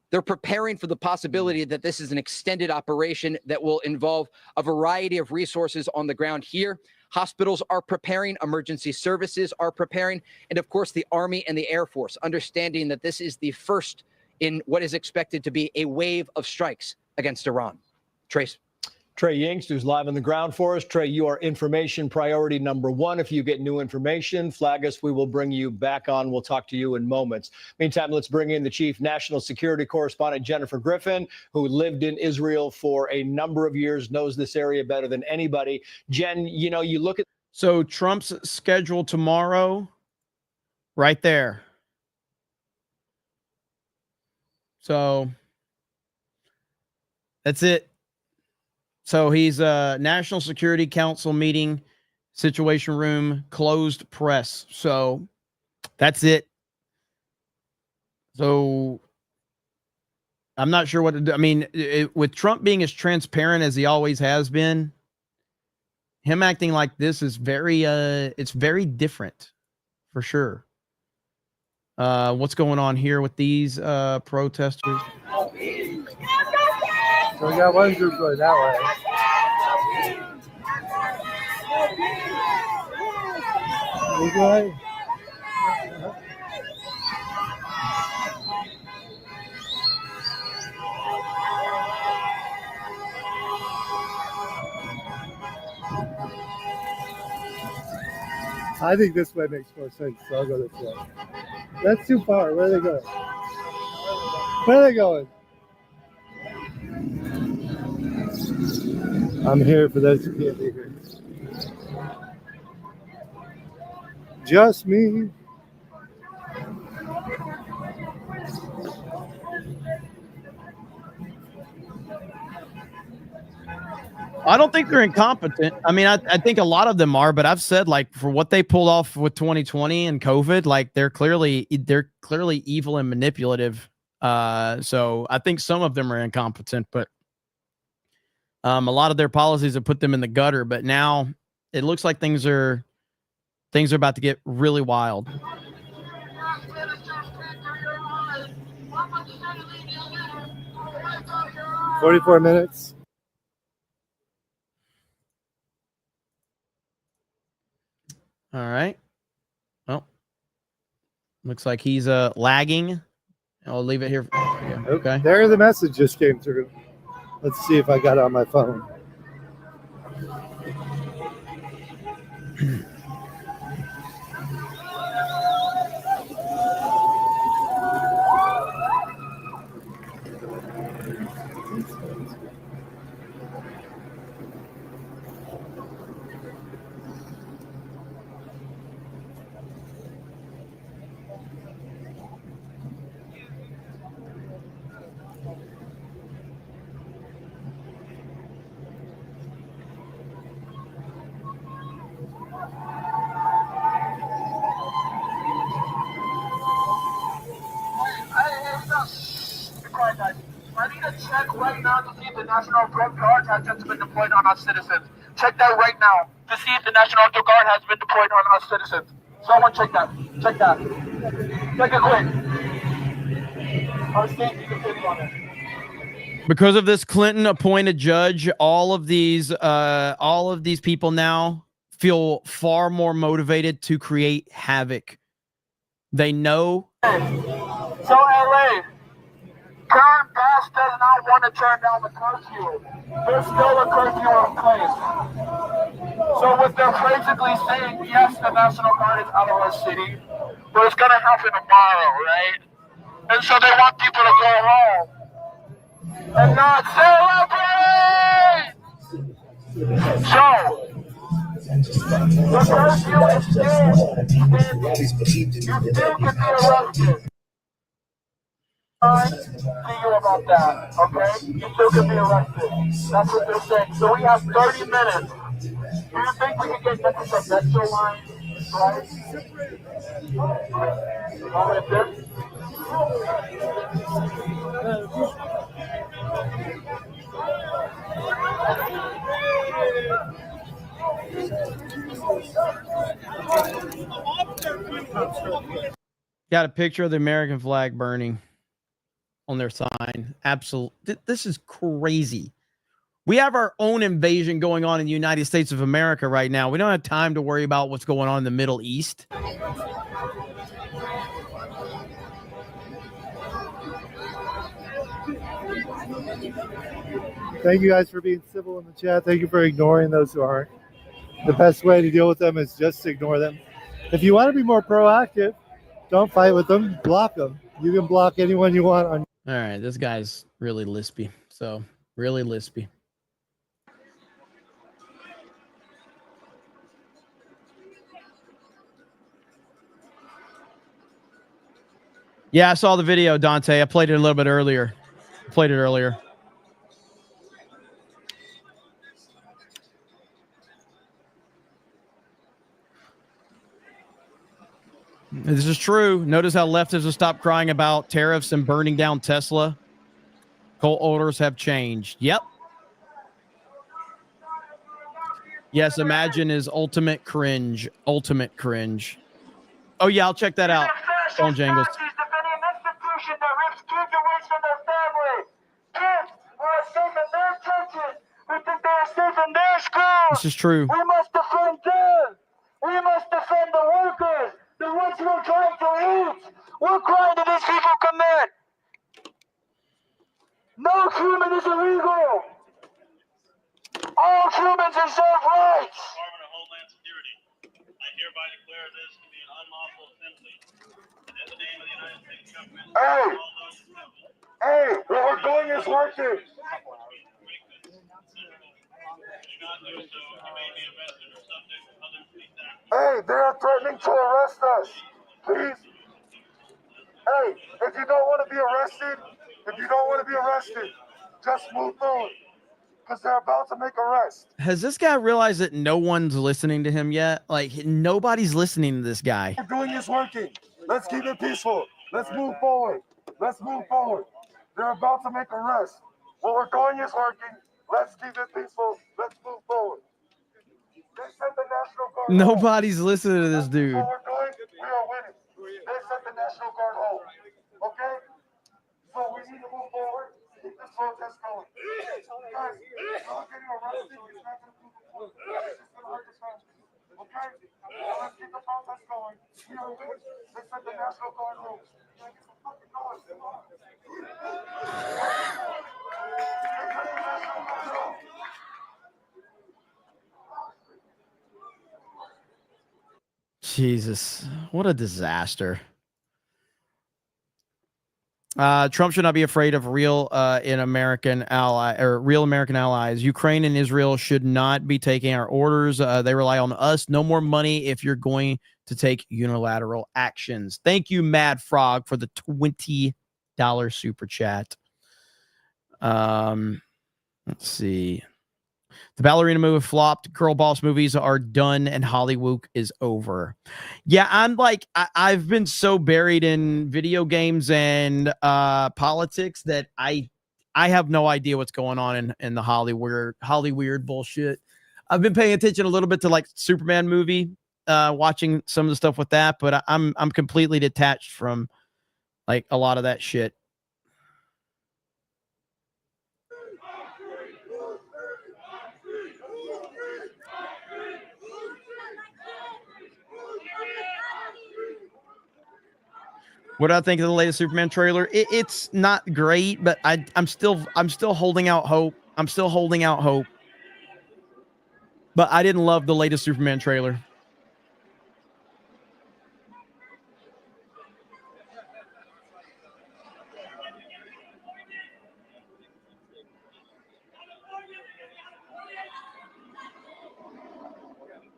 J: They're preparing for the possibility that this is an extended operation that will involve a variety of resources on the ground here. Hospitals are preparing, emergency services are preparing, and of course the Army and the Air Force, understanding that this is the first in what is expected to be a wave of strikes against Iran. Trace.
E: Trey Yingst, who's live on the ground for us. Trey, you are information priority number one. If you get new information, flag us. We will bring you back on. We'll talk to you in moments. Meantime, let's bring in the chief national security correspondent, Jennifer Griffin, who lived in Israel for a number of years, knows this area better than anybody. Jen, you know, you look at.
C: So Trump's schedule tomorrow, right there. So that's it. So he's a National Security Council meeting, Situation Room, closed press. So that's it. So I'm not sure what to do. I mean, with Trump being as transparent as he always has been, him acting like this is very, it's very different for sure. What's going on here with these protesters?
B: So we got one group going that way. You good? I think this way makes more sense, so I'll go this way. That's too far. Where are they going? Where are they going? I'm here for those who can't be here. Just me.
C: I don't think they're incompetent. I mean, I think a lot of them are, but I've said, like, for what they pulled off with 2020 and COVID, like they're clearly evil and manipulative. So I think some of them are incompetent, but a lot of their policies have put them in the gutter. But now it looks like things are about to get really wild.
B: "44 minutes.
C: All right. Well, looks like he's lagging. I'll leave it here. Yeah, okay.
B: There the message just came through. Let's see if I got it on my phone.
V: I need a check right now to see if the National Guard has just been deployed on our citizens. Check that right now to see if the National Guard has been deployed on our citizens. Someone check that. Check that. Check it quick. Our safety depends on it.
C: Because of this Clinton appointed judge, all of these people now feel far more motivated to create havoc. They know.
V: So LA, current Hamas does not want to turn down the curfew. There's still a curfew in place. So what they're basically saying, yes, the National Guard is out of our city, but it's going to happen tomorrow, right? And so they want people to go home and not celebrate. So, the curfew is standing. You still can be arrested. See you about that, okay? You still can be arrested. That's what they're saying. So we have 30 minutes. Do you think we can get into some metro line, right? With this?
C: Got a picture of the American flag burning on their sign. This is crazy. We have our own invasion going on in the United States of America right now. We don't have time to worry about what's going on in the Middle East.
D: Thank you guys for being civil in the chat. Thank you for ignoring those who aren't. The best way to deal with them is just ignore them. If you want to be more proactive, don't fight with them, block them. You can block anyone you want.
C: All right, this guy's really lispy. So, really lispy. Yeah, I saw the video, Dante. I played it a little bit earlier. This is true. Notice how leftists have stopped crying about tariffs and burning down Tesla. Coal orders have changed. Yep. Yes, Imagine is ultimate cringe. Ultimate cringe. Oh, yeah, I'll check that out. Phone jangles.
V: Institution that rips kids away from their family. Kids who are safe in their churches, who think they are safe in their schools.
C: This is true.
V: We must defend them. We must defend the workers, the ones who are trying to eat. What crime do these people commit? No human is illegal. All humans deserve rights.
A: Department of Homeland Security, I hereby declare this to be an unlawful assembly. In the name of the United States government,
B: Hey, what we're doing is working. Hey, they are threatening to arrest us. Please. Hey, if you don't want to be arrested, just move on. Because they're about to make arrests.
C: Has this guy realized that no one's listening to him yet? Like, nobody's listening to this guy.
B: What we're doing is working. Let's keep it peaceful. Let's move forward. They're about to make arrests. What we're doing is working. Let's keep it peaceful. Let's move forward. They sent the National Guard home.
C: Nobody's listening to this dude.
B: What we're doing, we are winning. They sent the National Guard home. Okay? So we need to move forward. Keep this protest going. Guys, not getting arrested is not going to move forward. It's just going to hurt the family. Okay? So let's keep the protest going. We are winning. They sent the National Guard home. Get some fucking noise. Come on.
C: Jesus, what a disaster. Trump should not be afraid of real American allies. Ukraine and Israel should not be taking our orders. They rely on us. No more money if you're going to take unilateral actions. Thank you, Mad Frog, for the $20 super chat. Let's see. The ballerina movie flopped. Girl boss movies are done, and Hollywood is over. Yeah, I'm like, I've been so buried in video games and politics that I have no idea what's going on in the Hollyweird bullshit. I've been paying attention a little bit to like Superman movie, watching some of the stuff with that, but I'm completely detached from like a lot of that shit. What do I think of the latest Superman trailer? It's not great, but I'm still holding out hope. I'm still holding out hope. But I didn't love the latest Superman trailer.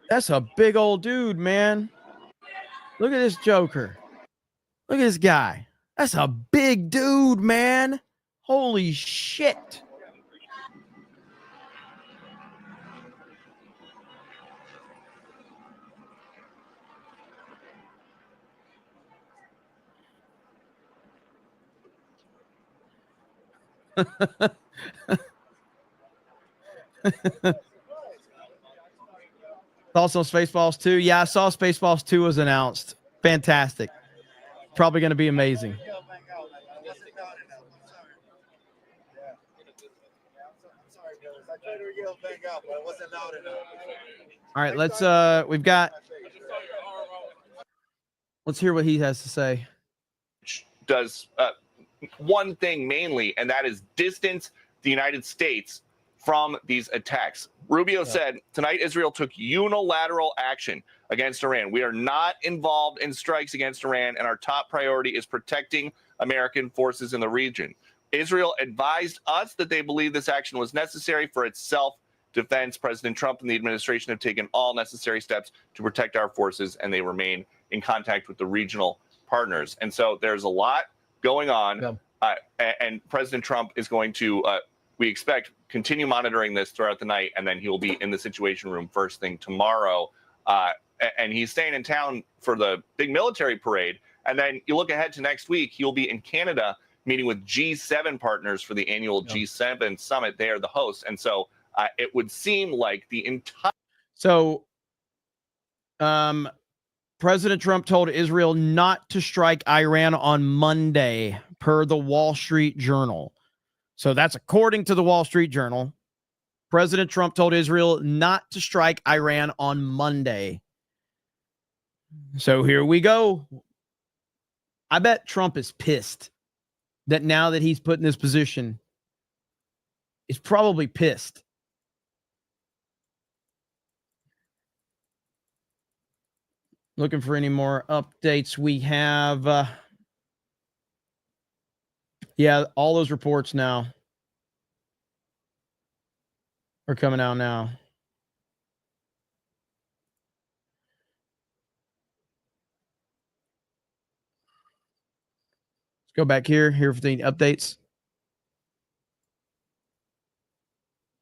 C: That's a big old dude, man. Look at this Joker. Look at this guy. That's a big dude, man. Holy shit. Thoughts on Spaceballs 2? Yeah, I saw Spaceballs 2 was announced. Fantastic. Probably going to be amazing. All right, let's hear what he has to say.
F: Does one thing mainly, and that is distance the United States from these attacks. Rubio said tonight Israel took unilateral action against Iran. We are not involved in strikes against Iran, and our top priority is protecting American forces in the region. Israel advised us that they believe this action was necessary for its self-defense. President Trump and the administration have taken all necessary steps to protect our forces, and they remain in contact with the regional partners. And so there's a lot going on, and President Trump is going to, we expect, continue monitoring this throughout the night, and then he'll be in the Situation Room first thing tomorrow. And he's staying in town for the big military parade. And then you look ahead to next week, he'll be in Canada meeting with G7 partners for the annual G7 summit. They are the hosts. And so it would seem like the entire...
C: So, President Trump told Israel not to strike Iran on Monday, per the Wall Street Journal. So that's according to the Wall Street Journal. President Trump told Israel not to strike Iran on Monday. So here we go. I bet Trump is pissed that now that he's put in this position, he's probably pissed. Looking for any more updates we have. Yeah, all those reports now are coming out now. Let's go back here for the updates.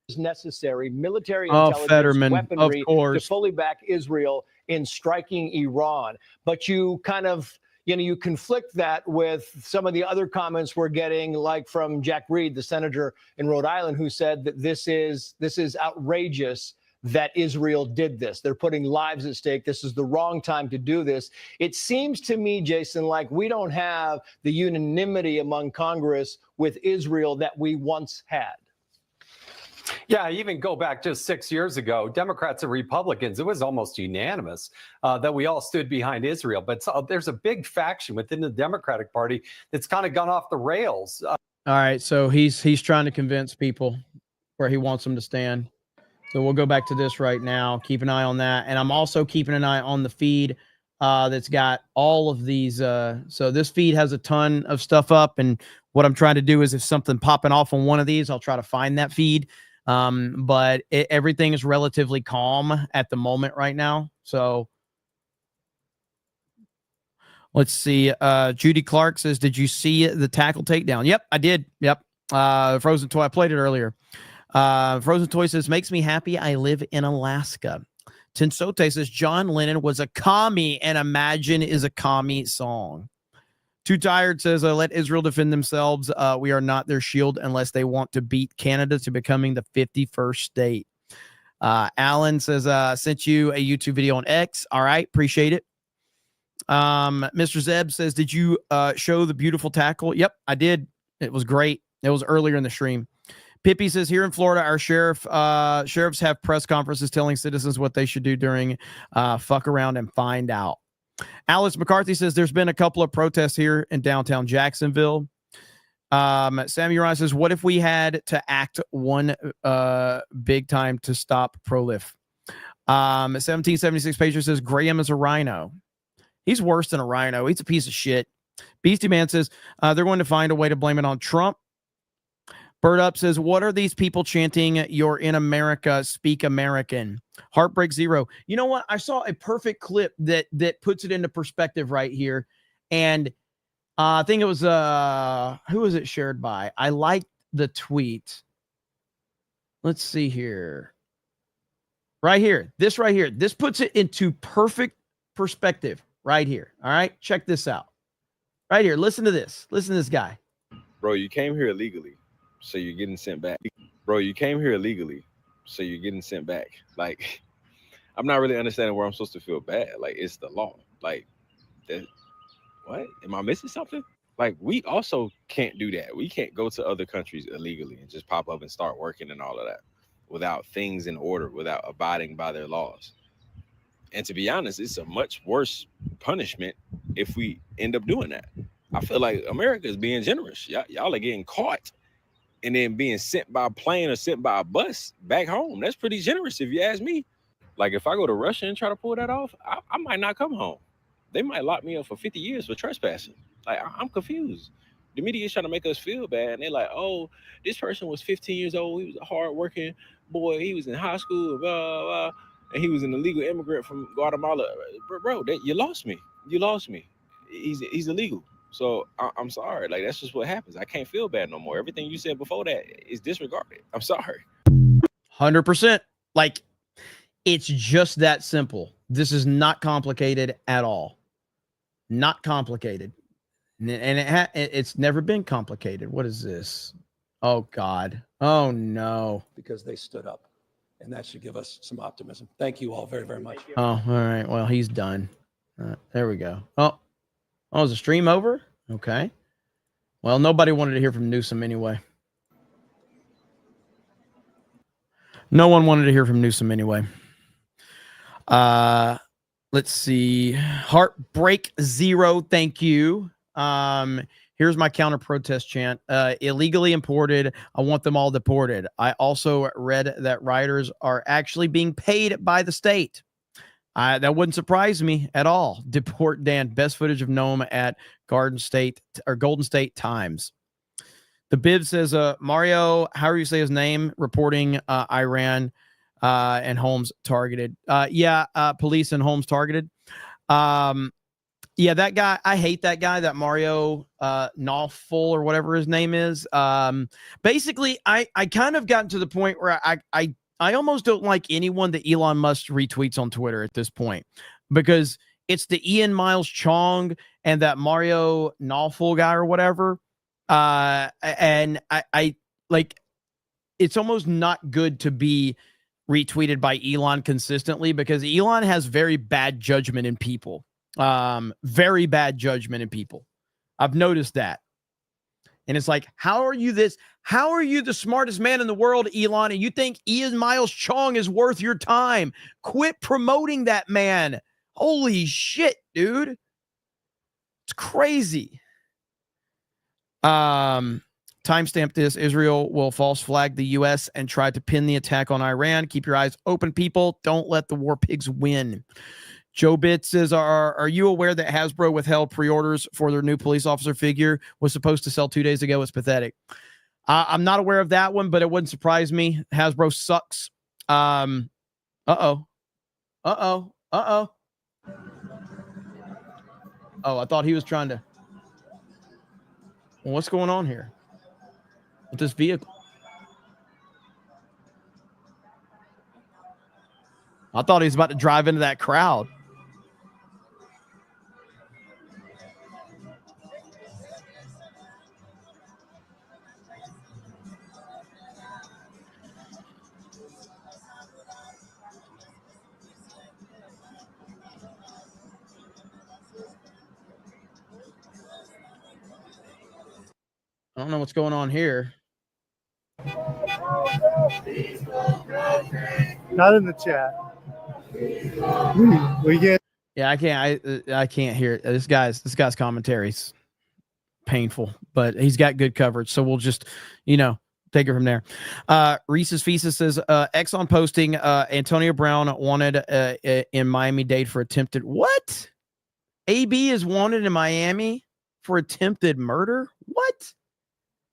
E: Is necessary military
C: Fetterman,
E: intelligence, weaponry
C: of course,
E: to fully back Israel in striking Iran. But you kind of, you conflict that with some of the other comments we're getting, like from Jack Reed, the senator in Rhode Island, who said that this is outrageous that Israel did this. They're putting lives at stake. This is the wrong time to do this. It seems to me, Jason, like we don't have the unanimity among Congress with Israel that we once had.
I: Yeah, even go back just 6 years ago, Democrats and Republicans, it was almost unanimous that we all stood behind Israel. But there's a big faction within the Democratic Party that's kind of gone off the rails.
C: All right, so he's trying to convince people where he wants them to stand. So we'll go back to this right now. Keep an eye on that. And I'm also keeping an eye on the feed that's got all of these. So this feed has a ton of stuff up. And what I'm trying to do is if something popping off on one of these, I'll try to find that feed. But everything is relatively calm at the moment right now. So let's see. Judy Clark says, did you see the tackle takedown? Yep, I did. Yep. Frozen Toy. I played it earlier. Frozen Toy says, makes me happy. I live in Alaska. Tensote says, John Lennon was a commie and Imagine is a commie song. Too Tired says, let Israel defend themselves. We are not their shield unless they want to beat Canada to becoming the 51st state. Alan says, sent you a YouTube video on X. All right. Appreciate it. Mr. Zeb says, did you show the beautiful tackle? Yep, I did. It was great. It was earlier in the stream. Pippi says, here in Florida, our sheriffs have press conferences telling citizens what they should do during fuck around and find out. Alex McCarthy says there's been a couple of protests here in downtown Jacksonville. Sammy Uriah says, what if we had to act one big time to stop pro-life? 1776 Pager says Graham is a rhino. He's worse than a rhino. He's a piece of shit. Beastie Man says they're going to find a way to blame it on Trump. Bird Up says, what are these people chanting? You're in America, speak American. Heartbreak Zero. You know what? I saw a perfect clip that puts it into perspective right here. And I think it was who was it shared by? I liked the tweet. Let's see here. Right here. This right here. This puts it into perfect perspective right here. All right. Check this out. Right here. Listen to this. Listen to this guy.
H: Bro, you came here illegally, so you're getting sent back. Bro, you came here illegally, so you're getting sent back. Like, I'm not really understanding where I'm supposed to feel bad. Like, it's the law. Like, that, what? Am I missing something? Like, we also can't do that. We can't go to other countries illegally and just pop up and start working and all of that without things in order, without abiding by their laws. And to be honest, it's a much worse punishment if we end up doing that. I feel like America is being generous. Y'all are getting caught and then being sent by a plane or sent by a bus back home. That's pretty generous if you ask me. Like, if I go to Russia and try to pull that off, I might not come home. They might lock me up for 50 years for trespassing. Like, I'm confused. The media is trying to make us feel bad. And they're like, oh, this person was 15 years old. He was a hardworking boy. He was in high school, blah, blah, blah. And he was an illegal immigrant from Guatemala. Bro, you lost me. You lost me. He's illegal. So I'm sorry. Like, that's just what happens. I can't feel bad no more. Everything you said before that is disregarded. I'm sorry.
C: 100%. Like, it's just that simple. This is not complicated at all. Not complicated. And it's never been complicated. What is this? Oh, God. Oh, no.
K: Because they stood up. And that should give us some optimism. Thank you all very, very much.
C: Oh, all right. Well, he's done. There we go. Oh, is the stream over? Okay. Well, nobody wanted to hear from Newsom anyway. No one wanted to hear from Newsom anyway. Let's see. Heartbreak Zero. Thank you. Here's my counter protest chant. Illegally imported. I want them all deported. I also read that rioters are actually being paid by the state. That wouldn't surprise me at all. Deport Dan. Best footage of Noam at Golden State Times. The Bib says, Mario, however you say his name, reporting Iran and Holmes targeted. Police and Holmes targeted. Yeah, that guy, I hate that guy, that Mario Nawful or whatever his name is. Basically, I kind of gotten to the point where I almost don't like anyone that Elon Musk retweets on Twitter at this point, because it's the Ian Miles Chong and that Mario Nawful guy or whatever. And I like, it's almost not good to be retweeted by Elon consistently, because Elon has very bad judgment in people. Very bad judgment in people. I've noticed that. And it's like, how are you the smartest man in the world, Elon, and you think Ian Miles Chong is worth your time? Quit promoting that man. Holy shit, dude. It's crazy. Timestamp this. Israel will false flag the U.S. and try to pin the attack on Iran. Keep your eyes open, people. Don't let the war pigs win. Joe Bitt says, are you aware that Hasbro withheld pre-orders for their new police officer figure? Was supposed to sell 2 days ago. It's pathetic. I'm not aware of that one, but it wouldn't surprise me. Hasbro sucks. Oh, I thought he was trying to. Well, what's going on here with this vehicle? I thought he was about to drive into that crowd. I don't know what's going on here.
D: Not in the chat. We get.
C: Yeah, I can't hear it. This guy's commentary's painful, but he's got good coverage. So we'll just, take it from there. Reese's Feces says, Exxon posting, Antonio Brown wanted in Miami-Dade for attempted what? AB is wanted in Miami for attempted murder? What?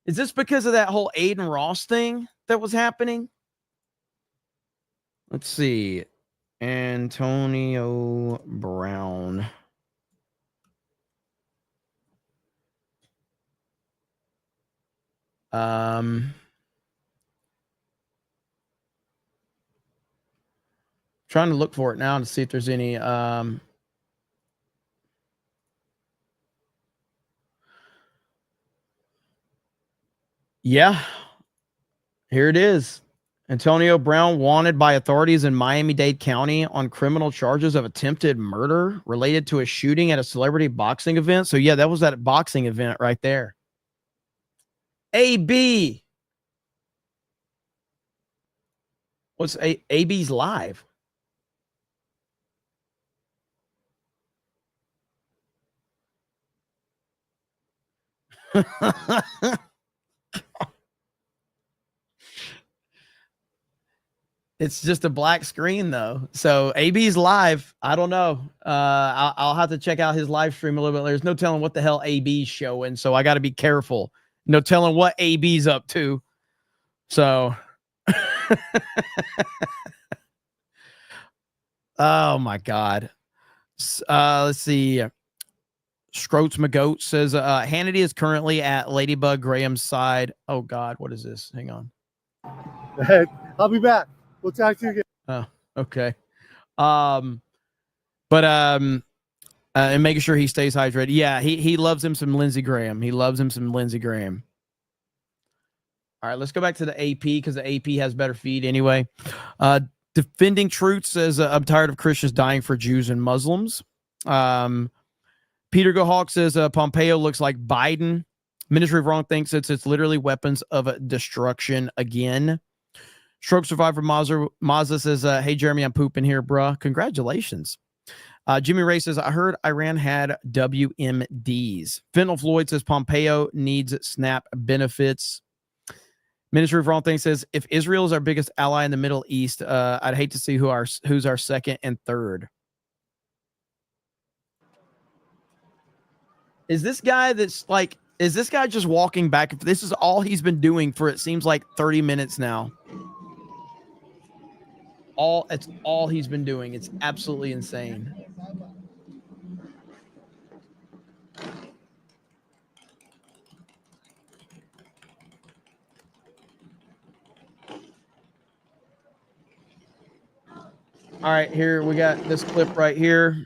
C: Is this because of that whole Aiden Ross thing that was happening? Let's see. Antonio Brown. Trying to look for it now to see if there's any yeah, here it is. Antonio Brown wanted by authorities in Miami-Dade County on criminal charges of attempted murder related to a shooting at a celebrity boxing event. So yeah, that was that boxing event right there. AB. What's AB's live? It's just a black screen though. So AB's live. I don't know. I'll have to check out his live stream a little bit. There's no telling what the hell AB's showing. So I got to be careful. No telling what AB's up to. So, oh my God. Let's see. Scroats McGoat says, Hannity is currently at Ladybug Graham's side. Oh God, what is this? Hang on.
D: I'll be back. We'll talk to you again.
C: Oh, okay. And making sure he stays hydrated. Yeah, he loves him some Lindsey Graham. He loves him some Lindsey Graham. All right, let's go back to the AP because the AP has better feed anyway. Defending Truth says, I'm tired of Christians dying for Jews and Muslims. Peter Gohawk says, Pompeo looks like Biden. Ministry of Wrong thinks it's literally weapons of destruction again. Stroke Survivor Mazda says, hey, Jeremy, I'm pooping here, bruh. Congratulations. Jimmy Ray says, I heard Iran had WMDs. Fentanyl Floyd says, Pompeo needs SNAP benefits. Ministry of Wrong Thing says, if Israel is our biggest ally in the Middle East, I'd hate to see who's our second and third. Is this guy just walking back? This is all he's been doing for, it seems like 30 minutes now. It's all he's been doing. It's absolutely insane. All right, here we got this clip right here.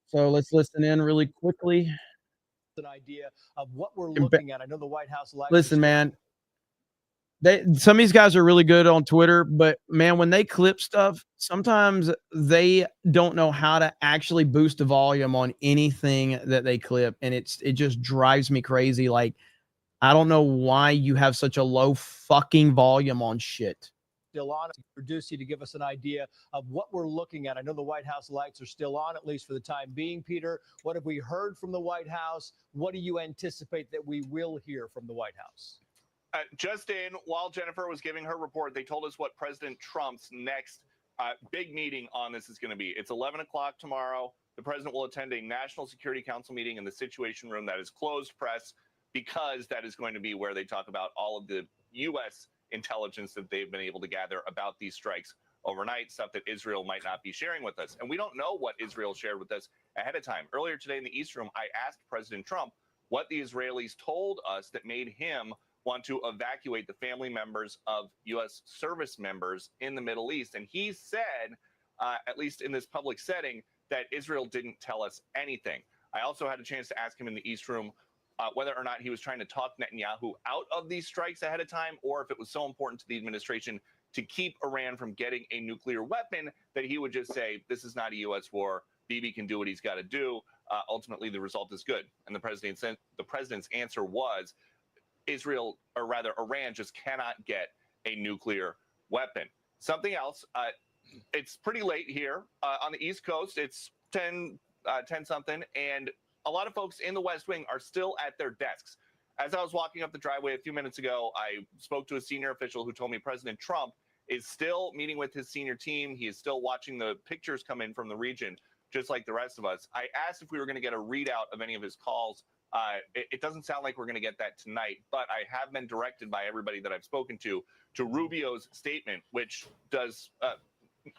C: So let's listen in really quickly.
E: An idea of what we're looking at. I know the White House.
C: Listen, man. Some of these guys are really good on Twitter, but man, when they clip stuff, sometimes they don't know how to actually boost the volume on anything that they clip, and it just drives me crazy. Like, I don't know why you have such a low fucking volume on shit.
E: Still on. Produce you to give us an idea of what we're looking at. I know the White House lights are still on, at least for the time being. Peter, what have we heard from the White House? What do you anticipate that we will hear from the White House?
F: Just in, while Jennifer was giving her report, they told us what President Trump's next big meeting on this is going to be. It's 11 o'clock tomorrow. The president will attend a National Security Council meeting in the Situation Room that is closed press, because that is going to be where they talk about all of the U.S. intelligence that they've been able to gather about these strikes overnight, stuff that Israel might not be sharing with us. And we don't know what Israel shared with us ahead of time. Earlier today in the East Room, I asked President Trump what the Israelis told us that made him want to evacuate the family members of U.S. service members in the Middle East. And he said, at least in this public setting, that Israel didn't tell us anything. I also had a chance to ask him in the East Room whether or not he was trying to talk Netanyahu out of these strikes ahead of time, or if it was so important to the administration to keep Iran from getting a nuclear weapon that he would just say, this is not a U.S. war. Bibi can do what he's got to do. Ultimately, the result is good. And the president's answer was, Israel, or rather Iran, just cannot get a nuclear weapon. Something else, it's pretty late here on the East Coast. It's 10 10 something, and a lot of folks in the West Wing are still at their desks. As I was walking up the driveway a few minutes ago, I spoke to a senior official who told me President Trump is still meeting with his senior team. He is still watching the pictures come in from the region, just like the rest of us. I asked if we were going to get a readout of any of his calls. It doesn't sound like we're going to get that tonight, but I have been directed by everybody that I've spoken to Rubio's statement, which does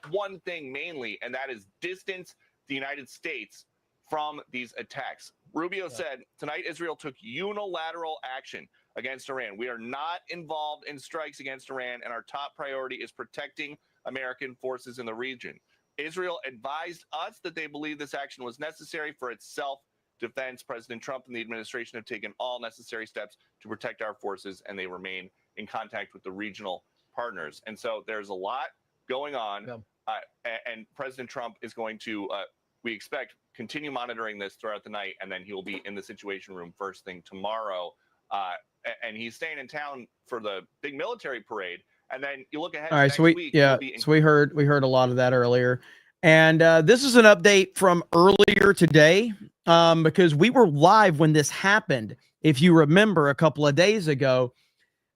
F: one thing mainly, and that is distance the United States from these attacks. Rubio said, tonight Israel took unilateral action against Iran. We are not involved in strikes against Iran, and our top priority is protecting American forces in the region. Israel advised us that they believe this action was necessary for its self-defense. President Trump and the administration have taken all necessary steps to protect our forces, and they remain in contact with the regional partners. And so there's a lot going on, and President Trump is going to, we expect, continue monitoring this throughout the night, and then he will be in the Situation Room first thing tomorrow. And he's staying in town for the big military parade. And then you look ahead
C: All
F: to
C: right,
F: next
C: so we
F: week.
C: so we heard a lot of that earlier, and this is an update from earlier today, because we were live when this happened. If you remember, a couple of days ago,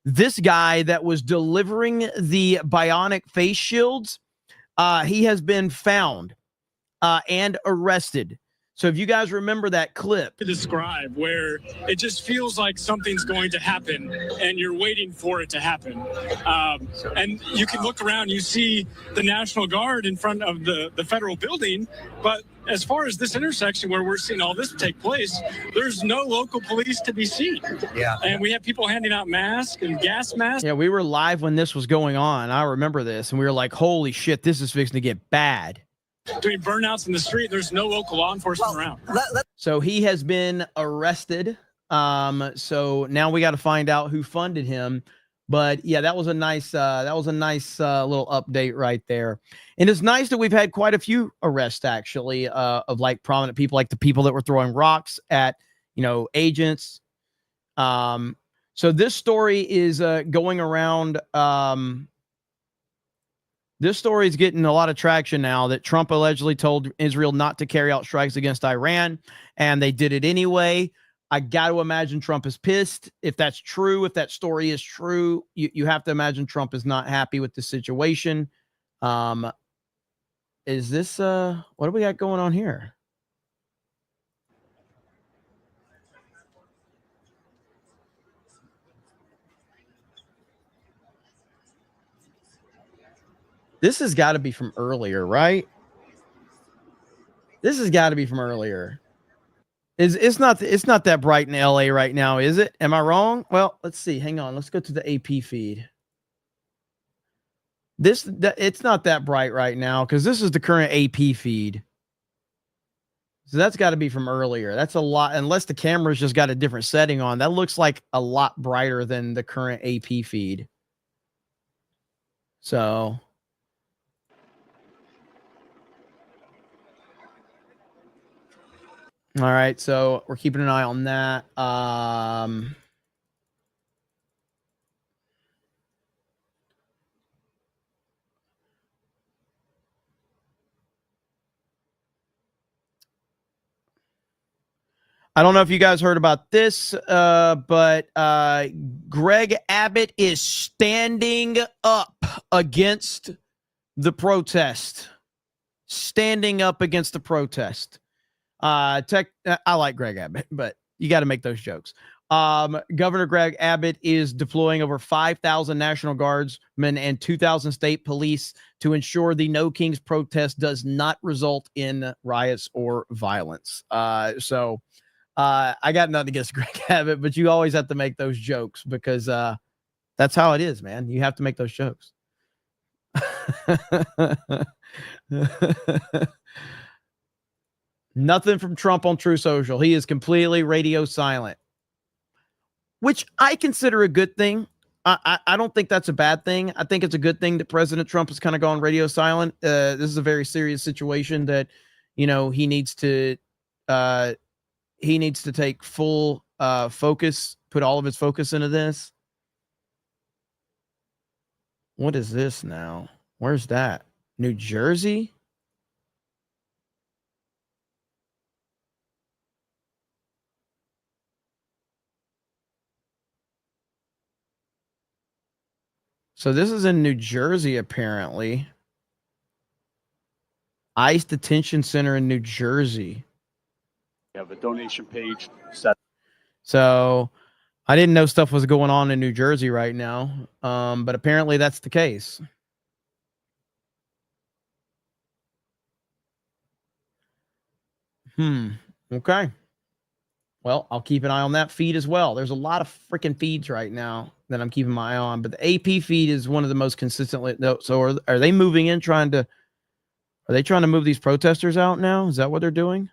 C: this guy that was delivering the bionic face shields, he has been found and arrested. So if you guys remember that clip.
L: To describe, where it just feels like something's going to happen and you're waiting for it to happen. And you can look around, you see the National Guard in front of the federal building, but as far as this intersection where we're seeing all this take place, there's no local police to be seen. Yeah. And we have people handing out masks and gas masks.
C: Yeah, we were live when this was going on. I remember this, and we were like, holy shit, this is fixing to get bad.
L: Doing burnouts in the street. There's no local law enforcement around.
C: So he has been arrested. So now we got to find out who funded him. But yeah, that was a nice little update right there. And it's nice that we've had quite a few arrests actually, of like prominent people, like the people that were throwing rocks at, agents. So this story is going around. This story is getting a lot of traction now, that Trump allegedly told Israel not to carry out strikes against Iran, and they did it anyway. I got to imagine Trump is pissed. If that's true, if that story is true, you have to imagine Trump is not happy with the situation. Is this, what do we got going on here? This has got to be from earlier, right? This has got to be from earlier. It's not that bright in LA right now, is it? Am I wrong? Well, let's see. Hang on. Let's go to the AP feed. It's not that bright right now because this is the current AP feed. So that's got to be from earlier. That's a lot, unless the camera's just got a different setting on. That looks like a lot brighter than the current AP feed. So all right, so we're keeping an eye on that. I don't know if you guys heard about this, but Greg Abbott is standing up against the protest. Standing up against the protest. I like Greg Abbott, but you got to make those jokes. Governor Greg Abbott is deploying over 5,000 National Guardsmen and 2,000 state police to ensure the No Kings protest does not result in riots or violence. So I got nothing against Greg Abbott, but you always have to make those jokes because that's how it is, man. You have to make those jokes. Nothing from Trump on True Social. He is completely radio silent, which I consider a good thing. I don't think that's a bad thing. I think it's a good thing that President Trump has kind of gone radio silent. This is a very serious situation that, he needs to take full focus, put all of his focus into this. What is this now? Where's that? New Jersey? So this is in New Jersey, apparently. ICE Detention Center in New Jersey.
G: We have a donation page set.
C: So I didn't know stuff was going on in New Jersey right now, but apparently that's the case. Okay. Well, I'll keep an eye on that feed as well. There's a lot of freaking feeds right now that I'm keeping my eye on, but the AP feed is one of the most consistently. So are they moving in trying to? Are they trying to move these protesters out now? Is that what they're doing?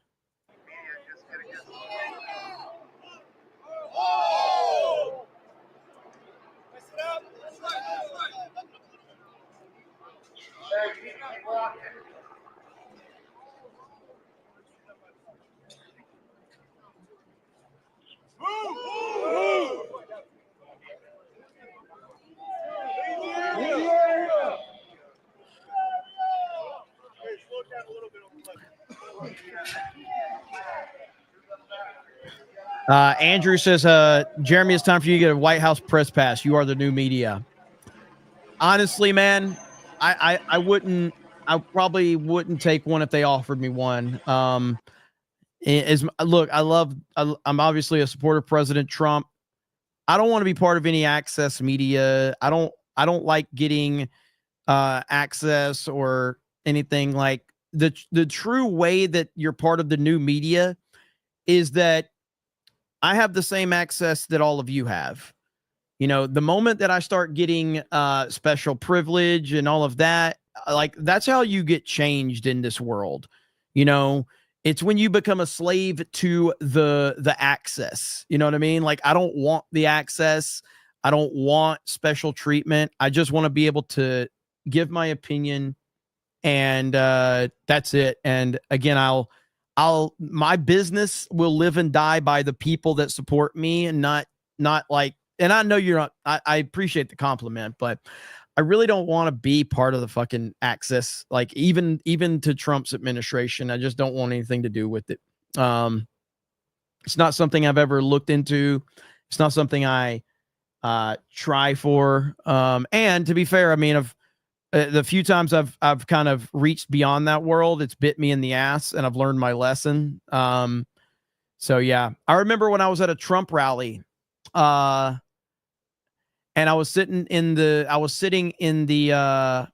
C: Andrew says, Jeremy, it's time for you to get a White House press pass. You are the new media. Honestly, man, I probably wouldn't take one if they offered me one. Look, I'm obviously a supporter of President Trump. I don't want to be part of any access media. I don't like getting access or anything. Like the true way that you're part of the new media is that I have the same access that all of you have. You know, the moment that I start getting special privilege and all of that, like that's how you get changed in this world. You know, it's when you become a slave to the access. You know what I mean? Like I don't want the access. I don't want special treatment. I just want to be able to give my opinion, and that's it. And again, my business will live and die by the people that support me, and not like, and I know you're not, I appreciate the compliment, but I really don't want to be part of the fucking access. Like even to Trump's administration, I just don't want anything to do with it. It's not something I've ever looked into. It's not something I try for. And to be fair, I mean, the few times I've kind of reached beyond that world, it's bit me in the ass, and I've learned my lesson. So yeah, I remember when I was at a Trump rally, and I was sitting in the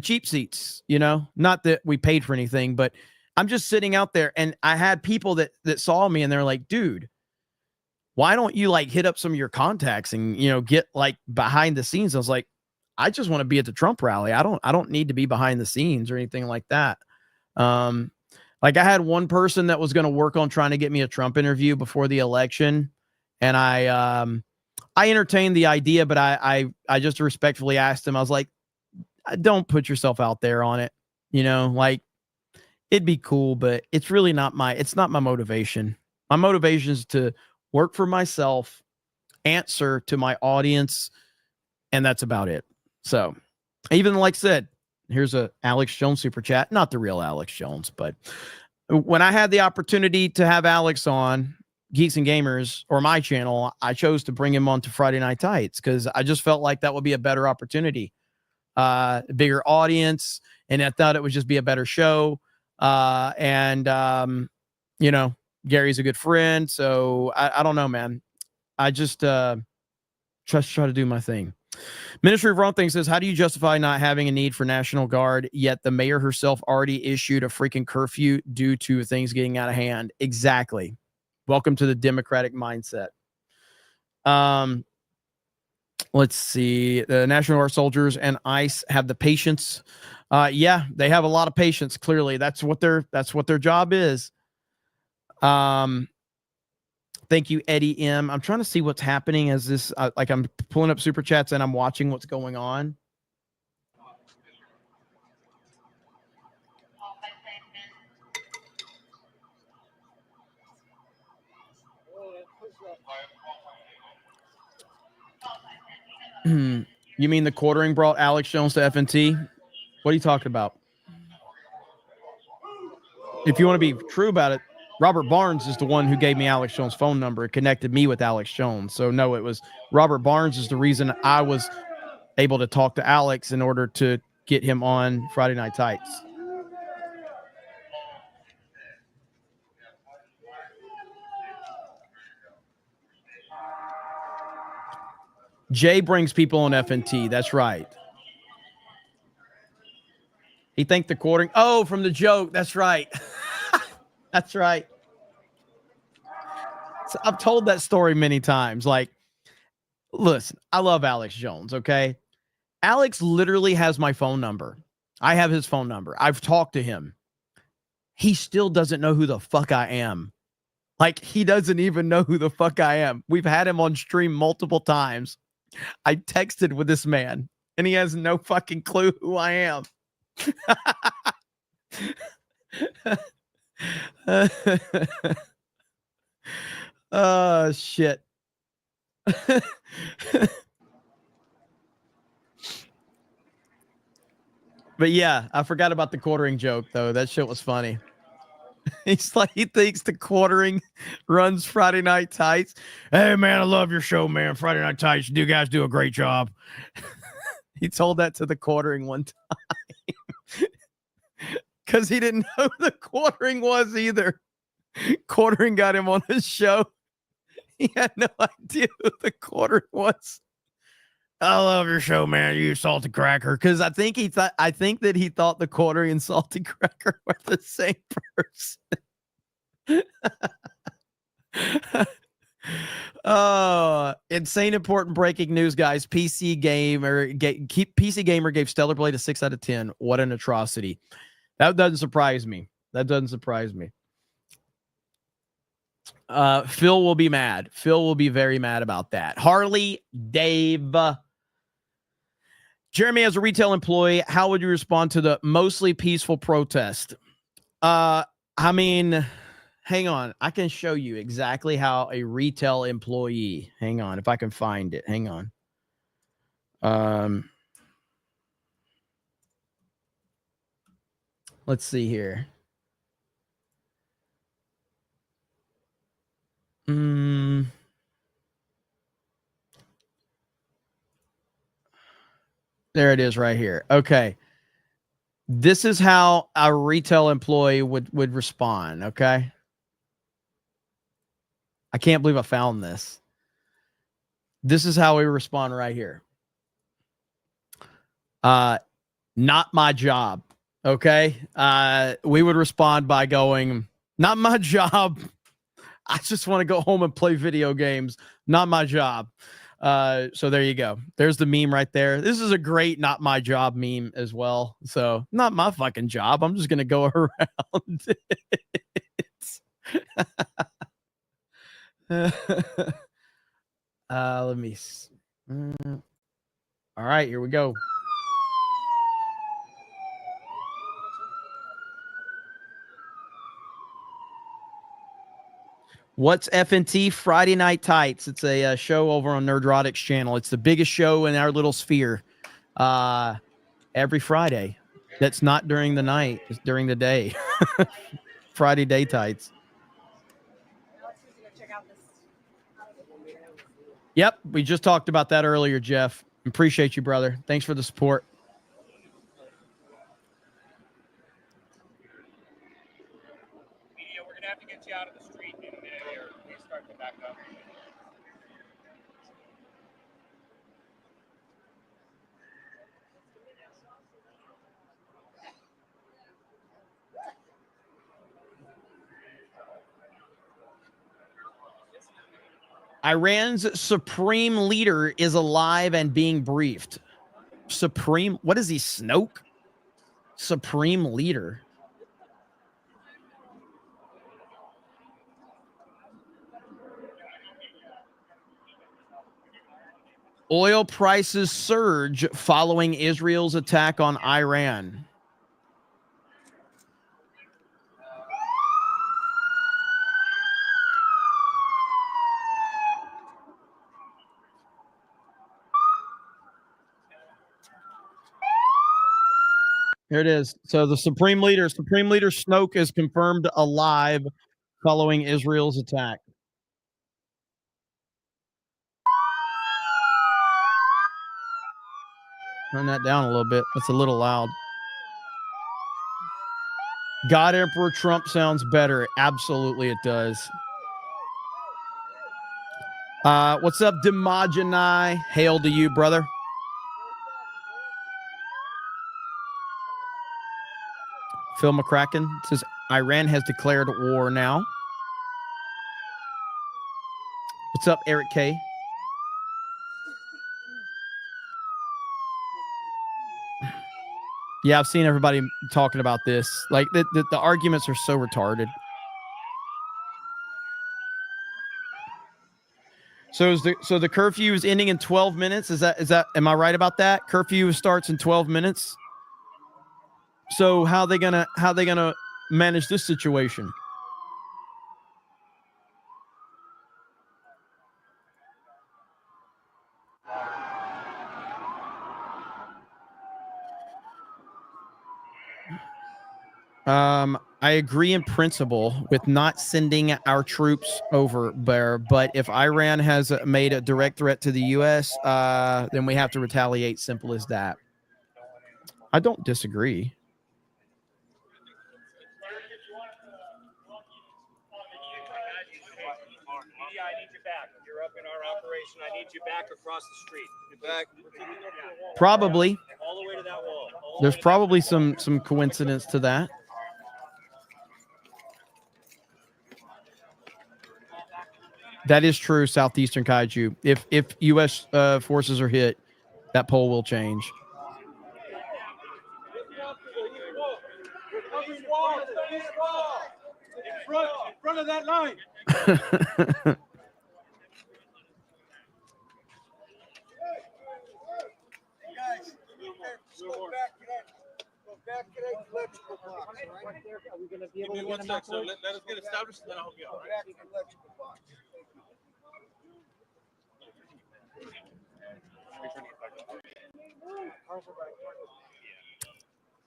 C: cheap seats, you know, not that we paid for anything, but I'm just sitting out there, and I had people that saw me, and they're like, dude, why don't you like hit up some of your contacts and, you know, get like behind the scenes? I was like, I just want to be at the Trump rally. I don't need to be behind the scenes or anything like that. Like I had one person that was going to work on trying to get me a Trump interview before the election. And I entertained the idea, but I just respectfully asked him, I was like, don't put yourself out there on it. You know, like it'd be cool, but it's really not it's not my motivation. My motivation is to work for myself, answer to my audience, and that's about it. So even like I said, here's a Alex Jones super chat, not the real Alex Jones, but when I had the opportunity to have Alex on Geeks and Gamers or my channel, I chose to bring him on to Friday Night Tights because I just felt like that would be a better opportunity, bigger audience, and I thought it would just be a better show. You know, Gary's a good friend, so I don't know, man. I just try to do my thing. Ministry of Wrong Things says, how do you justify not having a need for National Guard, yet the mayor herself already issued a freaking curfew due to things getting out of hand? Exactly. Welcome to the Democratic mindset. Let's see. The National Guard soldiers and ICE have the patience. Yeah, they have a lot of patience. Clearly, that's what their job is. Thank you, Eddie M. I'm trying to see what's happening as this, like I'm pulling up super chats and I'm watching what's going on. You mean the quartering brought Alex Jones to FNT? What are you talking about? If you want to be true about it, Robert Barnes is the one who gave me Alex Jones' phone number. It connected me with Alex Jones. So no, it was Robert Barnes is the reason I was able to talk to Alex in order to get him on Friday Night Tights. Jay brings people on FNT. That's right. He thanked the quartering. Oh, from the joke. That's right. That's right. So I've told that story many times. Like, listen, I love Alex Jones, okay? Alex literally has my phone number. I have his phone number. I've talked to him. He still doesn't know who the fuck I am. Like, he doesn't even know who the fuck I am. We've had him on stream multiple times. I texted with this man, and he has no fucking clue who I am. Oh, shit. But yeah, I forgot about the quartering joke, though. That shit was funny. He's like, he thinks the quartering runs Friday Night Tights. Hey, man, I love your show, man. Friday Night Tights. You guys do a great job. He told that to the quartering one time because he didn't know who the quartering was either. Quartering got him on his show. He had no idea who the quartering was. I love your show, man. You salty cracker. Because I think that he thought the quartering and salty cracker were the same person. Oh, insane important breaking news, guys. PC Gamer gave Stellar Blade a 6 out of 10. What an atrocity. That doesn't surprise me. That doesn't surprise me. Phil will be mad. Phil will be very mad about that. Harley, Dave, Jeremy, as a retail employee, how would you respond to the mostly peaceful protest? I mean, hang on. I can show you exactly how a retail employee, hang on, if I can find it. Hang on. Let's see here. There it is right here. Okay. This is how a retail employee would respond, okay? I can't believe I found this. This is how we respond right here. Not my job, okay? We would respond by going, not my job. I just want to go home and play video games. Not my job. So there you go. There's the meme right there. This is a great not my job meme as well. So not my fucking job. I'm just going to go around it. Let me see. All right, here we go. What's FNT? Friday Night Tights. It's a show over on Nerdrotics channel. It's the biggest show in our little sphere. Every Friday. That's not during the night. It's during the day. Friday Day Tights. Yep, we just talked about that earlier, Jeff. Appreciate you, brother. Thanks for the support.
M: We're going to have to get you out of the street in a minute here. Please start to back up.
C: Iran's supreme leader is alive and being briefed. Supreme? What is he, Snoke? Supreme leader. Oil prices surge following Israel's attack on Iran. Here it is. So the Supreme Leader Snoke is confirmed alive following Israel's attack. Turn that down a little bit. That's a little loud. God Emperor Trump sounds better. Absolutely it does. What's up, Demogeni? Hail to you, brother. Phil McCracken says Iran has declared war now. What's up, Eric K? Yeah, I've seen everybody talking about this. Like the arguments are so retarded. So the curfew is ending in 12 minutes. Is that am I right about that? Curfew starts in 12 minutes. So how they gonna manage this situation? I agree in principle with not sending our troops over there, but if Iran has made a direct threat to the U.S., then we have to retaliate. Simple as that. I don't disagree.
N: I need you back. You're up in our operation. I need you back across the street. Get back.
C: Probably.
N: All the way to that wall.
C: There's probably some coincidence to that. That is true, Southeastern Kaiju. If U.S. Forces are hit, that poll will change.
N: In front of that line. Give me 1 sec, sir. Let us get established, and then I'll help you out.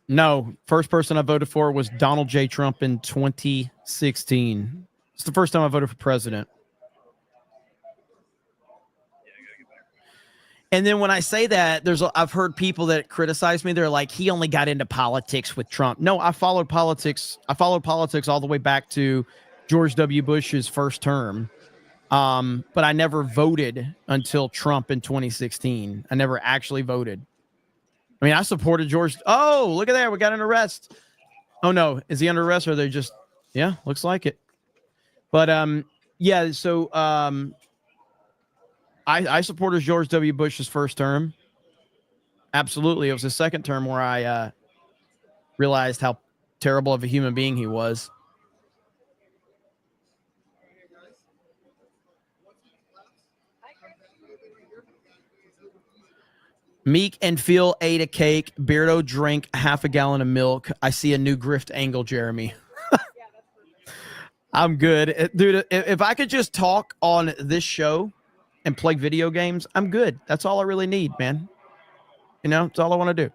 C: No, first person I voted for was Donald J. Trump in 2016. It's the first time I voted for president. And then when I say that, I've heard people that criticize me. They're like, he only got into politics with Trump. No, I followed politics. I followed politics all the way back to George W. Bush's first term. But I never voted until Trump in 2016. I never actually voted. I mean, I supported George. Oh, look at that. We got an arrest. Oh, no. Is he under arrest or are they just, yeah, looks like it. But, yeah, so I supported George W. Bush's first term. Absolutely. It was his second term where I realized how terrible of a human being he was. Meek and Phil ate a cake. Beardo drank half a gallon of milk. I see a new grift angle, Jeremy. I'm good. Dude, if I could just talk on this show and play video games, I'm good. That's all I really need, man. You know, that's all I want to do.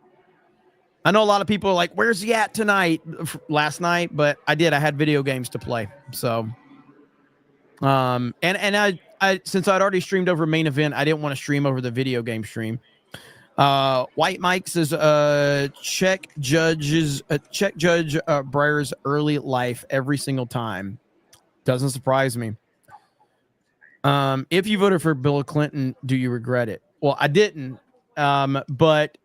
C: I know a lot of people are like, where's he at tonight? Last night, but I had video games to play. So, and I since I'd already streamed over main event, I didn't want to stream over the video game stream. White Mike says, check Judge Breyer's early life every single time. Doesn't surprise me. If you voted for Bill Clinton, do you regret it? Well, I didn't. But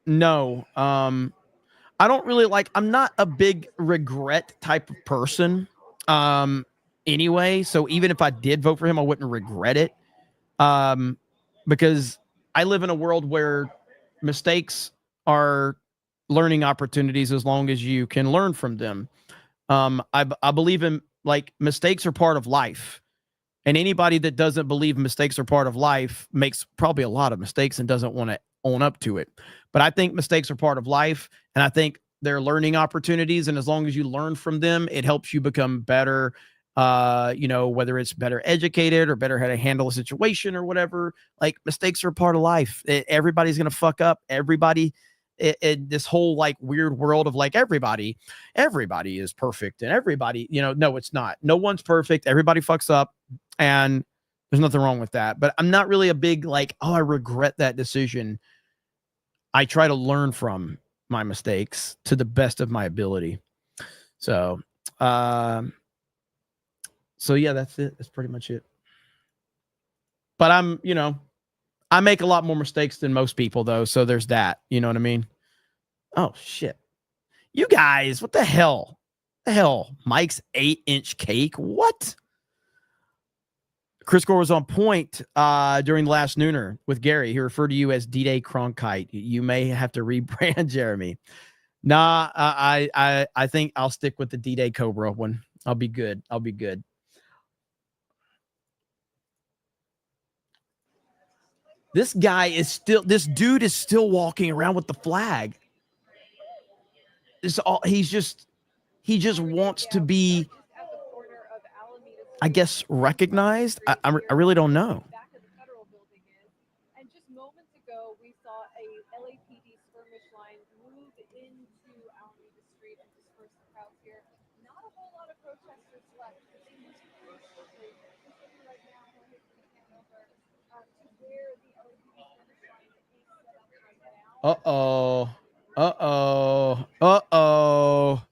C: no, I don't really I'm not a big regret type of person. Anyway, so even if I did vote for him, I wouldn't regret it. Because I live in a world where mistakes are learning opportunities as long as you can learn from them. I believe in mistakes are part of life. And anybody that doesn't believe mistakes are part of life makes probably a lot of mistakes and doesn't want to own up to it. But I think mistakes are part of life. And I think they're learning opportunities. And as long as you learn from them, it helps you become better, whether it's better educated or better how to handle a situation or whatever. Mistakes are part of life. Everybody's going to fuck up. Everybody, this whole weird world of everybody is perfect and everybody, no, it's not. No one's perfect. Everybody fucks up. And there's nothing wrong with that. But I'm not really a big I regret that decision. I try to learn from my mistakes to the best of my ability. So, yeah, that's it. That's pretty much it. But I make a lot more mistakes than most people, though. So there's that. You know what I mean? Oh, shit. You guys, what the hell? Mike's 8-inch cake? What? Chris Gore was on point during the last nooner with Gary. He referred to you as D-Day Cronkite. You may have to rebrand, Jeremy. Nah, I think I'll stick with the D-Day Cobra one. I'll be good. This dude is still walking around with the flag. He just wants to be, I guess, recognized. I really don't know.
O: And just moments ago, we saw a LAPD skirmish line move into Alameda Street and disperse the crowds here. Not a whole lot of protesters left. Right now, we're heading over to where the LAPD skirmish line is set up right now.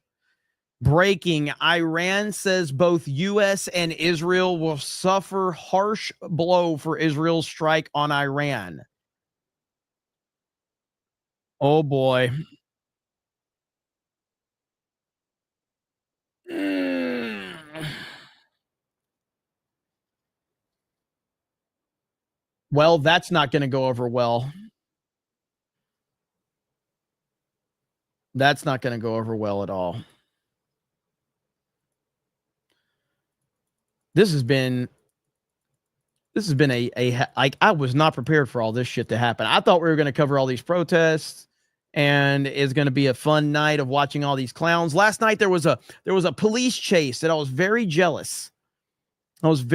C: Breaking. Iran says both U.S. and Israel will suffer harsh blow for Israel's strike on Iran. Oh, boy. Well, that's not going to go over well. That's not going to go over well at all. This has been I was not prepared for all this shit to happen. I thought we were going to cover all these protests and it's going to be a fun night of watching all these clowns. Last night there was a police chase that I was very jealous. That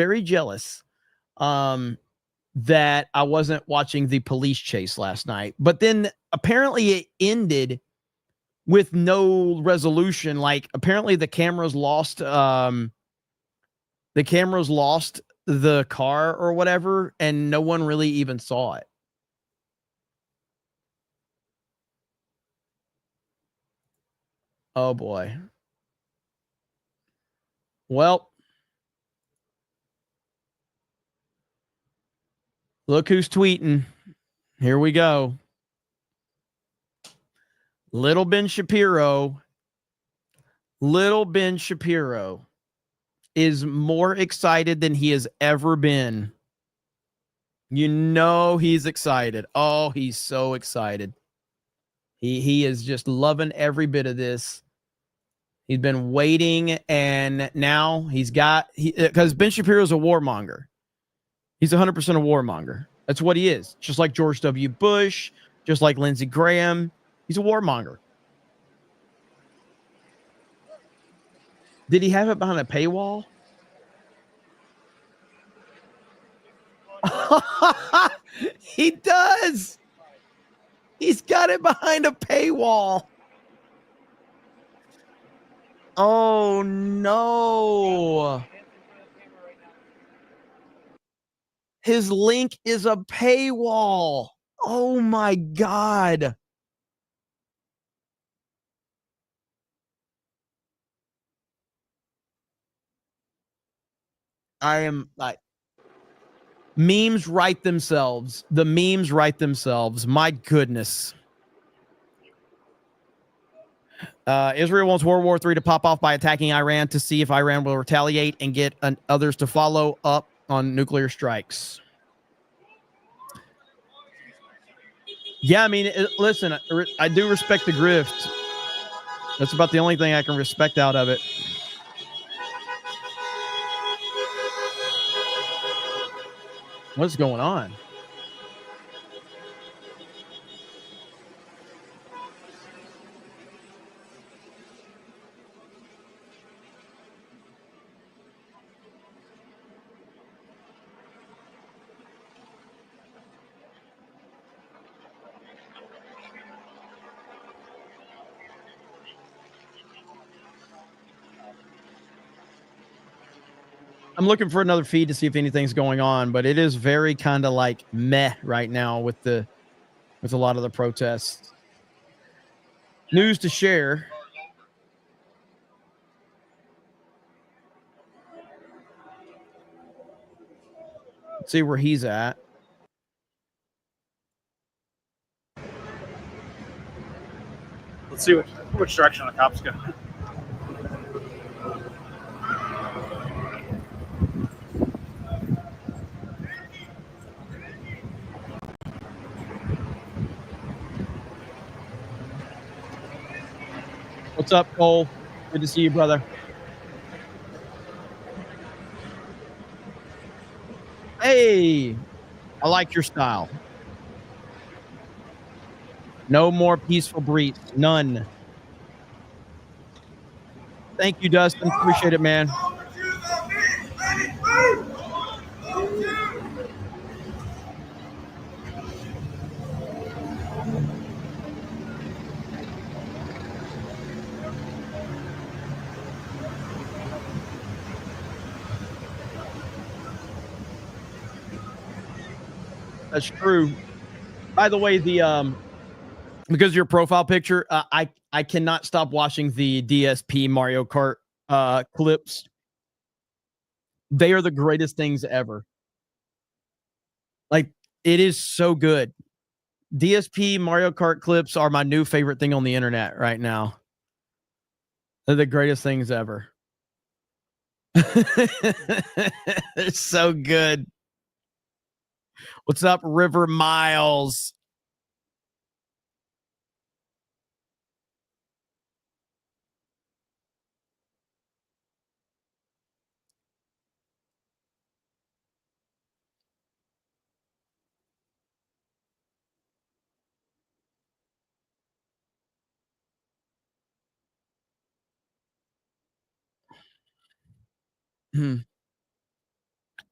C: I wasn't watching the police chase last night. But then apparently it ended with no resolution. Like apparently the cameras lost the car or whatever, and no one really even saw it. Oh boy. Well, look who's tweeting. Here we go. Little Ben Shapiro is more excited than he has ever been. You know he's excited. Oh, he's so excited. He is just loving every bit of this. He's been waiting, and now he's got because Ben Shapiro is a warmonger. He's 100% a warmonger. That's what he is. Just like George W. Bush, just like Lindsey Graham. He's a warmonger. Did he have it behind a paywall? He does. He's got it behind a paywall. Oh, no. His link is a paywall. Oh, my God. Memes write themselves. The memes write themselves. My goodness. Israel wants World War III to pop off by attacking Iran to see if Iran will retaliate and get others to follow up on nuclear strikes. Yeah, I mean, listen, I do respect the grift. That's about the only thing I can respect out of it. What's going on? I'm looking for another feed to see if anything's going on, but it is very kind of like meh right now with the with a lot of the protests. News to share. Let's see where he's at.
Q: Let's see which direction the cops go.
C: What's up, Cole? Good to see you, brother. Hey, I like your style. No more peaceful breeds. None. Thank you, Dustin. Appreciate it, man. That's true. By the way, the because of your profile picture, I cannot stop watching the DSP Mario Kart clips. They are the greatest things ever. Like, it is so good. DSP Mario Kart clips are my new favorite thing on the internet right now. They're the greatest things ever. They're so good. What's up, River Miles?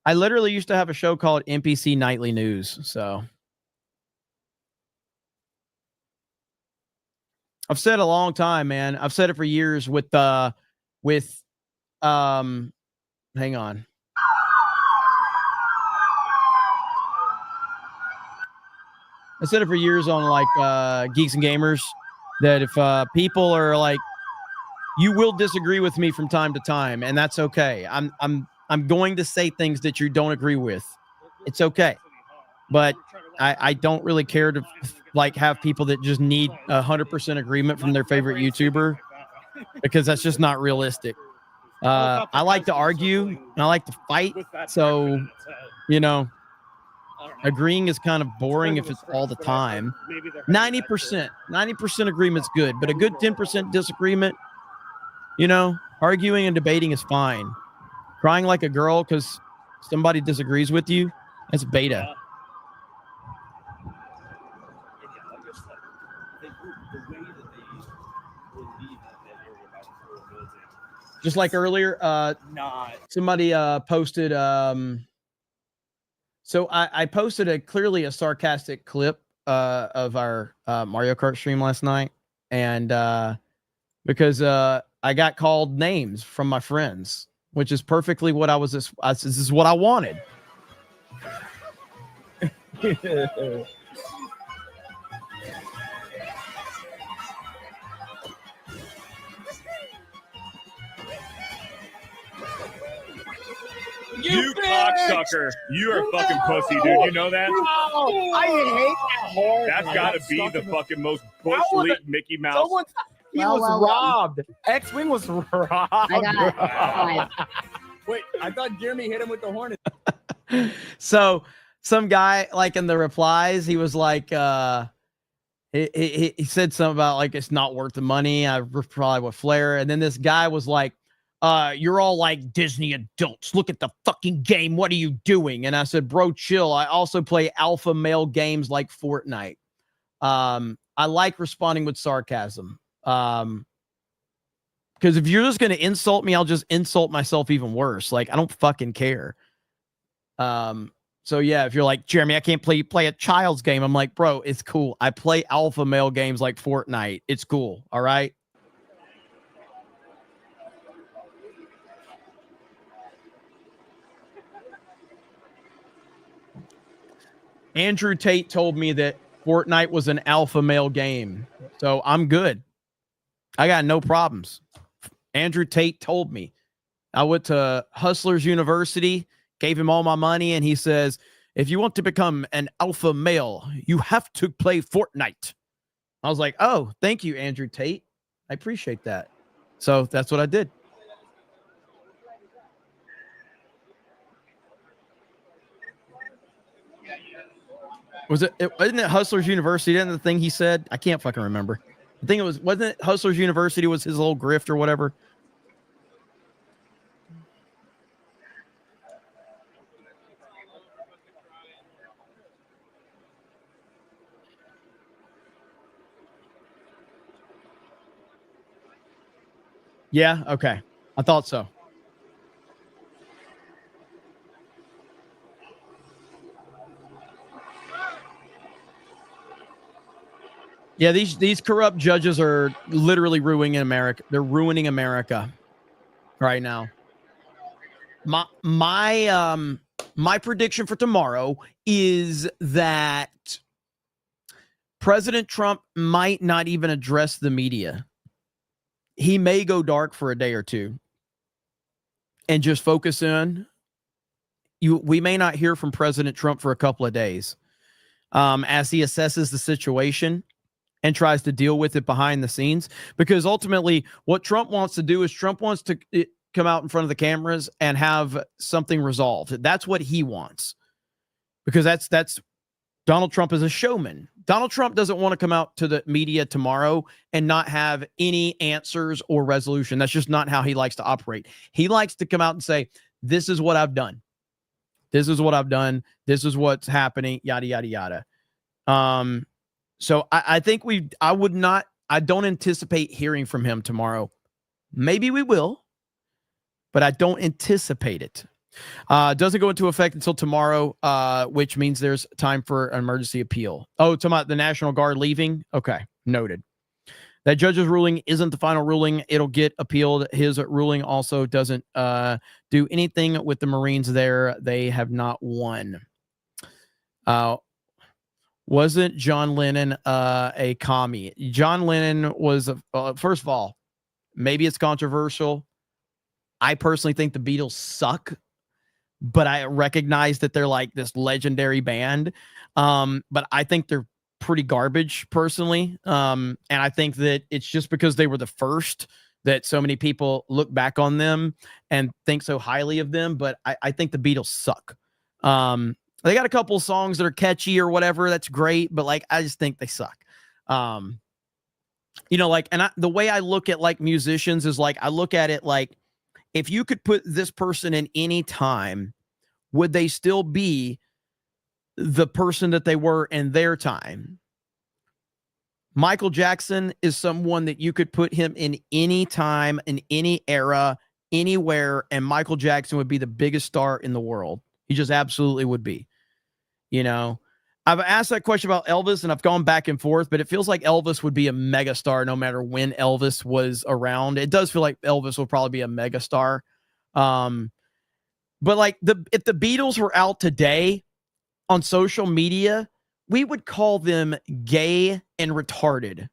C: I literally used to have a show called NPC Nightly News. So I've said a long time, man. I've said it for years with hang on. I said it for years on like Geeks and Gamers that if people are like, you will disagree with me from time to time, and that's okay. I'm going to say things that you don't agree with. It's okay. But I don't really care to like have people that just need 100% agreement from their favorite YouTuber, because that's just not realistic. I like to argue and I like to fight. So, you know, agreeing is kind of boring if it's all the time. 90% agreement's good, but a good 10% disagreement, you know, arguing and debating is fine. Crying like a girl because somebody disagrees with you, that's beta. Just like earlier, somebody posted. So I posted clearly a sarcastic clip of our Mario Kart stream last night, and because I got called names from my friends, which is perfectly what I was. This is what I wanted.
S: You cocksucker. You are fucking pussy, dude. You know that?
W: Oh, I hate that horse.
S: That's got to be the fucking most bush league Mickey Mouse.
W: He was robbed. X-Wing was robbed. Wait, I thought Jeremy hit him with the Hornet.
C: So some guy, like in the replies, he was like, he said something about like it's not worth the money. I replied with Flair, and then this guy was like, you're all like Disney adults. Look at the fucking game. What are you doing? And I said, bro, chill. I also play alpha male games like Fortnite. I like responding with sarcasm. Because if you're just going to insult me, I'll just insult myself even worse. Like, I don't fucking care. So yeah, if you're like, Jeremy, I can't play a child's game. I'm like, bro, it's cool. I play alpha male games like Fortnite. It's cool. All right. Andrew Tate told me that Fortnite was an alpha male game, so I'm good. I got no problems. Andrew Tate told me. I went to Hustlers University, gave him all my money, and he says, if you want to become an alpha male, you have to play Fortnite. I was like, oh, thank you, Andrew Tate. I appreciate that. So that's what I did. Wasn't it Hustlers University? Isn't the thing he said? I can't fucking remember. I think wasn't it Hustlers University was his little grift or whatever? Yeah, okay. I thought so. Yeah, these corrupt judges are literally ruining America. They're ruining America right now. My prediction for tomorrow is that President Trump might not even address the media. He may go dark for a day or two and just focus in. We may not hear from President Trump for a couple of days as he assesses the situation and tries to deal with it behind the scenes. Because ultimately, what Trump wants to do is Trump wants to come out in front of the cameras and have something resolved. That's what he wants. Because that's Donald Trump is a showman. Donald Trump doesn't want to come out to the media tomorrow and not have any answers or resolution. That's just not how he likes to operate. He likes to come out and say, this is what I've done. This is what I've done. This is what's happening, yada, yada, yada. So I think I don't anticipate hearing from him tomorrow. Maybe we will, but I don't anticipate it. Doesn't go into effect until tomorrow, which means there's time for an emergency appeal. Oh, talking about the National Guard leaving? Okay, noted. That judge's ruling isn't the final ruling. It'll get appealed. His ruling also doesn't do anything with the Marines there. They have not won. Wasn't John Lennon a commie? John Lennon was, first of all, maybe it's controversial. I personally think the Beatles suck, but I recognize that they're like this legendary band. But I think they're pretty garbage personally. And I think that it's just because they were the first that so many people look back on them and think so highly of them. But I think the Beatles suck. They got a couple songs that are catchy or whatever. That's great. But like, I just think they suck. The way I look at like musicians is like, I look at it like, if you could put this person in any time, would they still be the person that they were in their time? Michael Jackson is someone that you could put him in any time, in any era, anywhere, and Michael Jackson would be the biggest star in the world. He just absolutely would be. I've asked that question about Elvis, and I've gone back and forth, but it feels like Elvis would be a megastar no matter when Elvis was around. It does feel like Elvis will probably be a megastar. But like if the Beatles were out today on social media, we would call them gay and retarded.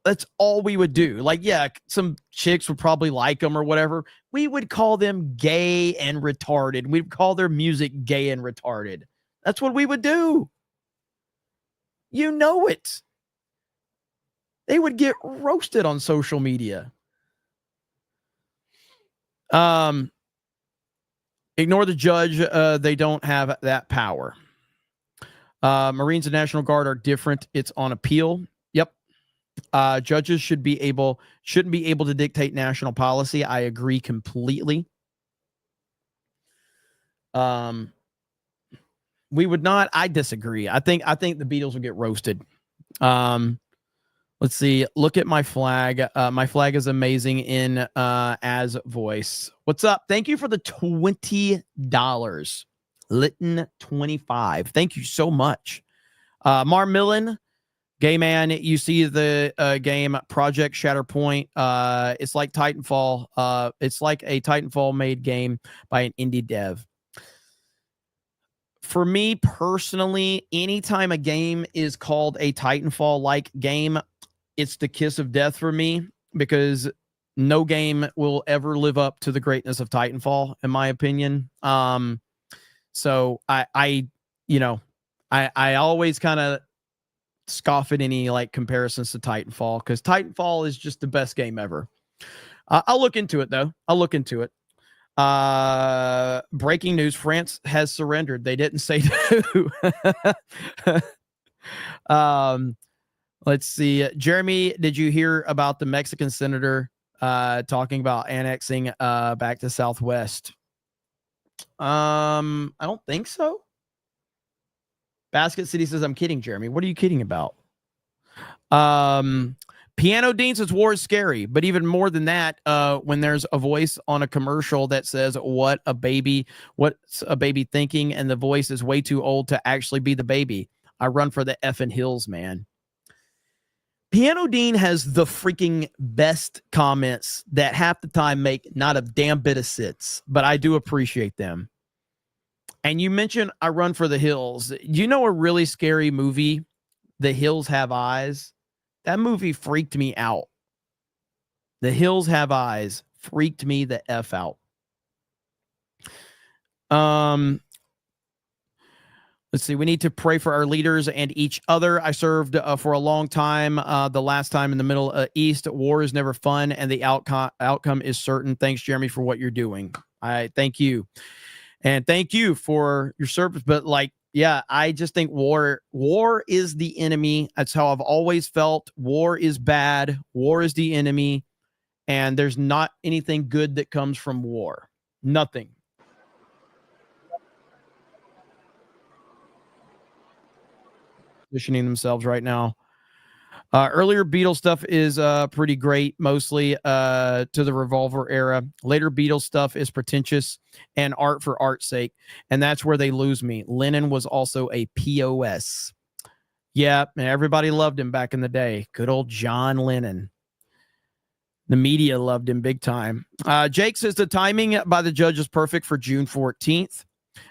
C: That's all we would do. Like, yeah, some chicks would probably like them or whatever. We would call them gay and retarded. We'd call their music gay and retarded. That's what we would do. You know it. They would get roasted on social media. Ignore the judge. They don't have that power. Marines and National Guard are different. It's on appeal. Yep. Judges shouldn't be able to dictate national policy. I agree completely. We would not. I disagree. I think the Beatles would get roasted. Let's see. Look at my flag. My flag is amazing in as voice. What's up? Thank you for the $20. Litton 25. Thank you so much. Mar Millen, gay man. You see the game Project Shatterpoint. It's like Titanfall. It's like a Titanfall made game by an indie dev. For me personally, anytime a game is called a Titanfall-like game, it's the kiss of death for me, because no game will ever live up to the greatness of Titanfall, in my opinion. So I always kind of scoff at any like comparisons to Titanfall, because Titanfall is just the best game ever. I'll look into it though. I'll look into it. Breaking news: France has surrendered. They didn't say who. Let's see. Jeremy, did you hear about the Mexican senator talking about annexing back to Southwest? I don't think so. Basket City says, I'm kidding, Jeremy. What are you kidding about? Piano Dean says war is scary, but even more than that, when there's a voice on a commercial that says what's a baby thinking, and the voice is way too old to actually be the baby. I run for the effing hills, man. Piano Dean has the freaking best comments that half the time make not a damn bit of sense, but I do appreciate them. And you mentioned I Run for the Hills. You know a really scary movie, The Hills Have Eyes? That movie freaked me out. The Hills Have Eyes freaked me the F out. Let's see. We need to pray for our leaders and each other. I served for a long time. The last time in the Middle East. War is never fun, and the outcome is certain. Thanks, Jeremy, for what you're doing. I thank you. And thank you for your service. But like, yeah, I just think war is the enemy. That's how I've always felt. War is bad. War is the enemy. And there's not anything good that comes from war. Nothing. Positioning themselves right now. Earlier Beatles stuff is pretty great, mostly to the Revolver era. Later Beatles stuff is pretentious and art for art's sake, and that's where they lose me. Lennon was also a POS. Yeah, and everybody loved him back in the day. Good old John Lennon. The media loved him big time. Jake says the timing by the judge is perfect for June 14th.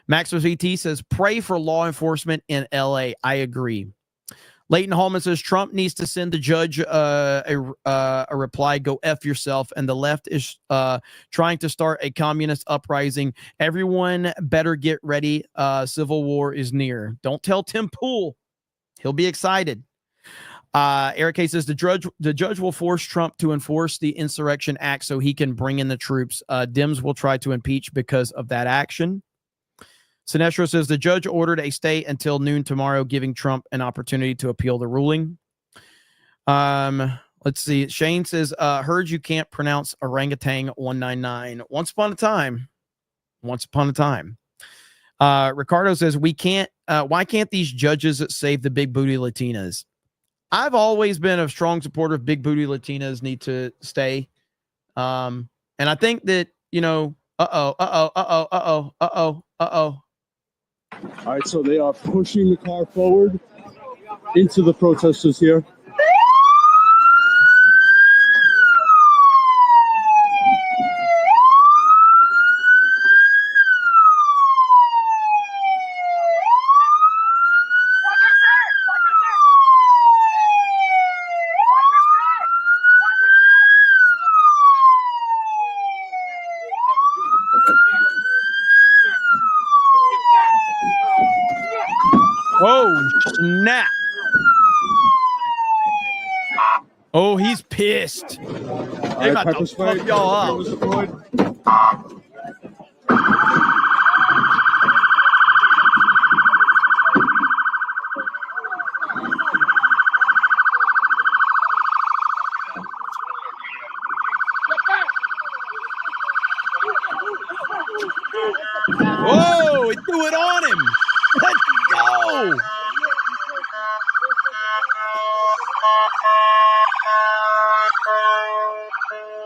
C: Maxwell VT says pray for law enforcement in LA. I agree. Leighton Hallman says Trump needs to send the judge a reply, go F yourself. And the left is trying to start a communist uprising. Everyone better get ready. Civil war is near. Don't tell Tim Pool. He'll be excited. Eric K says the judge will force Trump to enforce the Insurrection Act so he can bring in the troops. Dems will try to impeach because of that action. Sinestro says the judge ordered a stay until noon tomorrow, giving Trump an opportunity to appeal the ruling. Let's see. Shane says, heard you can't pronounce orangutan 199. Once upon a time. Once upon a time. Ricardo says, why can't these judges save the big booty Latinas? I've always been a strong supporter of big booty Latinas need to stay. And I think that,
P: All right, so they are pushing the car forward into the protesters here.
C: Oh, snap. Oh, he's pissed. They're about to fuck y'all up. Whoa, he threw it on him. Let's go.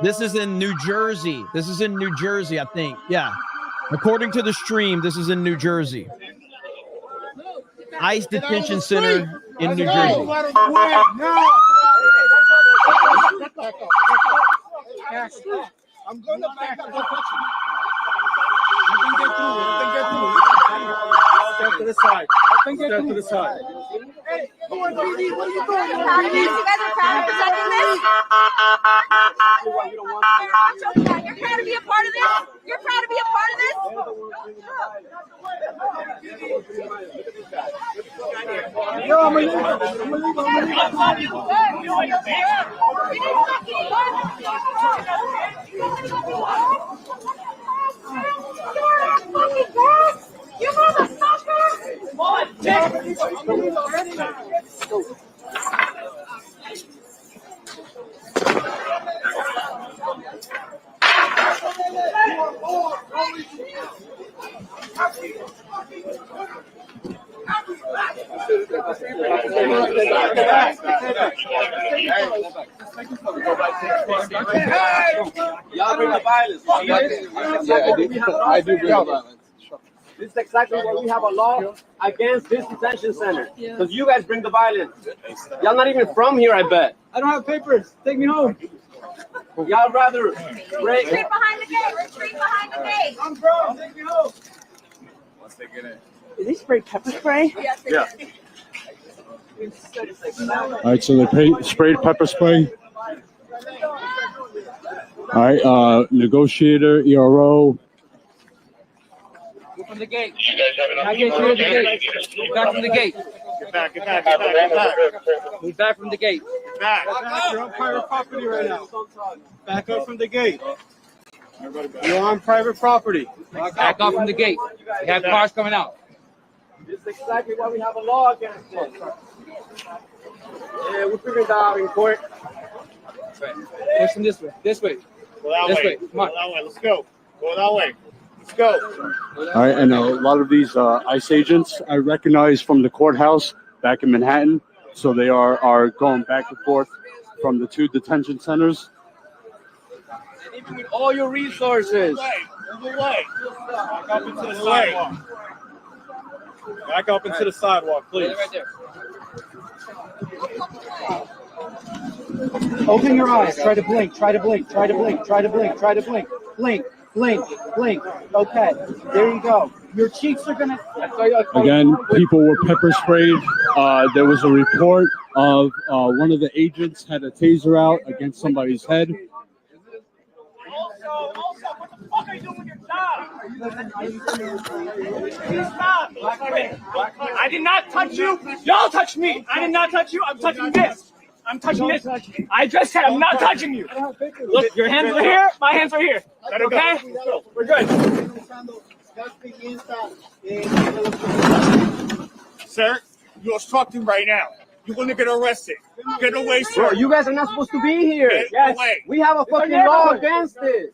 C: This is in New Jersey. This is in New Jersey, I think. Yeah. According to the stream, this is in New Jersey. ICE detention center in New Jersey.
P: I'm going to back up.
Q: Step to the side. Step to the side.
V: Hey, come on, PD, what are you doing? You proud of this? You guys are proud of presenting this? You're proud to be a part of this? You're proud to be a part of this?
Q: Yo, I'm gonna
V: You motherfucker!
R: Y'all bring the violence. I do bring the violence. This is exactly what we have a law against this detention center. Because you guys bring the violence. Y'all not even from here, I bet. I don't have papers. Take me home. Y'all rather break.
V: Retreat behind the gate. Retreat behind the gate.
R: I'm from. Take me home.
Q: Once they get in.
V: Did they spray pepper spray? Yes,
Q: Yeah.
P: All right, so they sprayed pepper spray. All right, negotiator, ERO.
R: From the gate. I get through the gate. Move back from the gate.
Q: Get back, get back, get back, get back.
R: Move back from the gate.
Q: Get back. You're on private property right now. Back up from the gate. You're on private property.
R: Back up from the gate. We have cars coming out. This is exactly why we have a law against this. Yeah, we'll figure that out in court. Push them this way. This way.
Q: Go that
R: This
Q: way.
R: way. Come on.
Q: Go that way. Let's go. Go that way. Let's go.
P: All right, and a lot of these ICE agents I recognize from the courthouse back in Manhattan. So they are going back and forth from the two detention centers.
R: And even with all your resources.
Q: Move away. Back up into the sidewalk. Back up into the sidewalk, please.
R: Right there.
V: Open your eyes. Try to blink. Try to blink. Try to blink. Try to blink. Try to blink. Blink. Blink. Blink. Okay. There you go. Your cheeks are gonna.
P: Again, people were pepper sprayed. There was a report of one of the agents had a taser out against somebody's head.
V: Also, what the fuck are you doing with your job? Stop! I did not touch you. Y'all touched me. I did not touch you. I'm touching this. I'm touching this. I just said I'm not touching you. Look, your hands are here. My hands are here. Okay? We're good.
Q: Sir, you're obstructing right now. You're going to get arrested. Get away, sir.
R: Bro, you guys are not supposed to be here.
Q: Get
R: Yes.
Q: away.
R: We have a fucking law against this.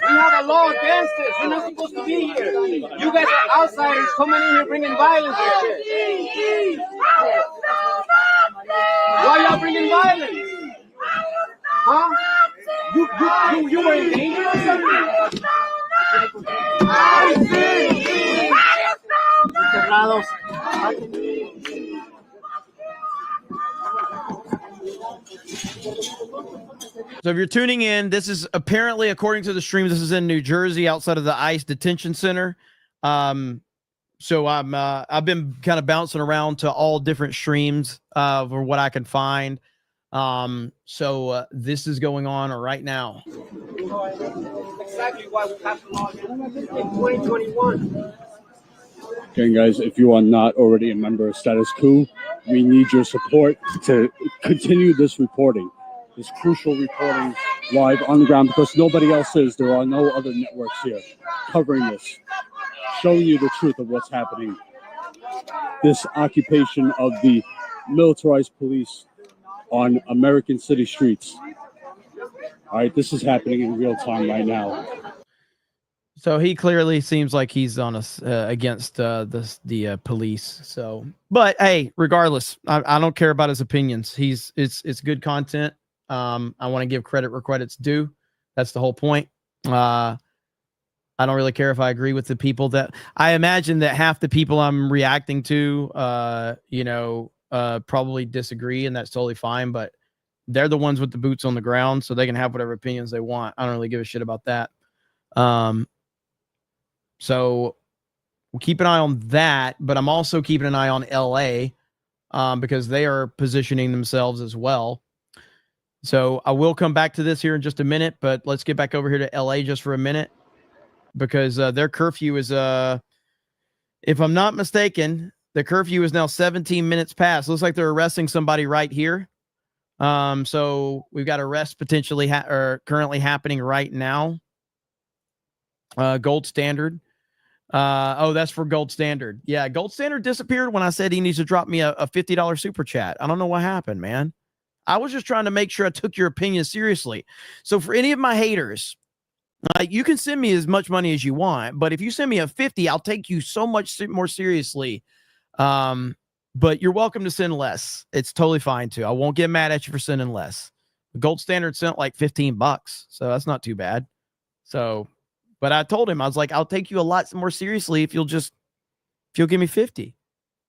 R: We have a law against this. We're not supposed to be here. You guys are outsiders coming in here bringing violence and shit. Why y'all bringing violence? Huh? You were in danger or something?
C: So if you're tuning in, this is apparently, according to the stream, this is in New Jersey, outside of the ICE detention center. So I've been kind of bouncing around to all different streams for what I can find. So this is going on right now.
R: Exactly why we have the law against this in 2021.
P: Again, guys, if you are not already a member of Status Quo, we need your support to continue this reporting, this crucial reporting live on the ground, because nobody else is. There are no other networks here covering this, showing you the truth of what's happening. This occupation of the militarized police on American city streets. All right, this is happening in real time right now.
C: So he clearly seems like he's on us against the police. So, but hey, regardless, I don't care about his opinions. It's good content. I want to give credit where credit's due. That's the whole point. I don't really care if I agree with the people that I imagine that half the people I'm reacting to, probably disagree, and that's totally fine. But they're the ones with the boots on the ground, so they can have whatever opinions they want. I don't really give a shit about that. So we'll keep an eye on that, but I'm also keeping an eye on LA because they are positioning themselves as well. So I will come back to this here in just a minute, but let's get back over here to LA just for a minute because their curfew is, if I'm not mistaken, the curfew is now 17 minutes past. Looks like they're arresting somebody right here. So we've got arrests potentially currently happening right now. Gold Standard. Oh, that's for Gold Standard. Yeah, Gold Standard disappeared when I said he needs to drop me a $50 super chat. I don't know what happened, man. I was just trying to make sure I took your opinion seriously. So for any of my haters, you can send me as much money as you want, but if you send me a 50, I'll take you so much more seriously. But you're welcome to send less. It's totally fine too. I won't get mad at you for sending less. The Gold Standard sent like $15, so that's not too bad. So, but I told him, I was like, I'll take you a lot more seriously if you'll give me 50.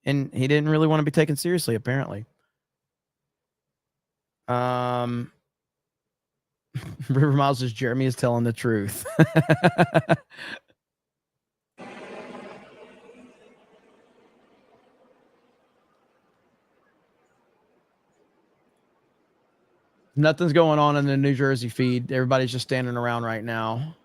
C: And he didn't really want to be taken seriously, apparently. River Miles says Jeremy is telling the truth. Nothing's going on in the New Jersey feed. Everybody's just standing around right now.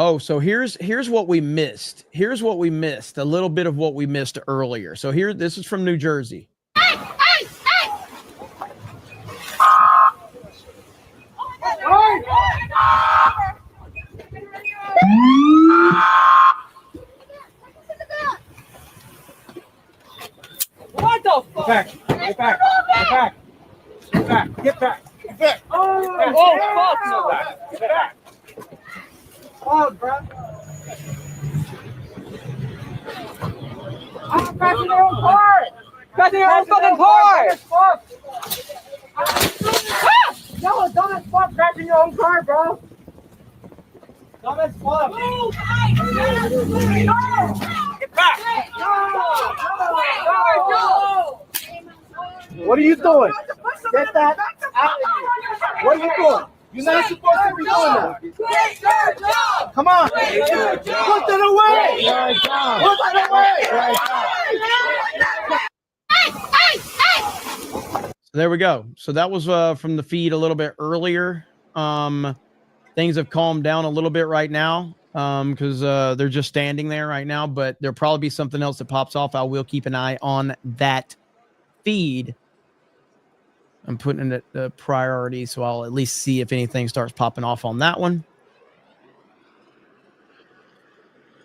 C: Oh, so here's what we missed. Here's what we missed. A little bit of what we missed earlier. So here, this is from New Jersey.
Q: What the fuck? Get back. Get back. Get back. Get back. Get back. Oh, fuck no. Get back. Oh, bro. I'm crashing your own car. Crashing your own fucking car. No, dumb as fuck crashing your own car, bro. Dumb as fuck. Get back. What are you doing? Get that out of here. What are you doing? You're not supposed to be doing that. Come on. Put that away. Put that away.
C: So there we go. So that was from the feed a little bit earlier. Things have calmed down a little bit right now because they're just standing there right now, but there'll probably be something else that pops off. I will keep an eye on that feed. I'm putting it at priority, so I'll at least see if anything starts popping off on that one.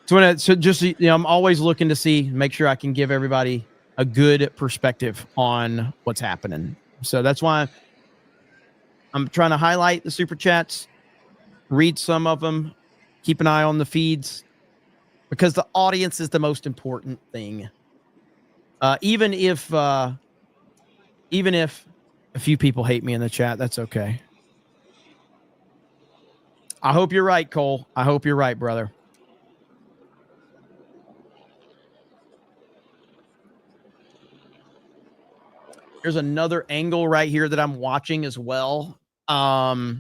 C: So just, you know, I'm always looking to see, make sure I can give everybody a good perspective on what's happening. So that's why I'm trying to highlight the super chats, read some of them, keep an eye on the feeds, because the audience is the most important thing. Even if a few people hate me in the chat, that's okay. I hope you're right, Cole. I hope you're right, brother. There's another angle right here that I'm watching as well. But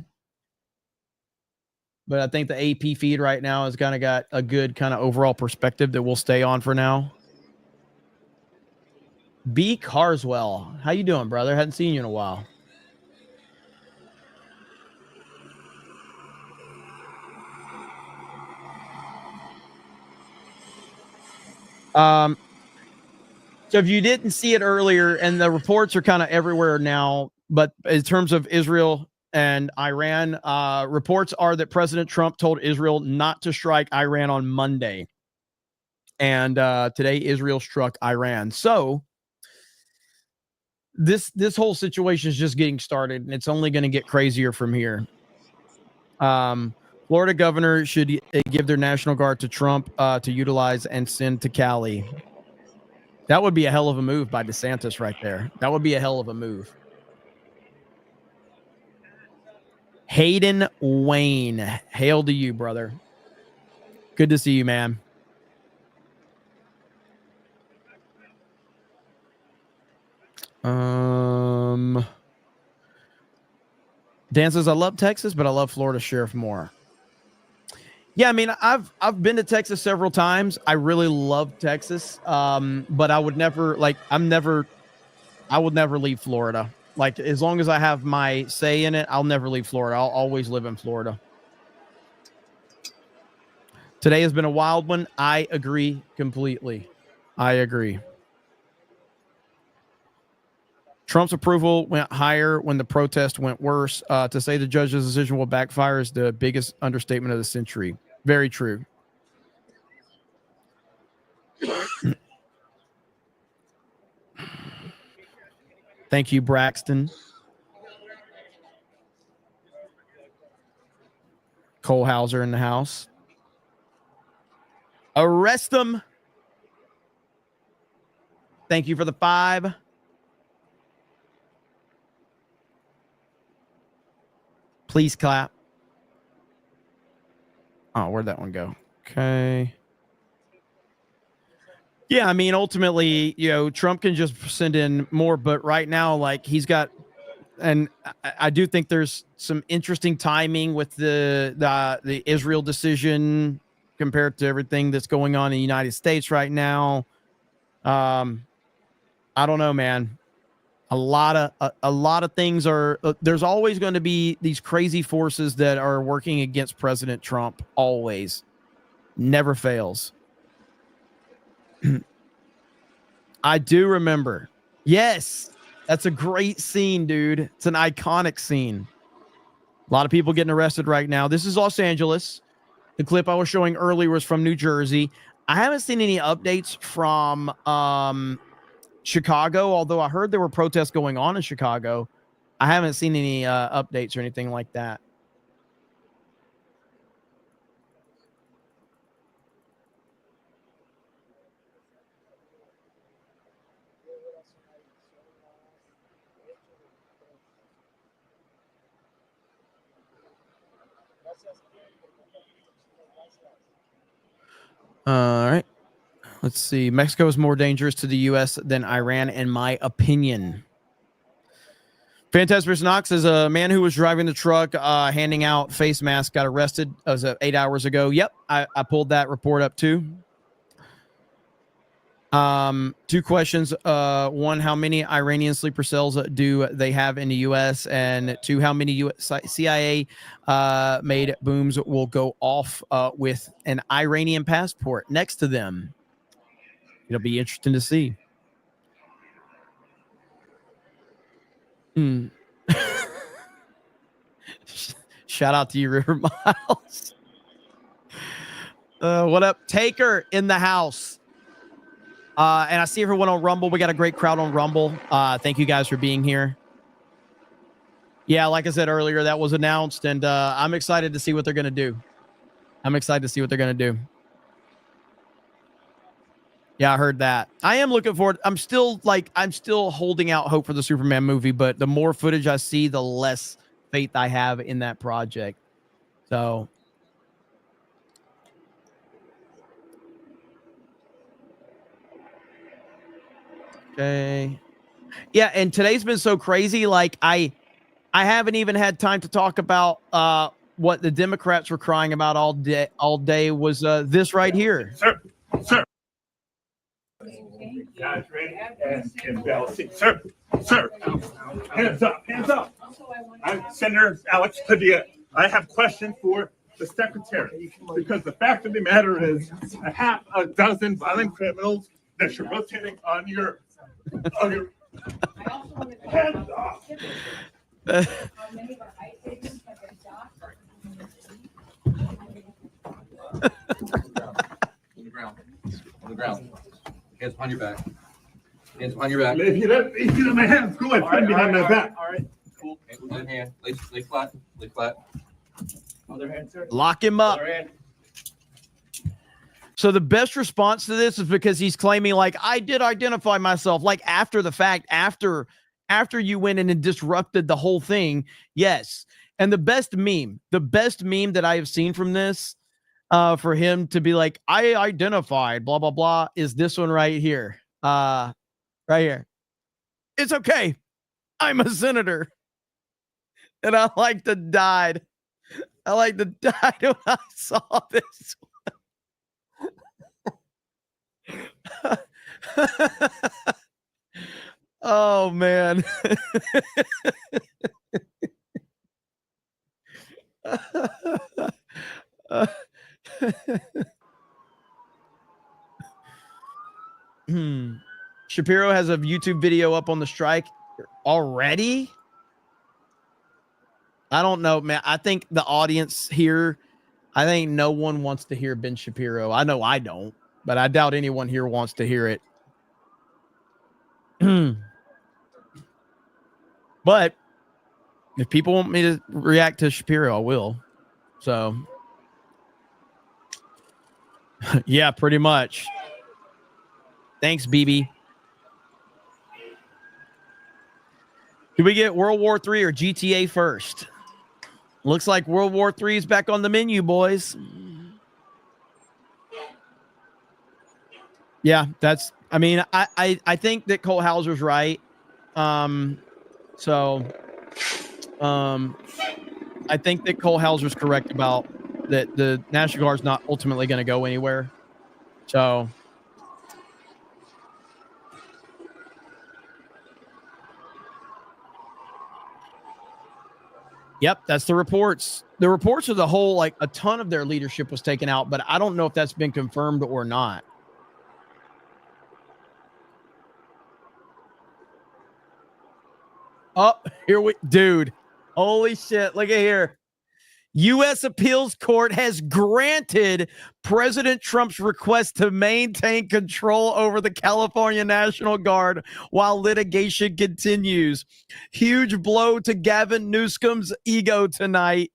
C: I think the AP feed right now has kind of got a good kind of overall perspective that we'll stay on for now. B. Carswell, how you doing, brother? Hadn't seen you in a while. So if you didn't see it earlier, and the reports are kind of everywhere now, but in terms of Israel and Iran, reports are that President Trump told Israel not to strike Iran on Monday. And today Israel struck Iran. So this whole situation is just getting started, and it's only going to get crazier from here. Florida governor should give their National Guard to Trump to utilize and send to Cali. That would be a hell of a move by DeSantis right there. That would be a hell of a move. Hayden Wayne, hail to you, brother. Good to see you, man. Dan says, I love Texas, but I love Florida Sheriff more. Yeah, I mean, I've been to Texas several times. I really love Texas. But I would never I would never leave Florida. Like, as long as I have my say in it, I'll never leave Florida. I'll always live in Florida. Today has been a wild one. I agree completely. I agree. Trump's approval went higher when the protest went worse. To say the judge's decision will backfire is the biggest understatement of the century. Very true. Thank you, Braxton. Cole Hauser in the house. Arrest them. Thank you for the 5. Please clap. Oh, where'd that one go? Okay. Yeah, I mean, ultimately, Trump can just send in more, but right now, like, he's got, and I do think there's some interesting timing with the Israel decision compared to everything that's going on in the United States right now. I don't know, man. A lot of things are, there's always going to be these crazy forces that are working against President Trump. Always. Never fails. I do remember. Yes. That's a great scene, dude. It's an iconic scene. A lot of people getting arrested right now. This is Los Angeles. The clip I was showing earlier was from New Jersey. I haven't seen any updates from Chicago, although I heard there were protests going on in Chicago. I haven't seen any updates or anything like that. All right. Let's see. Mexico is more dangerous to the U.S. than Iran, in my opinion. Fantastic Knox is a man who was driving the truck, handing out face masks, got arrested. That was 8 hours ago. Yep, I pulled that report up too. 2 questions. 1, how many Iranian sleeper cells do they have in the U.S.? And 2, how many CIA made booms will go off with an Iranian passport next to them? It'll be interesting to see. Shout out to you, River Miles. What up? Taker in the house. And I see everyone on Rumble. We got a great crowd on Rumble. Thank you guys for being here. Yeah, like I said earlier, that was announced, and I'm excited to see what they're going to do. Yeah, I heard that. I am looking forward. I'm still holding out hope for the Superman movie, but the more footage I see, the less faith I have in that project. So okay. Yeah, and today's been so crazy. Like I haven't even had time to talk about what the Democrats were crying about all day was this right here.
J: Sir. Guys, ready? And Bell, sir, hands up. I'm Senator Alex Padilla. I have questions for the secretary because the fact of the matter is, a half a dozen violent criminals that you're rotating on your hands off.
T: On the ground. Hands behind your back. Hands behind your back.
J: If you don't my hands, go ahead. Put behind my back.
T: All right. Cool. Other hand. Lay flat. Lay flat.
J: Other hand, sir.
C: Lock him up. So the best response to this is because he's claiming, like, I did identify myself, like, after the fact, after you went in and disrupted the whole thing. Yes. And the best meme that I have seen from this for him to be like, I identified, blah, blah, blah, is this one right here. Right here. It's okay. I'm a senator. And I like to died. I like to die when I saw this one. Oh, man. Shapiro has a YouTube video up on the strike already. I don't know, man. I think the audience here, I think no one wants to hear Ben Shapiro. I know I don't, but I doubt anyone here wants to hear it. But if people want me to react to Shapiro, I will. So, yeah, pretty much. Thanks, BB. Do we get World War III or GTA first? Looks like World War III is back on the menu, boys. Yeah, that's, I mean, I think that Cole Hauser's right. I think that Cole Hauser's correct about that the National Guard's not ultimately going to go anywhere. So, yep, that's the reports. The reports are the whole, like a ton of their leadership was taken out, but I don't know if that's been confirmed or not. Oh, dude. Holy shit. Look at here. U.S. Appeals Court has granted President Trump's request to maintain control over the California National Guard while litigation continues. Huge blow to Gavin Newsom's ego tonight.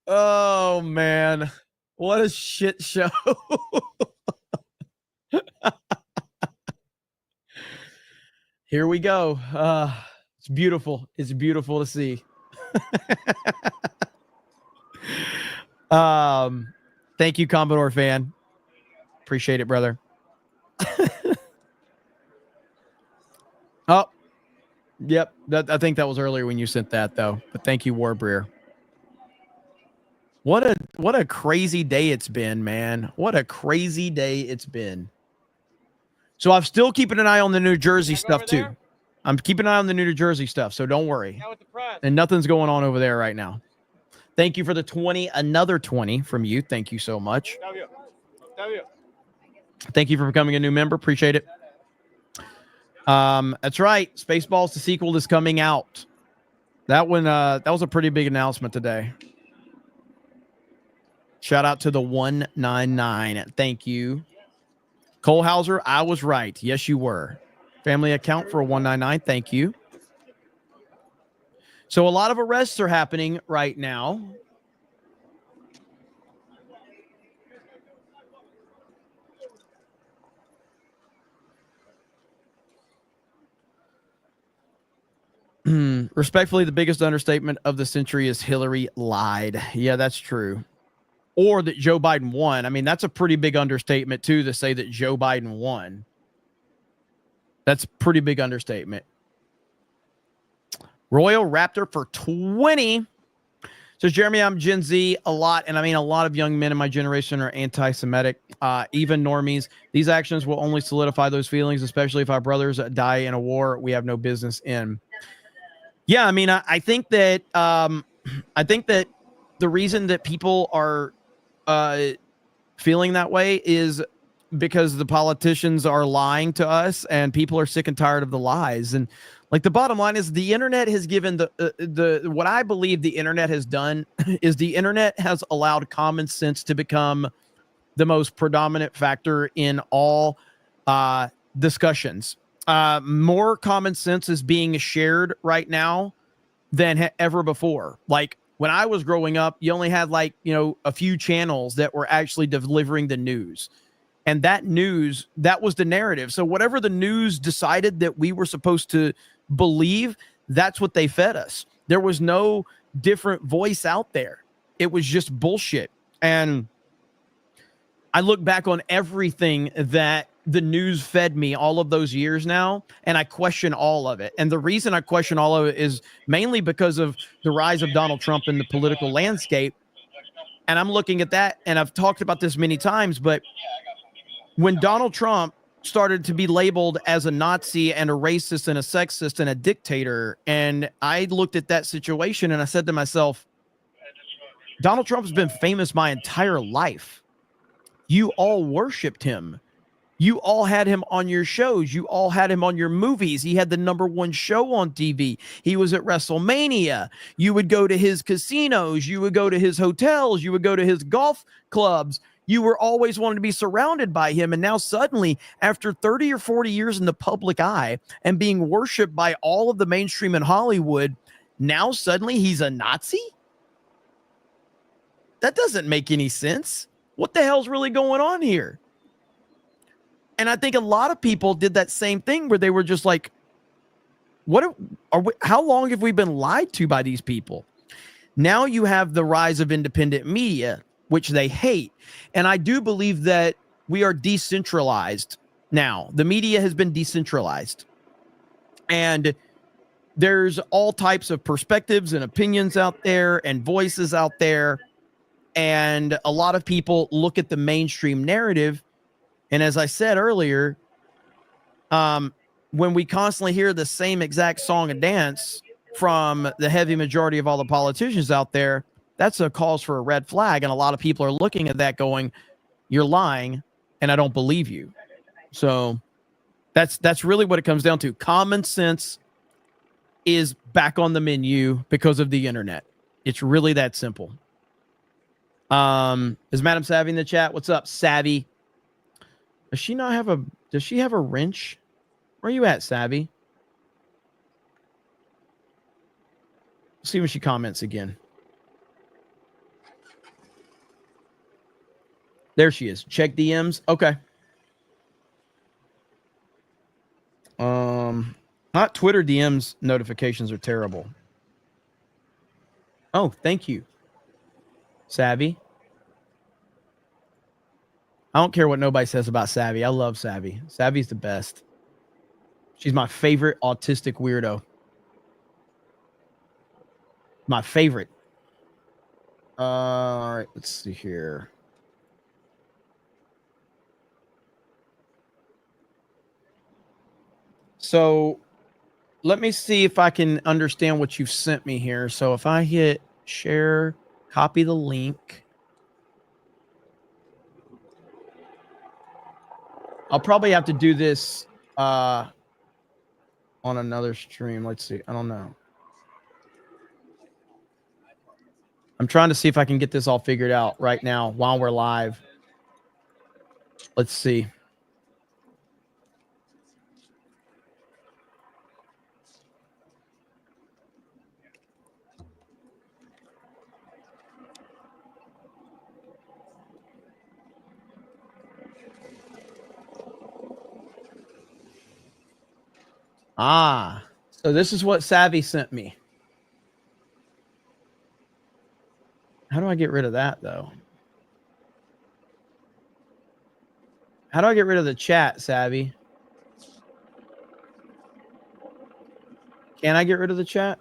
C: Oh, man. What a shit show. Here we go. It's beautiful. It's beautiful to see. Thank you, Commodore fan. Appreciate it, brother. Oh, yep. I think that was earlier when you sent that, though. But thank you, Warbrier. What a crazy day it's been, man. What a crazy day it's been. So I'm still keeping an eye on the New Jersey stuff too. I'm keeping an eye on the New Jersey stuff, so don't worry. And nothing's going on over there right now. Thank you for the 20, another 20 from you. Thank you so much. Thank you for becoming a new member. Appreciate it. That's right. Spaceballs the sequel is coming out. That one that was a pretty big announcement today. Shout out to the 199. Thank you. Cole Hauser, I was right. Yes, you were. Family account for a 199. Thank you. So a lot of arrests are happening right now. Respectfully, the biggest understatement of the century is Hillary lied. Yeah, that's true. Or that Joe Biden won. I mean, that's a pretty big understatement, too, to say that Joe Biden won. That's a pretty big understatement. Royal Raptor for 20. Says, Jeremy, I'm Gen Z a lot, and I mean a lot of young men in my generation are anti-Semitic, even normies. These actions will only solidify those feelings, especially if our brothers die in a war we have no business in. Yeah, I mean, I think that the reason that people are feeling that way is because the politicians are lying to us and people are sick and tired of the lies. And like the bottom line is the internet has given what I believe the internet has done is the internet has allowed common sense to become the most predominant factor in all discussions. More common sense is being shared right now than ever before. Like when I was growing up, you only had like, a few channels that were actually delivering the news. And that news, that was the narrative. So whatever the news decided that we were supposed to believe that's what they fed us. There was no different voice out there. It was just bullshit. And I look back on everything that the news fed me all of those years now, and I question all of it. And the reason I question all of it is mainly because of the rise of Donald Trump in the political landscape. And I'm looking at that, and I've talked about this many times, but when Donald Trump started to be labeled as a Nazi and a racist and a sexist and a dictator, and I looked at that situation and I said to myself, Donald Trump has been famous my entire life. You all worshiped him. You all had him on your shows. You all had him on your movies. He had the #1 show on TV. He was at WrestleMania. You would go to his casinos. You would go to his hotels. You would go to his golf clubs. You were always wanting to be surrounded by him. And now suddenly, after 30 or 40 years in the public eye and being worshiped by all of the mainstream in Hollywood, now suddenly he's a Nazi? That doesn't make any sense. What the hell's really going on here? And I think a lot of people did that same thing where they were just like, how long have we been lied to by these people? Now you have the rise of independent media, which they hate. And I do believe that we are decentralized now. The media has been decentralized. And there's all types of perspectives and opinions out there and voices out there. And a lot of people look at the mainstream narrative. And as I said earlier, when we constantly hear the same exact song and dance from the heavy majority of all the politicians out there, that's a cause for a red flag. And a lot of people are looking at that going, you're lying, and I don't believe you. So that's really what it comes down to. Common sense is back on the menu because of the internet. It's really that simple. Is Madam Savvy in the chat? What's up, Savvy? Does she have a wrench? Where are you at, Savvy? Let's see when she comments again. There she is. Check DMs. Okay. Not Twitter DMs notifications are terrible. Oh, thank you, Savvy. I don't care what nobody says about Savvy. I love Savvy. Savvy's the best. She's my favorite autistic weirdo. My favorite. All right, let's see here. So let me see if I can understand what you've sent me here. So if I hit share, copy the link. I'll probably have to do this on another stream. Let's see. I don't know. I'm trying to see if I can get this all figured out right now while we're live. Let's see. So this is what Savvy sent me. How do I get rid of that, though? How do I get rid of the chat, Savvy? Can I get rid of the chat?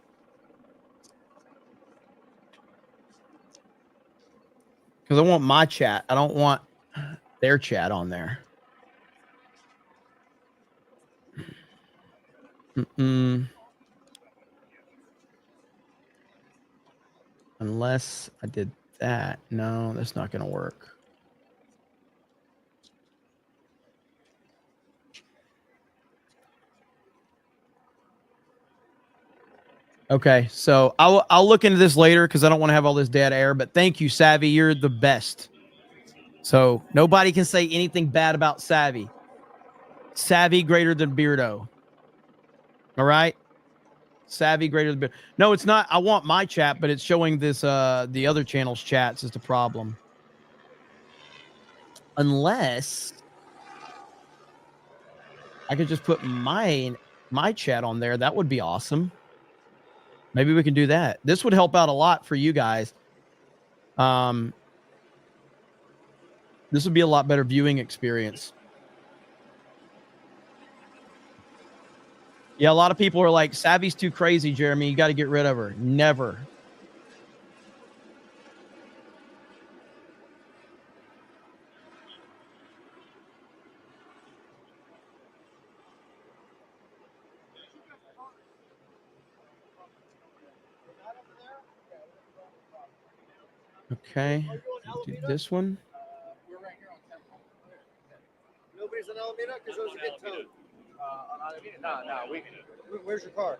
C: Because I want my chat. I don't want their chat on there. Unless I did that. No, that's not going to work. Okay, so I'll look into this later because I don't want to have all this dead air. But thank you, Savvy. You're the best. So nobody can say anything bad about Savvy. Savvy greater than Beardo. All right? Savvy greater than Beardo. No, it's not. I want my chat, but it's showing this the other channel's chats is the problem. Unless I could just put mine my chat on there, that would be awesome. Maybe we can do that. This would help out a lot for you guys. This would be a lot better viewing experience. Yeah, a lot of people are like, Savvy's too crazy, Jeremy. You got to get rid of her. Never. Okay. Do this one.
Q: Nobody's on Alameda because those are good tone. On Alameda? No. Where's your car?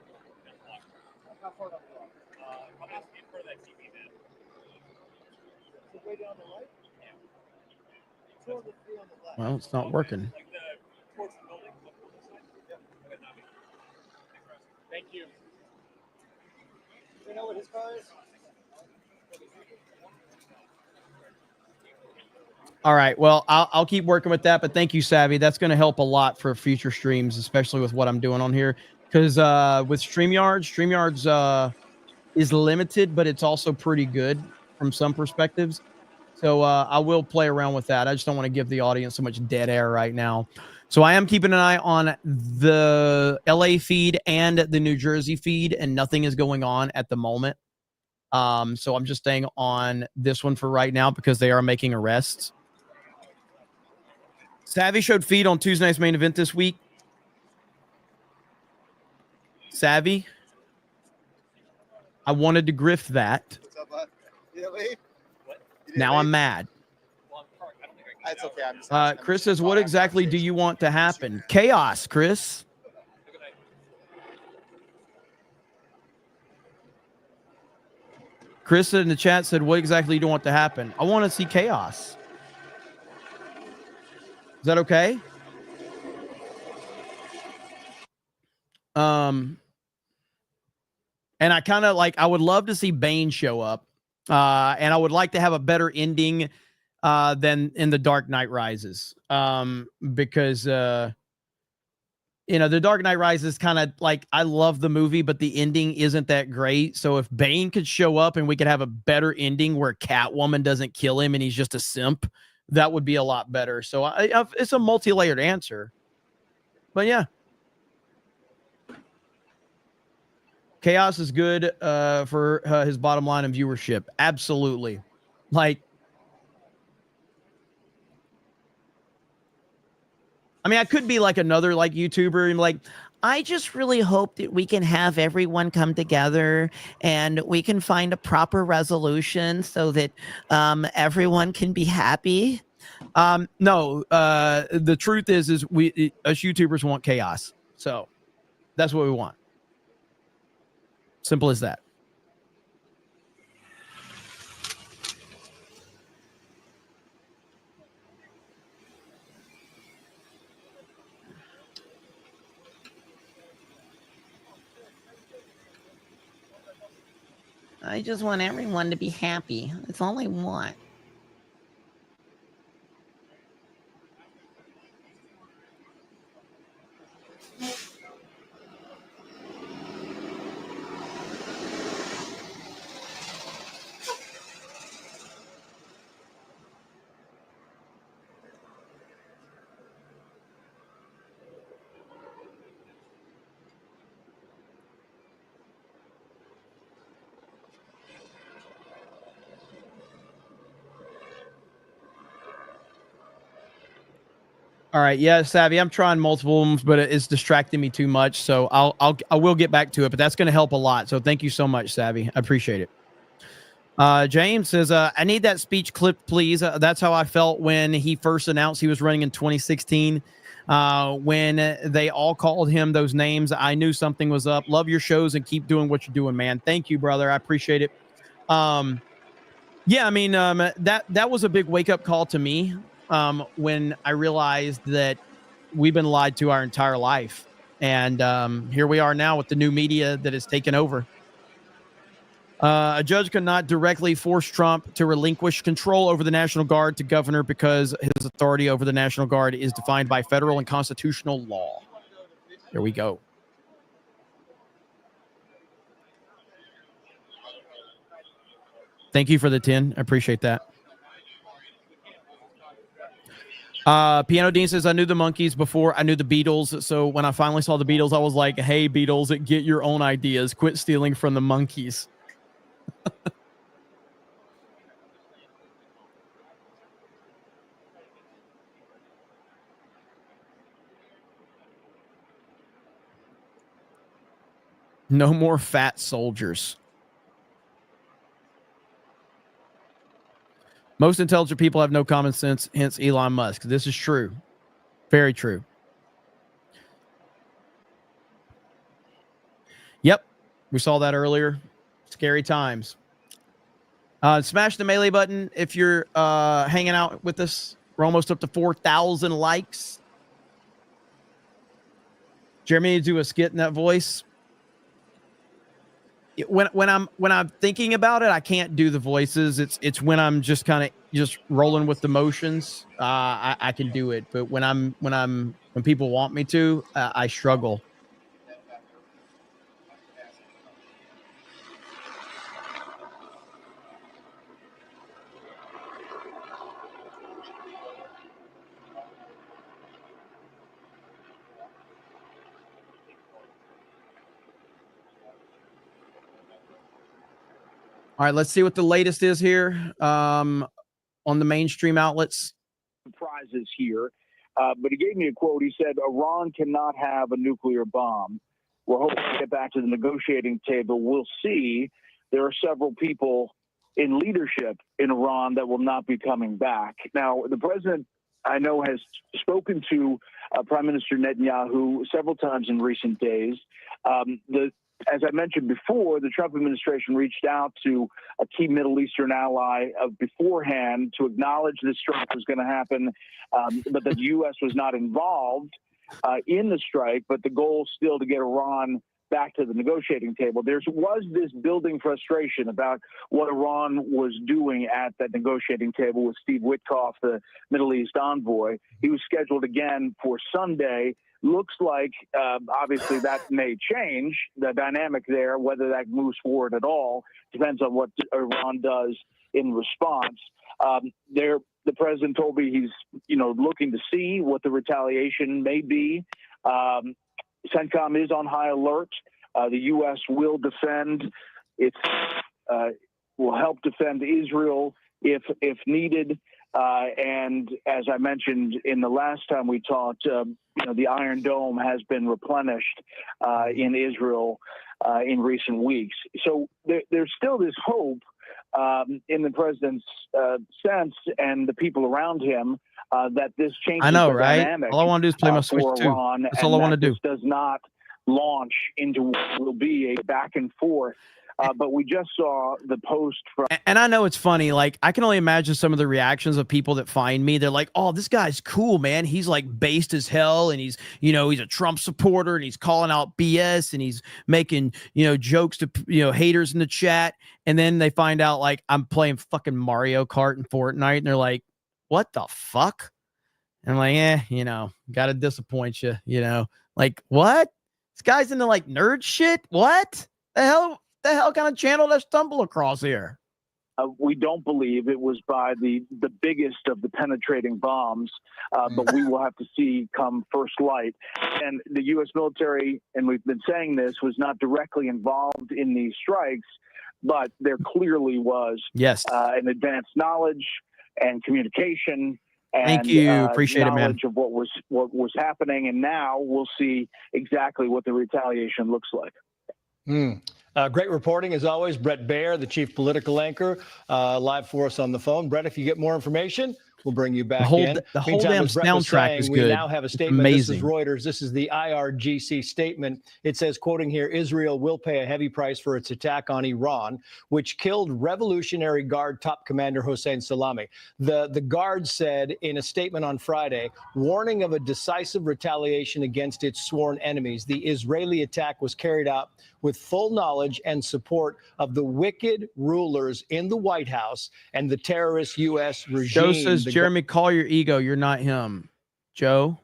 Q: How far down the road? I'm asking for that TV then. Is it way down the right? Yeah. 203 on the left.
C: Well, it's not working.
Q: Like towards the building? Thank you. Do you know what his car is?
C: All right. Well, I'll keep working with that, but thank you, Savvy. That's going to help a lot for future streams, especially with what I'm doing on here. Because with StreamYards is limited, but it's also pretty good from some perspectives. So I will play around with that. I just don't want to give the audience so much dead air right now. So I am keeping an eye on the LA feed and the New Jersey feed, and nothing is going on at the moment. So I'm just staying on this one for right now because they are making arrests. Savvy showed feed on Tuesday night's main event this week. Savvy, I wanted to grift that.
Q: What's up, bud? You didn't leave? What?
C: Now I'm mad.
Q: It's okay.
C: Chris says, what exactly do you want to happen? Chaos, Chris. Chris in the chat said, what exactly do you want to happen? I want to see chaos. Is that okay? And I kind of like, I would love to see Bane show up. And I would like to have a better ending than in The Dark Knight Rises. Because, The Dark Knight Rises kind of like, I love the movie, but the ending isn't that great. So if Bane could show up and we could have a better ending where Catwoman doesn't kill him and he's just a simp, that would be a lot better. So it's a multi-layered answer. But yeah. Chaos is good for his bottom line and viewership. Absolutely. Like, I mean, I could be like another like YouTuber and like, I just really hope that we can have everyone come together and we can find a proper resolution so that everyone can be happy. No, the truth is we as YouTubers want chaos. So that's what we want. Simple as that. I just want everyone to be happy. It's all I want. All right, yeah, Savvy. I'm trying multiple ones, but it's distracting me too much. So I will get back to it, but that's going to help a lot. So thank you so much, Savvy. I appreciate it. James says, I need that speech clip, please. That's how I felt when he first announced he was running in 2016. When they all called him those names, I knew something was up. Love your shows and keep doing what you're doing, man. Thank you, brother. I appreciate it. Yeah, I mean, that was a big wake up call to me. When I realized that we've been lied to our entire life. And here we are now with the new media that has taken over. A judge could not directly force Trump to relinquish control over the National Guard to governor because his authority over the National Guard is defined by federal and constitutional law. There we go. Thank you for the 10. I appreciate that. Piano Dean says, I knew the Monkees before I knew the Beatles. So when I finally saw the Beatles, I was like, hey, Beatles, get your own ideas. Quit stealing from the Monkees. No more fat soldiers. Most intelligent people have no common sense, hence Elon Musk. This is true. Very true. Yep. We saw that earlier. Scary times. Smash the melee button if you're hanging out with us. We're almost up to 4,000 likes. Jeremy, do a skit in that voice. When I'm thinking about it, I can't do the voices. It's when I'm just kind of just rolling with the motions. I can do it, but when people want me to, I struggle. All right, let's see what the latest is here on the mainstream outlets.
A: Surprises here, but he gave me a quote. He said, Iran cannot have a nuclear bomb. We're hoping to get back to the negotiating table. We'll see. There are several people in leadership in Iran that will not be coming back. Now, the president, I know, has spoken to Prime Minister Netanyahu several times in recent days. As I mentioned before, the Trump administration reached out to a key Middle Eastern ally beforehand to acknowledge this strike was going to happen, but that the U.S. was not involved in the strike, but the goal still to get Iran back to the negotiating table. There was this building frustration about what Iran was doing at that negotiating table with Steve Witkoff, the Middle East envoy. He was scheduled again for Sunday. Looks like, obviously, that may change the dynamic there. Whether that moves forward at all depends on what Iran does in response. The president told me he's, looking to see what the retaliation may be. CENTCOM is on high alert. The U.S. will defend will help defend Israel if needed. And as I mentioned in the last time we talked, the Iron Dome has been replenished in Israel in recent weeks. So there's still this hope in the president's sense and the people around him that this changes
C: I know,
A: the
C: right?
A: dynamic.
C: All I want to do is play my Switch too.
A: Iran,
C: That's all I want to do.
A: This does not launch into what will be a back and forth. But we just saw the post from.
C: And I know it's funny. Like, I can only imagine some of the reactions of people that find me. They're like, oh, this guy's cool, man. He's like based as hell. And he's a Trump supporter and he's calling out BS and he's making, jokes to, haters in the chat. And then they find out like I'm playing fucking Mario Kart and Fortnite. And they're like, what the fuck? And I'm like, gotta disappoint you, like what? This guy's into like nerd shit. What the hell? The hell kind of channel I stumble across here?
A: We don't believe it was by the biggest of the penetrating bombs, but we will have to see come first light. And the U.S. military, and we've been saying this, was not directly involved in these strikes, but there clearly was an advanced knowledge and communication. And,
C: thank you, appreciate it, man.
A: Knowledge of what was happening, and now we'll see exactly what the retaliation looks like.
E: Great reporting, as always. Brett Baer, the chief political anchor, live for us on the phone. Brett, if you get more information, we'll bring you back in.
C: The whole damn soundtrack is good.
E: We now have a statement.
C: Amazing.
E: This is Reuters. This is the IRGC statement. It says, quoting here, Israel will pay a heavy price for its attack on Iran, which killed Revolutionary Guard top commander Hossein Salami. The Guard said in a statement on Friday, warning of a decisive retaliation against its sworn enemies. The Israeli attack was carried out with full knowledge and support of the wicked rulers in the White House and the terrorist U.S. regime.
C: Joe says, Jeremy, call your ego. You're not him. Joe,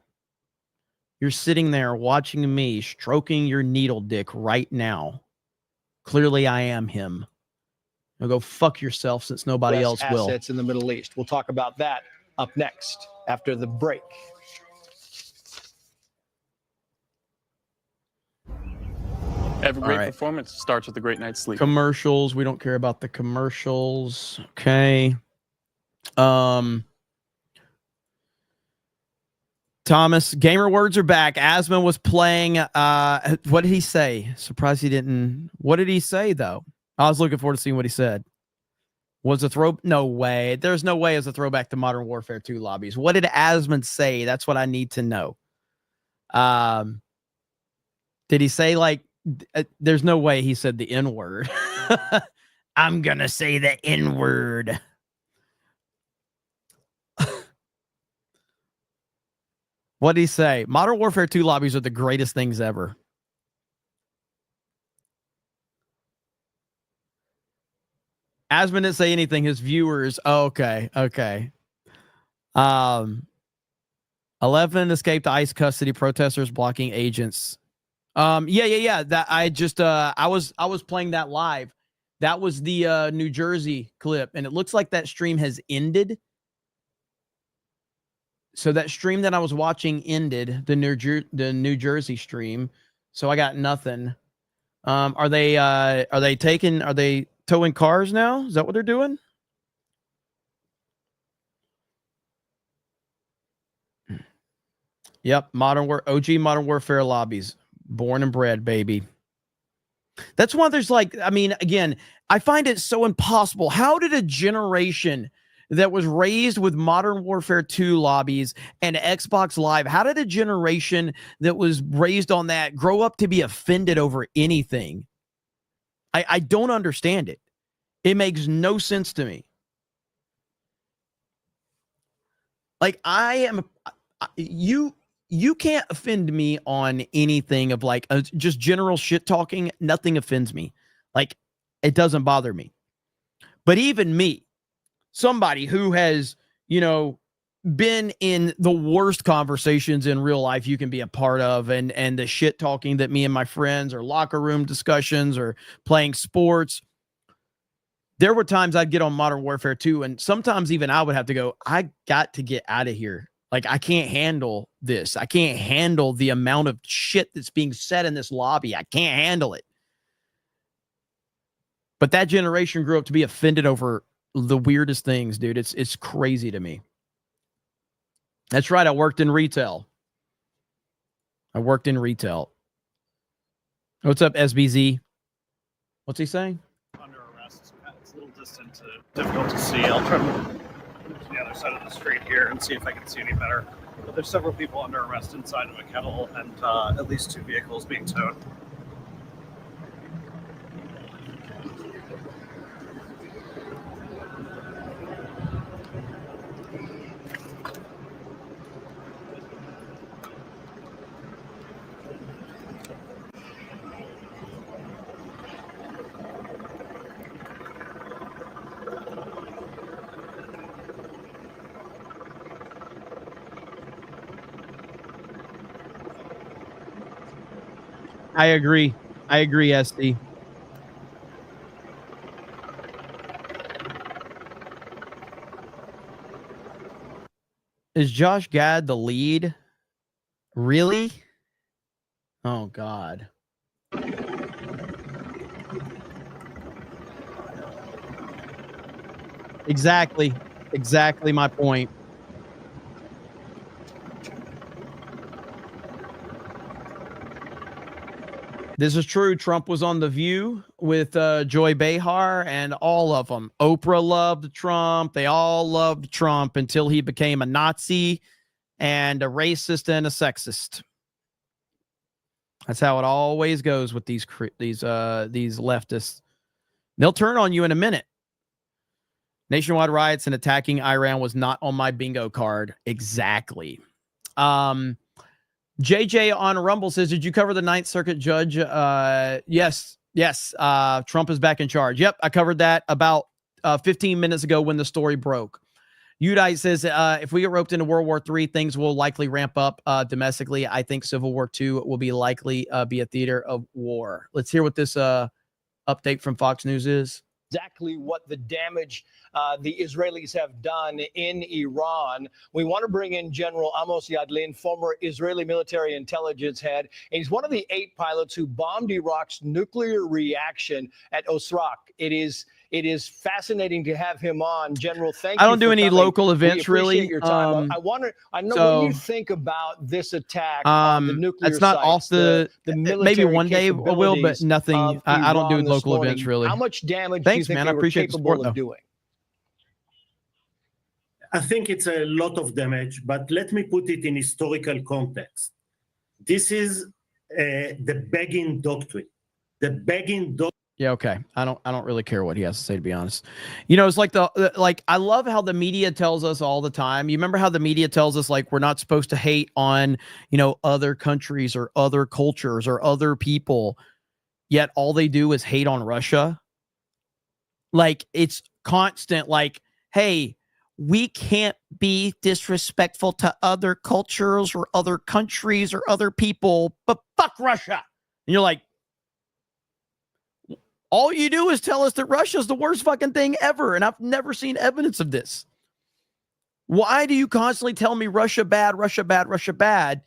C: you're sitting there watching me stroking your needle dick right now. Clearly, I am him. Now go fuck yourself since nobody
E: U.S.
C: else will.
E: assets in the Middle East. We'll talk about that up next after the break.
B: Every great
C: right.
B: performance starts with a great night's sleep.
C: Commercials. We don't care about the commercials. Okay. Thomas, gamer words are back. Asma was playing. What did he say? Surprised he didn't. What did he say though? I was looking forward to seeing what he said. Was a throw? No way. There's no way it's a throwback to Modern Warfare 2 lobbies. What did Asmund say? That's what I need to know. Did he say like? There's no way he said the N word. I'm gonna say the N word. What did he say? Modern Warfare 2 lobbies are the greatest things ever. Asmund didn't say anything. His viewers. Oh, okay. 11 escaped ICE custody. Protesters blocking agents. Yeah. That I just I was playing that live. That was the New Jersey clip, and it looks like that stream has ended. So that stream that I was watching ended, the New Jersey stream. So I got nothing. Are they towing cars now? Is that what they're doing? Yep, OG Modern Warfare lobbies. Born and bred, baby. That's why there's like, I mean, again, I find it so impossible. How did a generation that was raised with Modern Warfare 2 lobbies and Xbox Live, how did a generation that was raised on that grow up to be offended over anything? I don't understand it. It makes no sense to me. Like you can't offend me on anything of like just general shit talking. Nothing offends me. Like it doesn't bother me. But even me, somebody who has, been in the worst conversations in real life you can be a part of, and the shit talking that me and my friends, or locker room discussions, or playing sports. There were times I'd get on Modern Warfare 2, and sometimes even I would have to go, I got to get out of here. Like, I can't handle this. I can't handle the amount of shit that's being said in this lobby. I can't handle it. But that generation grew up to be offended over the weirdest things, dude. It's crazy to me. That's right. I worked in retail. What's up, SBZ? What's he saying?
I: Under arrest. It's a little distant, difficult to see. I'll try to move to the other side of the street here and see if I can see any better. But there's several people under arrest inside of a kettle, and at least 2 vehicles being towed.
C: I agree, SD. Is Josh Gad the lead? Really? Oh, God. Exactly my point. This is true. Trump was on The View with Joy Behar, and all of them. Oprah loved Trump. They all loved Trump until he became a Nazi and a racist and a sexist. That's how it always goes with these leftists. They'll turn on you in a minute. Nationwide riots and attacking Iran was not on my bingo card. Exactly. JJ on Rumble says, did you cover the Ninth Circuit judge? Yes. Trump is back in charge. Yep, I covered that about 15 minutes ago when the story broke. Udite says, if we get roped into World War III, things will likely ramp up domestically. I think Civil War II will be likely be a theater of war. Let's hear what this update from Fox News is.
E: exactly what the damage the Israelis have done in Iran. We want to bring in General Amos Yadlin, former Israeli military intelligence head. And he's one of the 8 pilots who bombed Iraq's nuclear reaction at Osrak. It is fascinating to have him on. General, thank you.
C: I don't do any
E: coming.
C: local events,
E: we appreciate
C: really.
E: your time. I know when you think about this attack on the nuclear
C: it's not
E: sites,
C: off the
E: military
C: maybe one day I will, but nothing. I don't do local events, really.
E: How much damage
C: Thanks,
E: do you think
C: man.
E: they
C: I
E: were
C: appreciate the
E: capable
C: support,
E: of
C: though.
E: doing?
H: I think it's a lot of damage, but let me put it in historical context. This is the Begin doctrine. The Begin doctrine.
C: Yeah, okay. I don't really care what he has to say, to be honest. You know, it's like like I love how the media tells us all the time. You remember how the media tells us like we're not supposed to hate on, you know, other countries or other cultures or other people, yet all they do is hate on Russia. Like it's constant, like, hey, we can't be disrespectful to other cultures or other countries or other people, but fuck Russia. And you're like, all you do is tell us that Russia's the worst fucking thing ever, and I've never seen evidence of this. Why do you constantly tell me Russia bad, Russia bad, Russia bad?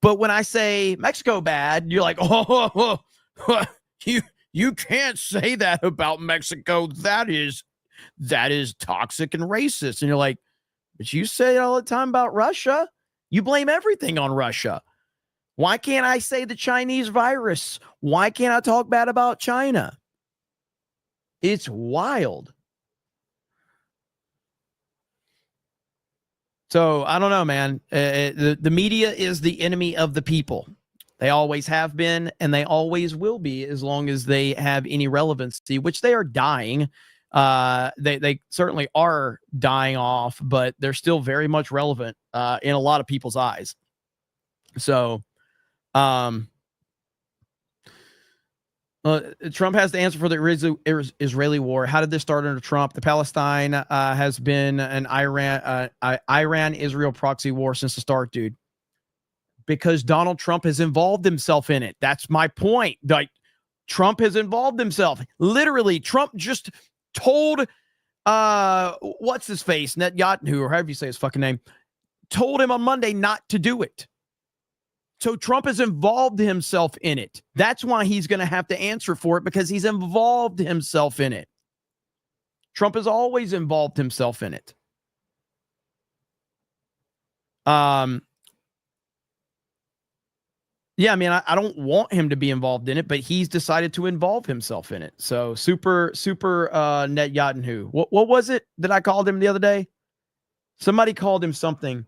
C: But when I say Mexico bad, you're like, oh, you can't say that about Mexico. That is toxic and racist. And you're like, but you say it all the time about Russia. You blame everything on Russia. Why can't I say the Chinese virus? Why can't I talk bad about China? It's wild. So I don't know, man. The media is the enemy of the people. They always have been, and they always will be as long as they have any relevancy, which they are dying. They certainly are dying off, but they're still very much relevant in a lot of people's eyes. So, Trump has the answer for the Israeli war. How did this start under Trump? The Palestine has been an Iran-Israel proxy war since the start, dude. Because Donald Trump has involved himself in it. That's my point. Like, Trump has involved himself. Literally, Trump just told what's his face, Netanyahu, or however you say his fucking name, told him on Monday not to do it. So Trump has involved himself in it. That's why he's going to have to answer for it, because he's involved himself in it. Trump has always involved himself in it. Yeah, I mean, I don't want him to be involved in it, but he's decided to involve himself in it. So super Netanyahu. What was it that I called him the other day? Somebody called him something.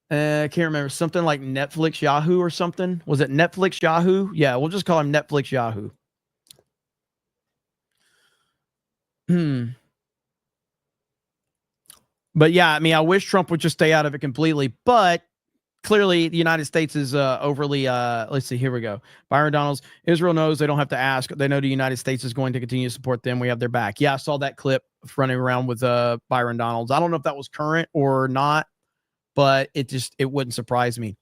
C: I can't remember. Something like Netflix Yahoo or something. Was it Netflix Yahoo? Yeah, we'll just call him Netflix Yahoo. But yeah, I mean, I wish Trump would just stay out of it completely. But clearly, the United States is overly, let's see, here we go. Byron Donalds, Israel knows they don't have to ask. They know the United States is going to continue to support them. We have their back. Yeah, I saw that clip running around with Byron Donalds. I don't know if that was current or not, but it wouldn't surprise me.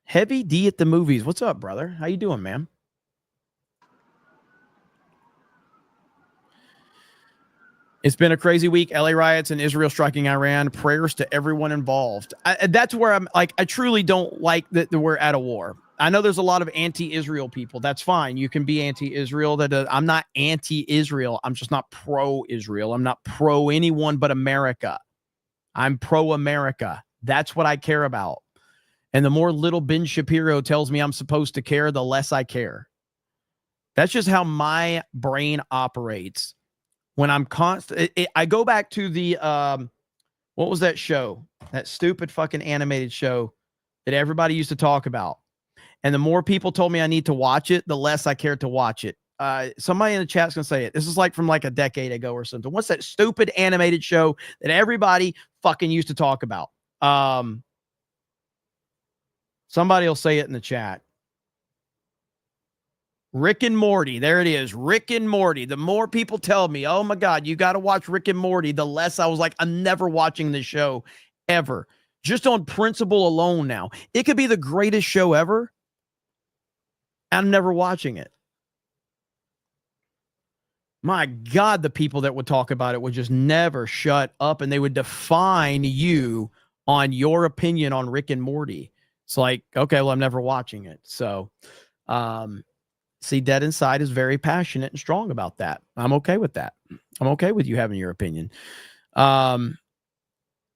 C: Heavy D at the movies. What's up, brother? How you doing, man? It's been a crazy week. LA riots and Israel striking Iran. Prayers to everyone involved. That's where I'm like, I truly don't like that we're at a war. I know there's a lot of anti-Israel people. That's fine. You can be anti-Israel. I'm not anti-Israel. I'm just not pro-Israel. I'm not pro anyone but America. I'm pro-America. That's what I care about. And the more little Ben Shapiro tells me I'm supposed to care, the less I care. That's just how my brain operates. When I'm I go back to the, what was that show? That stupid fucking animated show that everybody used to talk about. And the more people told me I need to watch it, the less I cared to watch it. Somebody in the chat's going to say it. This is like from like a decade ago or something. What's that stupid animated show that everybody fucking used to talk about? Somebody will say it in the chat. Rick and Morty. There it is. Rick and Morty. The more people tell me, oh my God, you got to watch Rick and Morty, the less I was like, I'm never watching this show ever. Just on principle alone now. It could be the greatest show ever. I'm never watching it. My God, the people that would talk about it would just never shut up, and they would define you on your opinion on Rick and Morty. It's like, okay, well, I'm never watching it. So, see, Dead Inside is very passionate and strong about that. I'm okay with that. I'm okay with you having your opinion.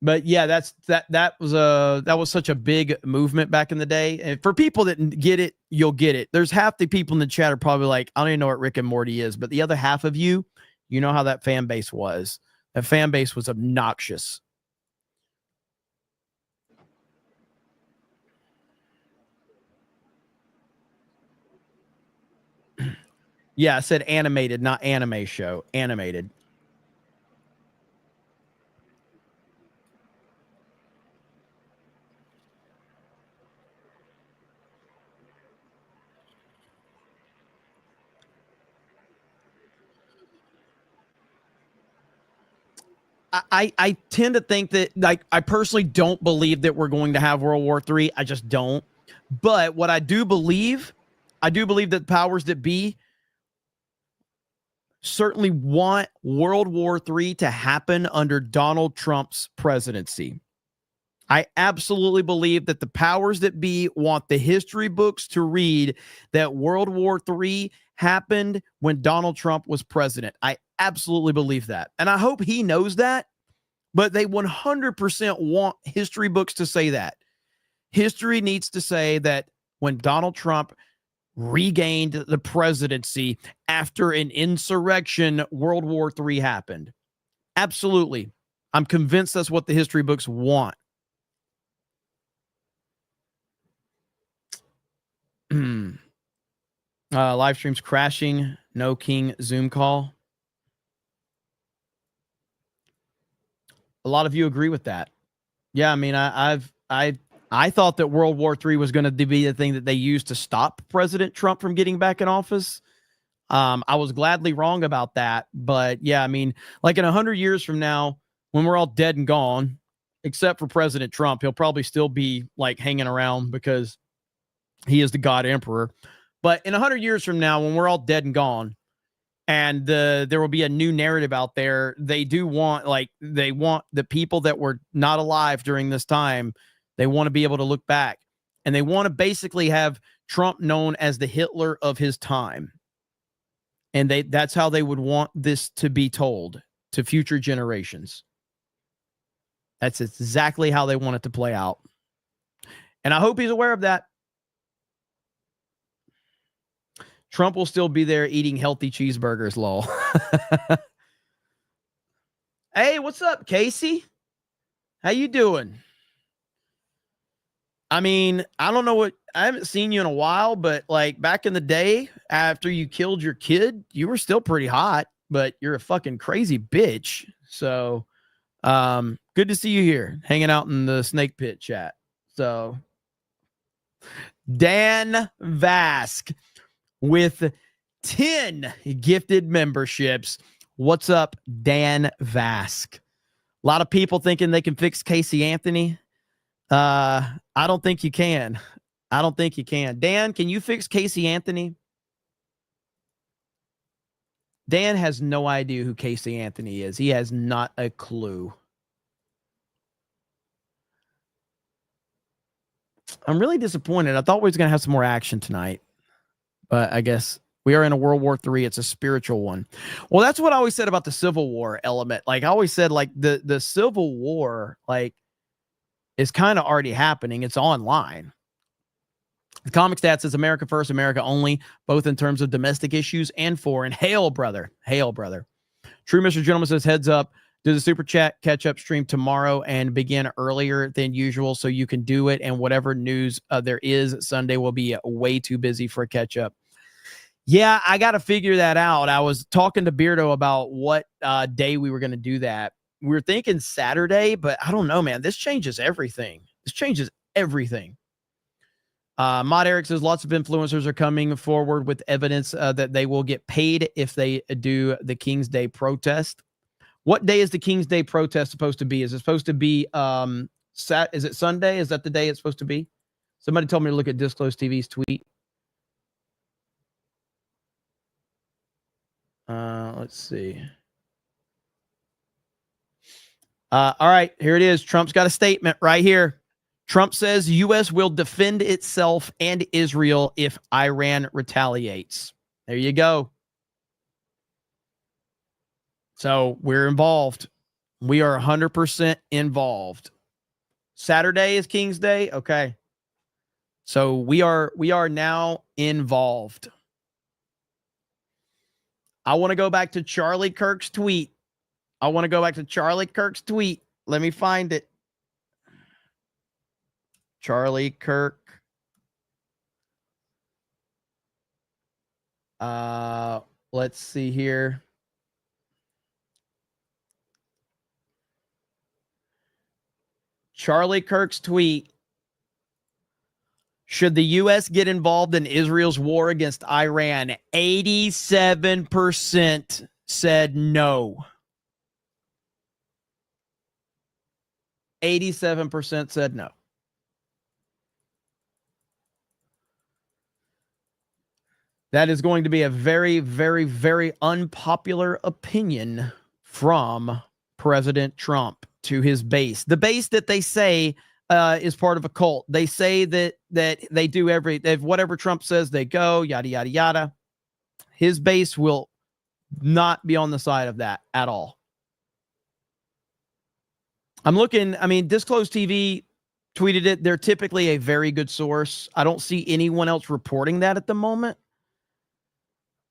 C: But yeah, that was such a big movement back in the day. And for people that get it, you'll get it. There's half the people in the chat are probably like, I don't even know what Rick and Morty is, but the other half of you, you know how that fan base was. That fan base was obnoxious. Yeah, I said animated, not anime show. Animated. I tend to think that, like, I personally don't believe that we're going to have World War III. I just don't. But what I do believe that the powers that be certainly want World War III to happen under Donald Trump's presidency. I absolutely believe that the powers that be want the history books to read that World War III happened when Donald Trump was president. I absolutely believe that. And I hope he knows that, but they 100% want history books to say that. History needs to say that when Donald Trump regained the presidency after an insurrection, World War III happened. Absolutely. I'm convinced that's what the history books want. Live streams crashing. No King Zoom call. A lot of you agree with that. Yeah, I mean, I thought that World War III was going to be the thing that they used to stop President Trump from getting back in office. I was gladly wrong about that. But yeah, I mean, like in 100 years from now, when we're all dead and gone, except for President Trump, he'll probably still be like hanging around because he is the God Emperor. But in 100 years from now, when we're all dead and gone, and there will be a new narrative out there, they want the people that were not alive during this time, they want to be able to look back, and they want to basically have Trump known as the Hitler of his time. And that's how they would want this to be told to future generations. That's exactly how they want it to play out. And I hope he's aware of that. Trump will still be there eating healthy cheeseburgers, lol. Hey, what's up, Casey? How you doing? I mean, I don't know I haven't seen you in a while, but like back in the day, after you killed your kid, you were still pretty hot, but you're a fucking crazy bitch. So, good to see you here, hanging out in the Snake Pit chat. So, Dan Vask with 10 gifted memberships. What's up, Dan Vask? A lot of people thinking they can fix Casey Anthony. I don't think you can. I don't think you can. Dan, can you fix Casey Anthony? Dan has no idea who Casey Anthony is. He has not a clue. I'm really disappointed. I thought we was going to have some more action tonight, but I guess we are in a World War III. It's a spiritual one. Well, that's what I always said about the Civil War element. Like I always said, like the Civil War, like, is kind of already happening. It's online. The comic stat says America first, America only, both in terms of domestic issues and foreign. Hail, brother. Hail, brother. True Mr. Gentleman says, heads up. Do the super chat catch-up stream tomorrow and begin earlier than usual so you can do it. And whatever news there is, Sunday will be way too busy for a catch-up. Yeah, I got to figure that out. I was talking to Beardo about what day we were going to do that. We were thinking Saturday, but I don't know, man. This changes everything. This changes everything. Mod Eric says lots of influencers are coming forward with evidence that they will get paid if they do the King's Day protest. What day is the King's Day protest supposed to be? Is it supposed to be is it Sunday? Is that the day it's supposed to be? Somebody told me to look at Disclosed TV's tweet. Let's see. All right, here it is. Trump's got a statement right here. Trump says U.S. will defend itself and Israel if Iran retaliates. There you go. So we're involved. We are 100% involved. Saturday is King's Day. Okay. So we are now involved. I want to go back to Charlie Kirk's tweet. Let me find it. Charlie Kirk. Let's see here. Charlie Kirk's tweet. Should the U.S. get involved in Israel's war against Iran? 87% said no. 87% said no. That is going to be a very, very, very unpopular opinion from President Trump to his base. The base that they say is part of a cult. They say that they do whatever Trump says, they go, yada, yada, yada. His base will not be on the side of that at all. I'm looking, Disclosed TV tweeted it. They're typically a very good source. I don't see anyone else reporting that at the moment.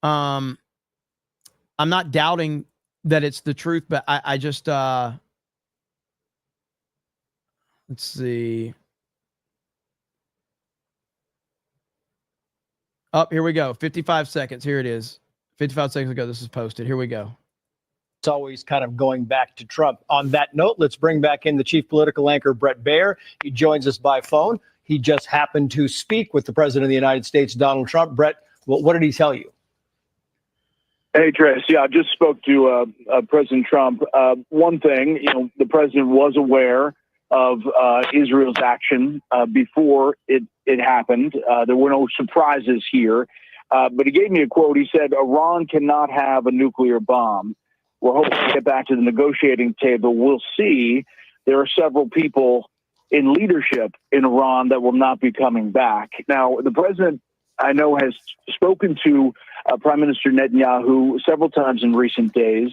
C: I'm not doubting that it's the truth, but I just, let's see. Oh, here we go. 55 seconds. Here it is. 55 seconds ago, this is posted. Here we go.
E: It's always kind of going back to Trump. On that note, let's bring back in the chief political anchor, Brett Baer. He joins us by phone. He just happened to speak with the president of the United States, Donald Trump. Brett, what did he tell you?
A: Hey, Trace. Yeah, I just spoke to President Trump. One thing, the president was aware of Israel's action before it happened. There were no surprises here. But he gave me a quote. He said, Iran cannot have a nuclear bomb. We're hoping to get back to the negotiating table. We'll see. There are several people in leadership in Iran that will not be coming back. Now, the president, I know, has spoken to Prime Minister Netanyahu several times in recent days.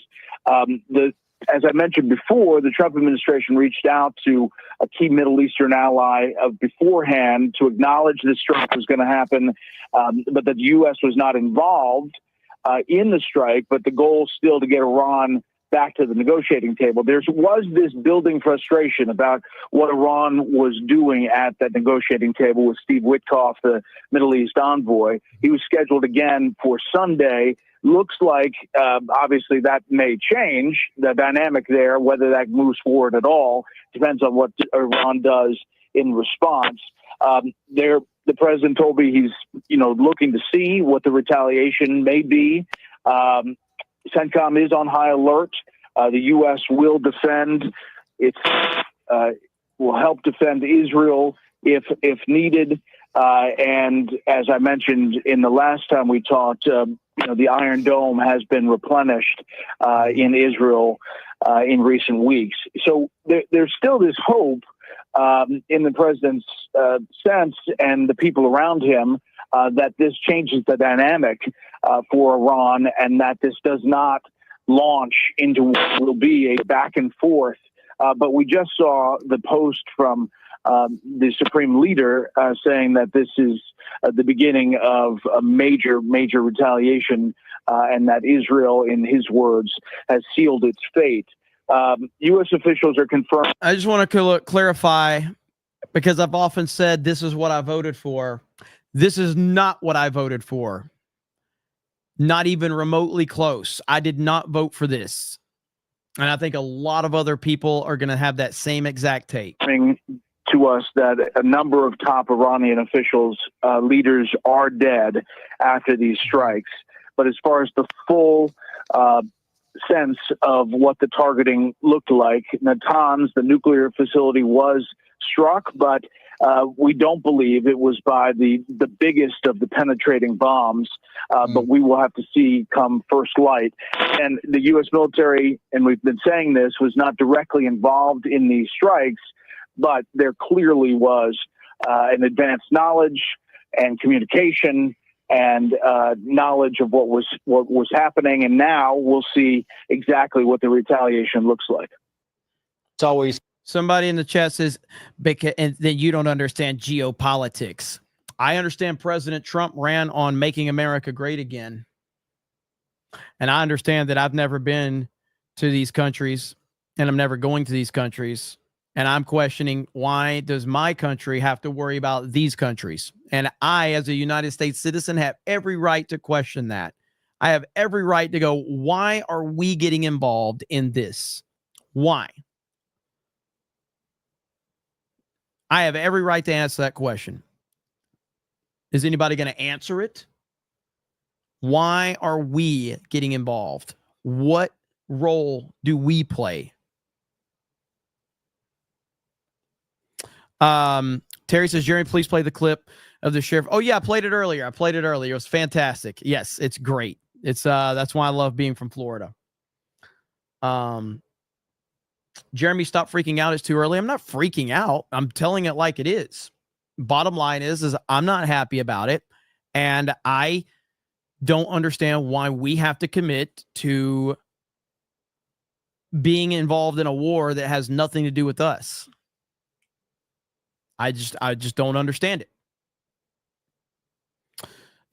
A: As I mentioned before, the Trump administration reached out to a key Middle Eastern ally beforehand to acknowledge this strike was going to happen, but that the U.S. was not involved in the strike, but the goal still to get Iran back to the negotiating table. There was this building frustration about what Iran was doing at that negotiating table with Steve Witkoff, the Middle East envoy. He was scheduled again for Sunday. Looks like, obviously, that may change the dynamic there. Whether that moves forward at all depends on what Iran does in response. The president told me he's, looking to see what the retaliation may be. CENTCOM is on high alert. The U.S. will defend will help defend Israel if needed. And as I mentioned in the last time we talked, the Iron Dome has been replenished in Israel in recent weeks. So there's still this hope in the president's sense and the people around him that this changes the dynamic for Iran and that this does not launch into what will be a back and forth. But we just saw the post from the supreme leader saying that this is the beginning of a major retaliation and that Israel, in his words, has sealed its fate. U.S. officials are confirmed.
C: I just want to clarify, because I've often said this is what I voted for. This is not what I voted for. Not even remotely close. I did not vote for this. And I think a lot of other people are going to have that same exact take.
A: To us that a number of top Iranian officials, leaders are dead after these strikes. But as far as the full sense of what the targeting looked like, Natanz, the nuclear facility, was struck, but We don't believe it was by the biggest of the penetrating bombs, but we will have to see come first light. And the U.S. military, and we've been saying this, was not directly involved in these strikes, but there clearly was an advanced knowledge and communication and knowledge of what was happening. And now we'll see exactly what the retaliation looks like.
E: It's always
C: somebody in the chat says, and then you don't understand geopolitics. I understand President Trump ran on making America great again. And I understand that I've never been to these countries and I'm never going to these countries. And I'm questioning, why does my country have to worry about these countries? And I, as a United States citizen, have every right to question that. I have every right to go, why are we getting involved in this? Why? I have every right to answer that question. Is anybody going to answer it? Why are we getting involved? What role do we play? Terry says, Jeremy, please play the clip of the sheriff. Oh yeah, I played it earlier. It was fantastic. Yes, it's great. It's that's why I love being from Florida. Jeremy, stop freaking out. It's too early. I'm not freaking out. I'm telling it like it is. Bottom line is I'm not happy about it. And I don't understand why we have to commit to being involved in a war that has nothing to do with us. I just don't understand it.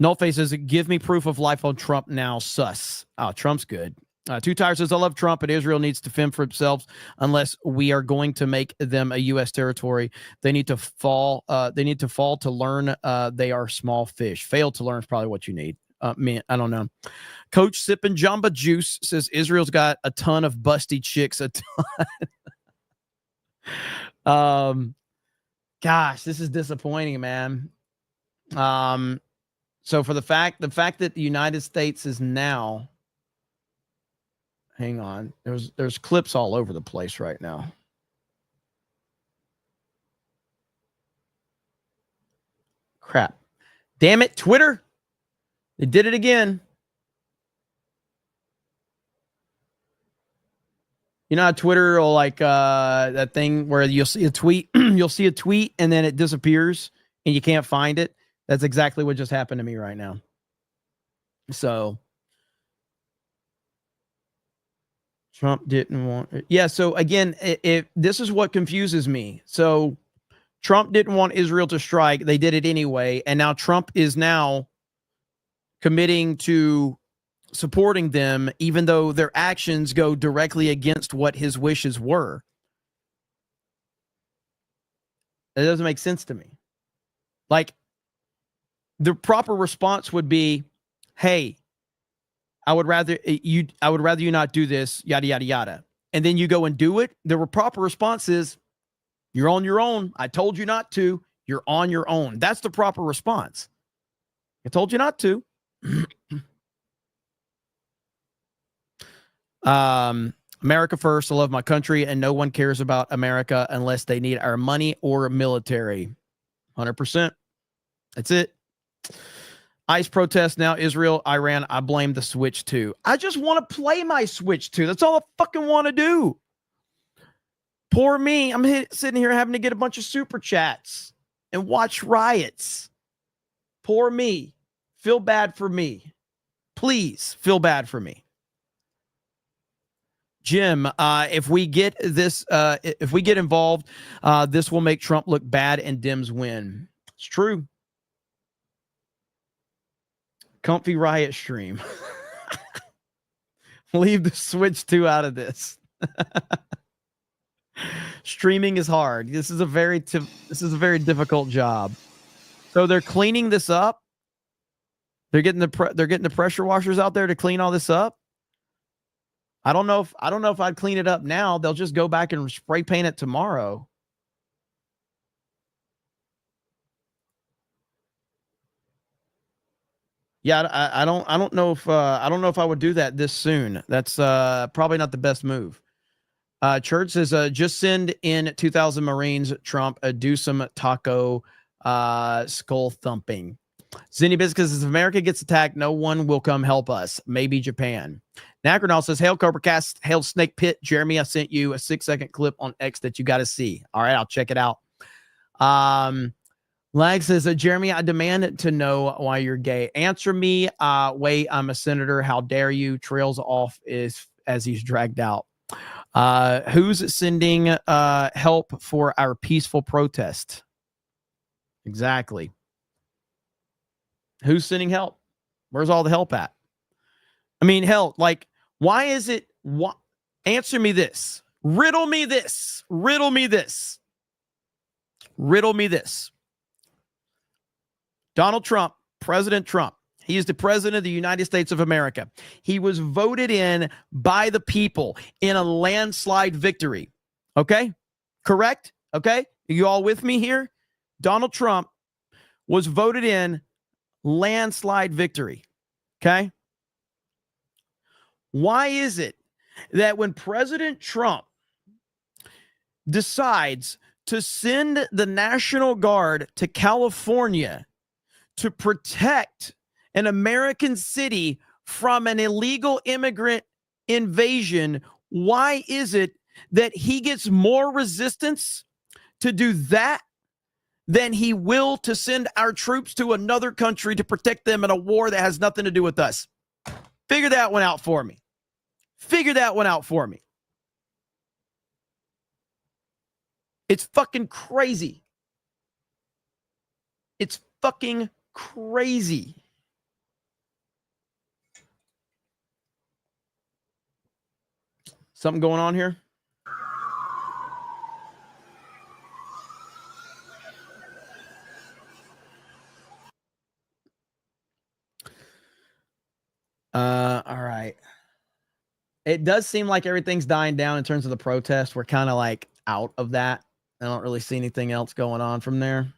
C: Nullface says, give me proof of life on Trump now. Sus. Oh, Trump's good. Two Tires says, I love Trump, but Israel needs to fend for themselves unless we are going to make them a U.S. territory. They need to fall. They need to fall to learn they are small fish. Fail to learn is probably what you need. Man, I don't know. Coach Sippin' Jamba Juice says, Israel's got a ton of busty chicks. A ton. Gosh, this is disappointing, man. So for the fact that the United States is now, hang on, there's clips all over the place right now. Crap. Damn it, Twitter. They did it again. You know how Twitter will like that thing where you'll see a tweet, and then it disappears and you can't find it? That's exactly what just happened to me right now. So Trump didn't want it. Yeah, so again, this is what confuses me. So Trump didn't want Israel to strike. They did it anyway. And now Trump is now committing to supporting them, even though their actions go directly against what his wishes were. That doesn't make sense to me. Like, the proper response would be, hey, I would rather you not do this, yada, yada, yada. And then you go and do it. The proper response is, you're on your own. I told you not to. You're on your own. That's the proper response. I told you not to. America first. I love my country, and no one cares about America unless they need our money or military. 100%. That's it. ICE protest now. Israel, Iran. I blame the Switch 2. I just want to play my Switch 2. That's all I fucking want to do. Poor me. I'm sitting here having to get a bunch of super chats and watch riots. Poor me. Feel bad for me. Please feel bad for me. Jim, if we get this, if we get involved, this will make Trump look bad and Dems win. It's true. Comfy riot stream. Leave the Switch 2 out of this. Streaming is hard. This is a very difficult job. So they're cleaning this up. They're getting the pressure washers out there to clean all this up. I don't know if I'd clean it up now. They'll just go back and spray paint it tomorrow. Yeah, I don't know if I would do that this soon. That's probably not the best move. Church says, just send in 2,000 Marines, Trump, do some taco skull thumping. Zinni Biscuits says, if America gets attacked, no one will come help us. Maybe Japan. Nacronal says, hail Cobra Cast, hail Snake Pit. Jeremy, I sent you a 6-second clip on X that you got to see. All right, I'll check it out. Lag says, Jeremy, I demand to know why you're gay. Answer me. Wait, I'm a senator. How dare you? Trails off as he's dragged out. Who's sending help for our peaceful protest? Exactly. Who's sending help? Where's all the help at? I mean, hell, like, why is it? Answer me this. Riddle me this. Riddle me this. Riddle me this. Donald Trump, President Trump, he is the president of the United States of America. He was voted in by the people in a landslide victory. Okay? Correct? Okay? Are you all with me here? Donald Trump was voted in landslide victory. Okay? Why is it that when President Trump decides to send the National Guard to California to protect an American city from an illegal immigrant invasion, why is it that he gets more resistance to do that than he will to send our troops to another country to protect them in a war that has nothing to do with us? Figure that one out for me. Figure that one out for me. It's fucking crazy. It's fucking crazy. Something going on here? All right. It does seem like everything's dying down in terms of the protest. We're kind of like out of that. I don't really see anything else going on from there.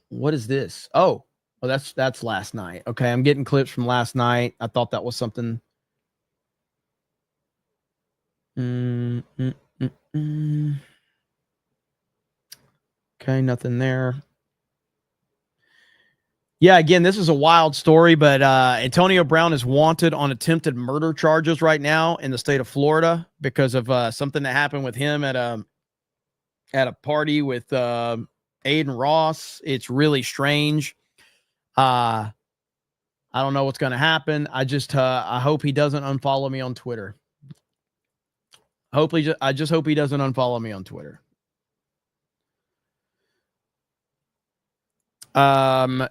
C: What is this? Oh, that's last night. Okay, I'm getting clips from last night. I thought that was something. Okay, nothing there. Yeah, again, this is a wild story, but Antonio Brown is wanted on attempted murder charges right now in the state of Florida because of something that happened with him at a party with Aiden Ross. It's really strange. I don't know what's going to happen. I hope he doesn't unfollow me on Twitter. I just hope he doesn't unfollow me on Twitter.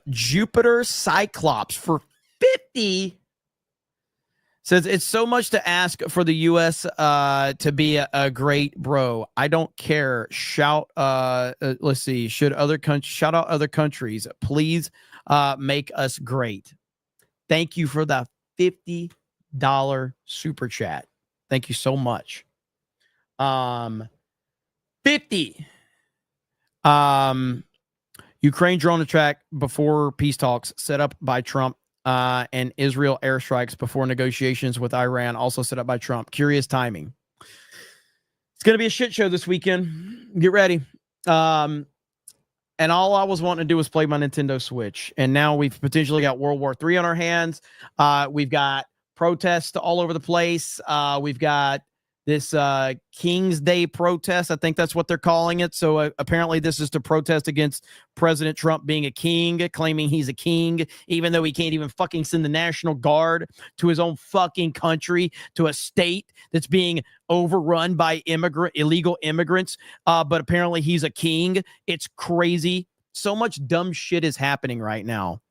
C: Jupiter Cyclops for 50 says it's so much to ask for the U.S. To be a great bro. I don't care. Shout. Let's see. Shout out other countries, please. Make us great. Thank you for the $50 super chat. Thank you so much. 50. Ukraine drone attack before peace talks set up by Trump, and Israel airstrikes before negotiations with Iran also set up by Trump. Curious timing. It's going to be a shit show this weekend. Get ready. And all I was wanting to do was play my Nintendo Switch. And now we've potentially got World War III on our hands. We've got protests all over the place. We've got this King's Day protest. I think that's what they're calling it. So apparently this is to protest against President Trump being a king, claiming he's a king, even though he can't even fucking send the National Guard to his own fucking country, to a state that's being overrun by illegal immigrants. But apparently he's a king. It's crazy. So much dumb shit is happening right now.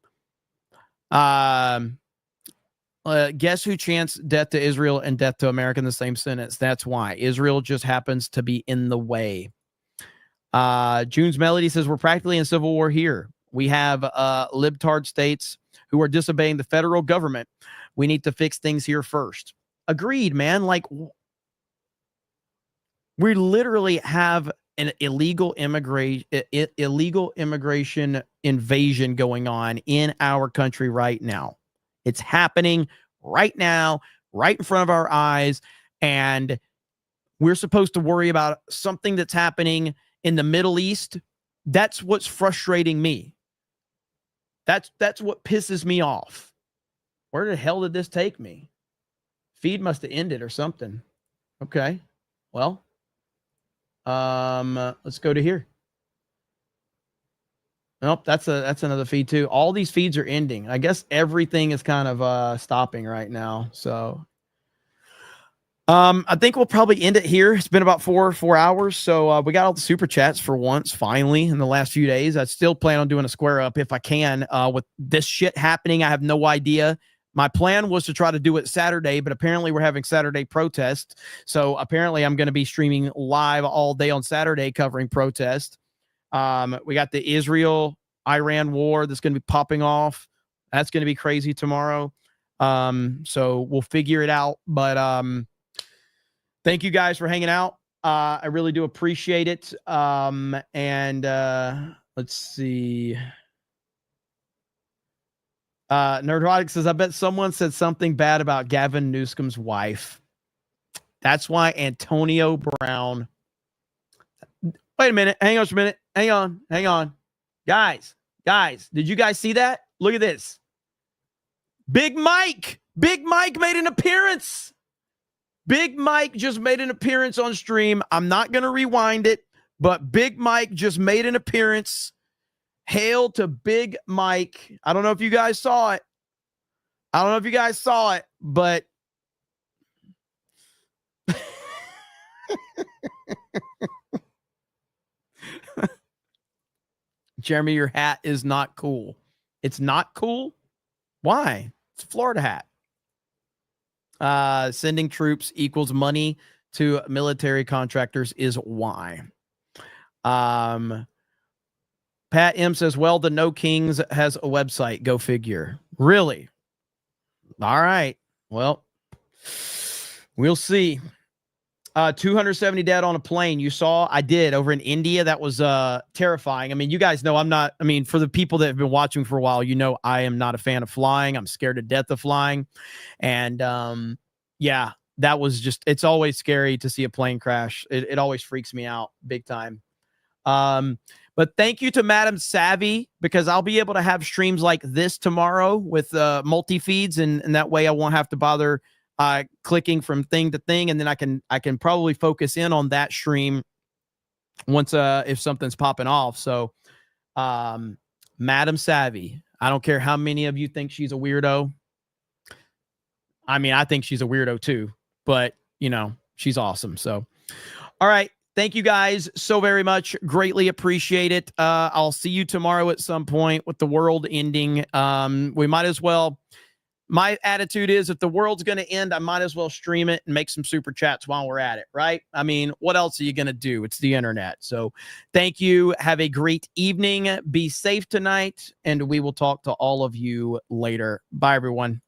C: Guess who chants death to Israel and death to America in the same sentence? That's why. Israel just happens to be in the way. June's Melody says, we're practically in civil war here. We have libtard states who are disobeying the federal government. We need to fix things here first. Agreed, man. Like, we literally have an illegal immigration invasion going on in our country right now. It's happening right now, right in front of our eyes. And we're supposed to worry about something that's happening in the Middle East. That's what's frustrating me. That's what pisses me off. Where the hell did this take me? Feed must have ended or something. Okay. Well, let's go to here. Nope, that's another feed too. All these feeds are ending. I guess everything is kind of stopping right now. So I think we'll probably end it here. It's been about four hours. So we got all the super chats for once, finally, in the last few days. I still plan on doing a square up if I can. With this shit happening, I have no idea. My plan was to try to do it Saturday, but apparently we're having Saturday protests. So apparently I'm going to be streaming live all day on Saturday covering protest. We got the Israel-Iran war that's going to be popping off. That's going to be crazy tomorrow. So we'll figure it out. But thank you guys for hanging out. I really do appreciate it. Let's see. Nerdrotic says, I bet someone said something bad about Gavin Newsom's wife. That's why Antonio Brown. Wait a minute. Hang on a minute. Hang on. Guys, did you guys see that? Look at this. Big Mike made an appearance. Big Mike just made an appearance on stream. I'm not going to rewind it, but Big Mike just made an appearance. Hail to Big Mike. I don't know if you guys saw it. But Jeremy, your hat is not cool. It's not cool? Why? It's a Florida hat. Sending troops equals money to military contractors is why. Pat M says, well, the No Kings has a website. Go figure. Really? All right. Well, we'll see. 270 dead on a plane. You saw, I did over in India. That was terrifying. I mean, you guys know for the people that have been watching for a while, you know, I am not a fan of flying. I'm scared to death of flying. And yeah, that was just, it's always scary to see a plane crash. It always freaks me out big time. But thank you to Madam Savvy, because I'll be able to have streams like this tomorrow with multi-feeds, and that way I won't have to bother clicking from thing to thing, and then I can probably focus in on that stream once if something's popping off. So Madam Savvy, I don't care how many of you think she's a weirdo. I mean, I think she's a weirdo too, but you know, she's awesome. So all right. Thank you guys so very much. Greatly appreciate it. I'll see you tomorrow at some point with the world ending. We might as well. My attitude is if the world's going to end, I might as well stream it and make some super chats while we're at it, right? I mean, what else are you going to do? It's the internet. So thank you. Have a great evening. Be safe tonight, and we will talk to all of you later. Bye, everyone.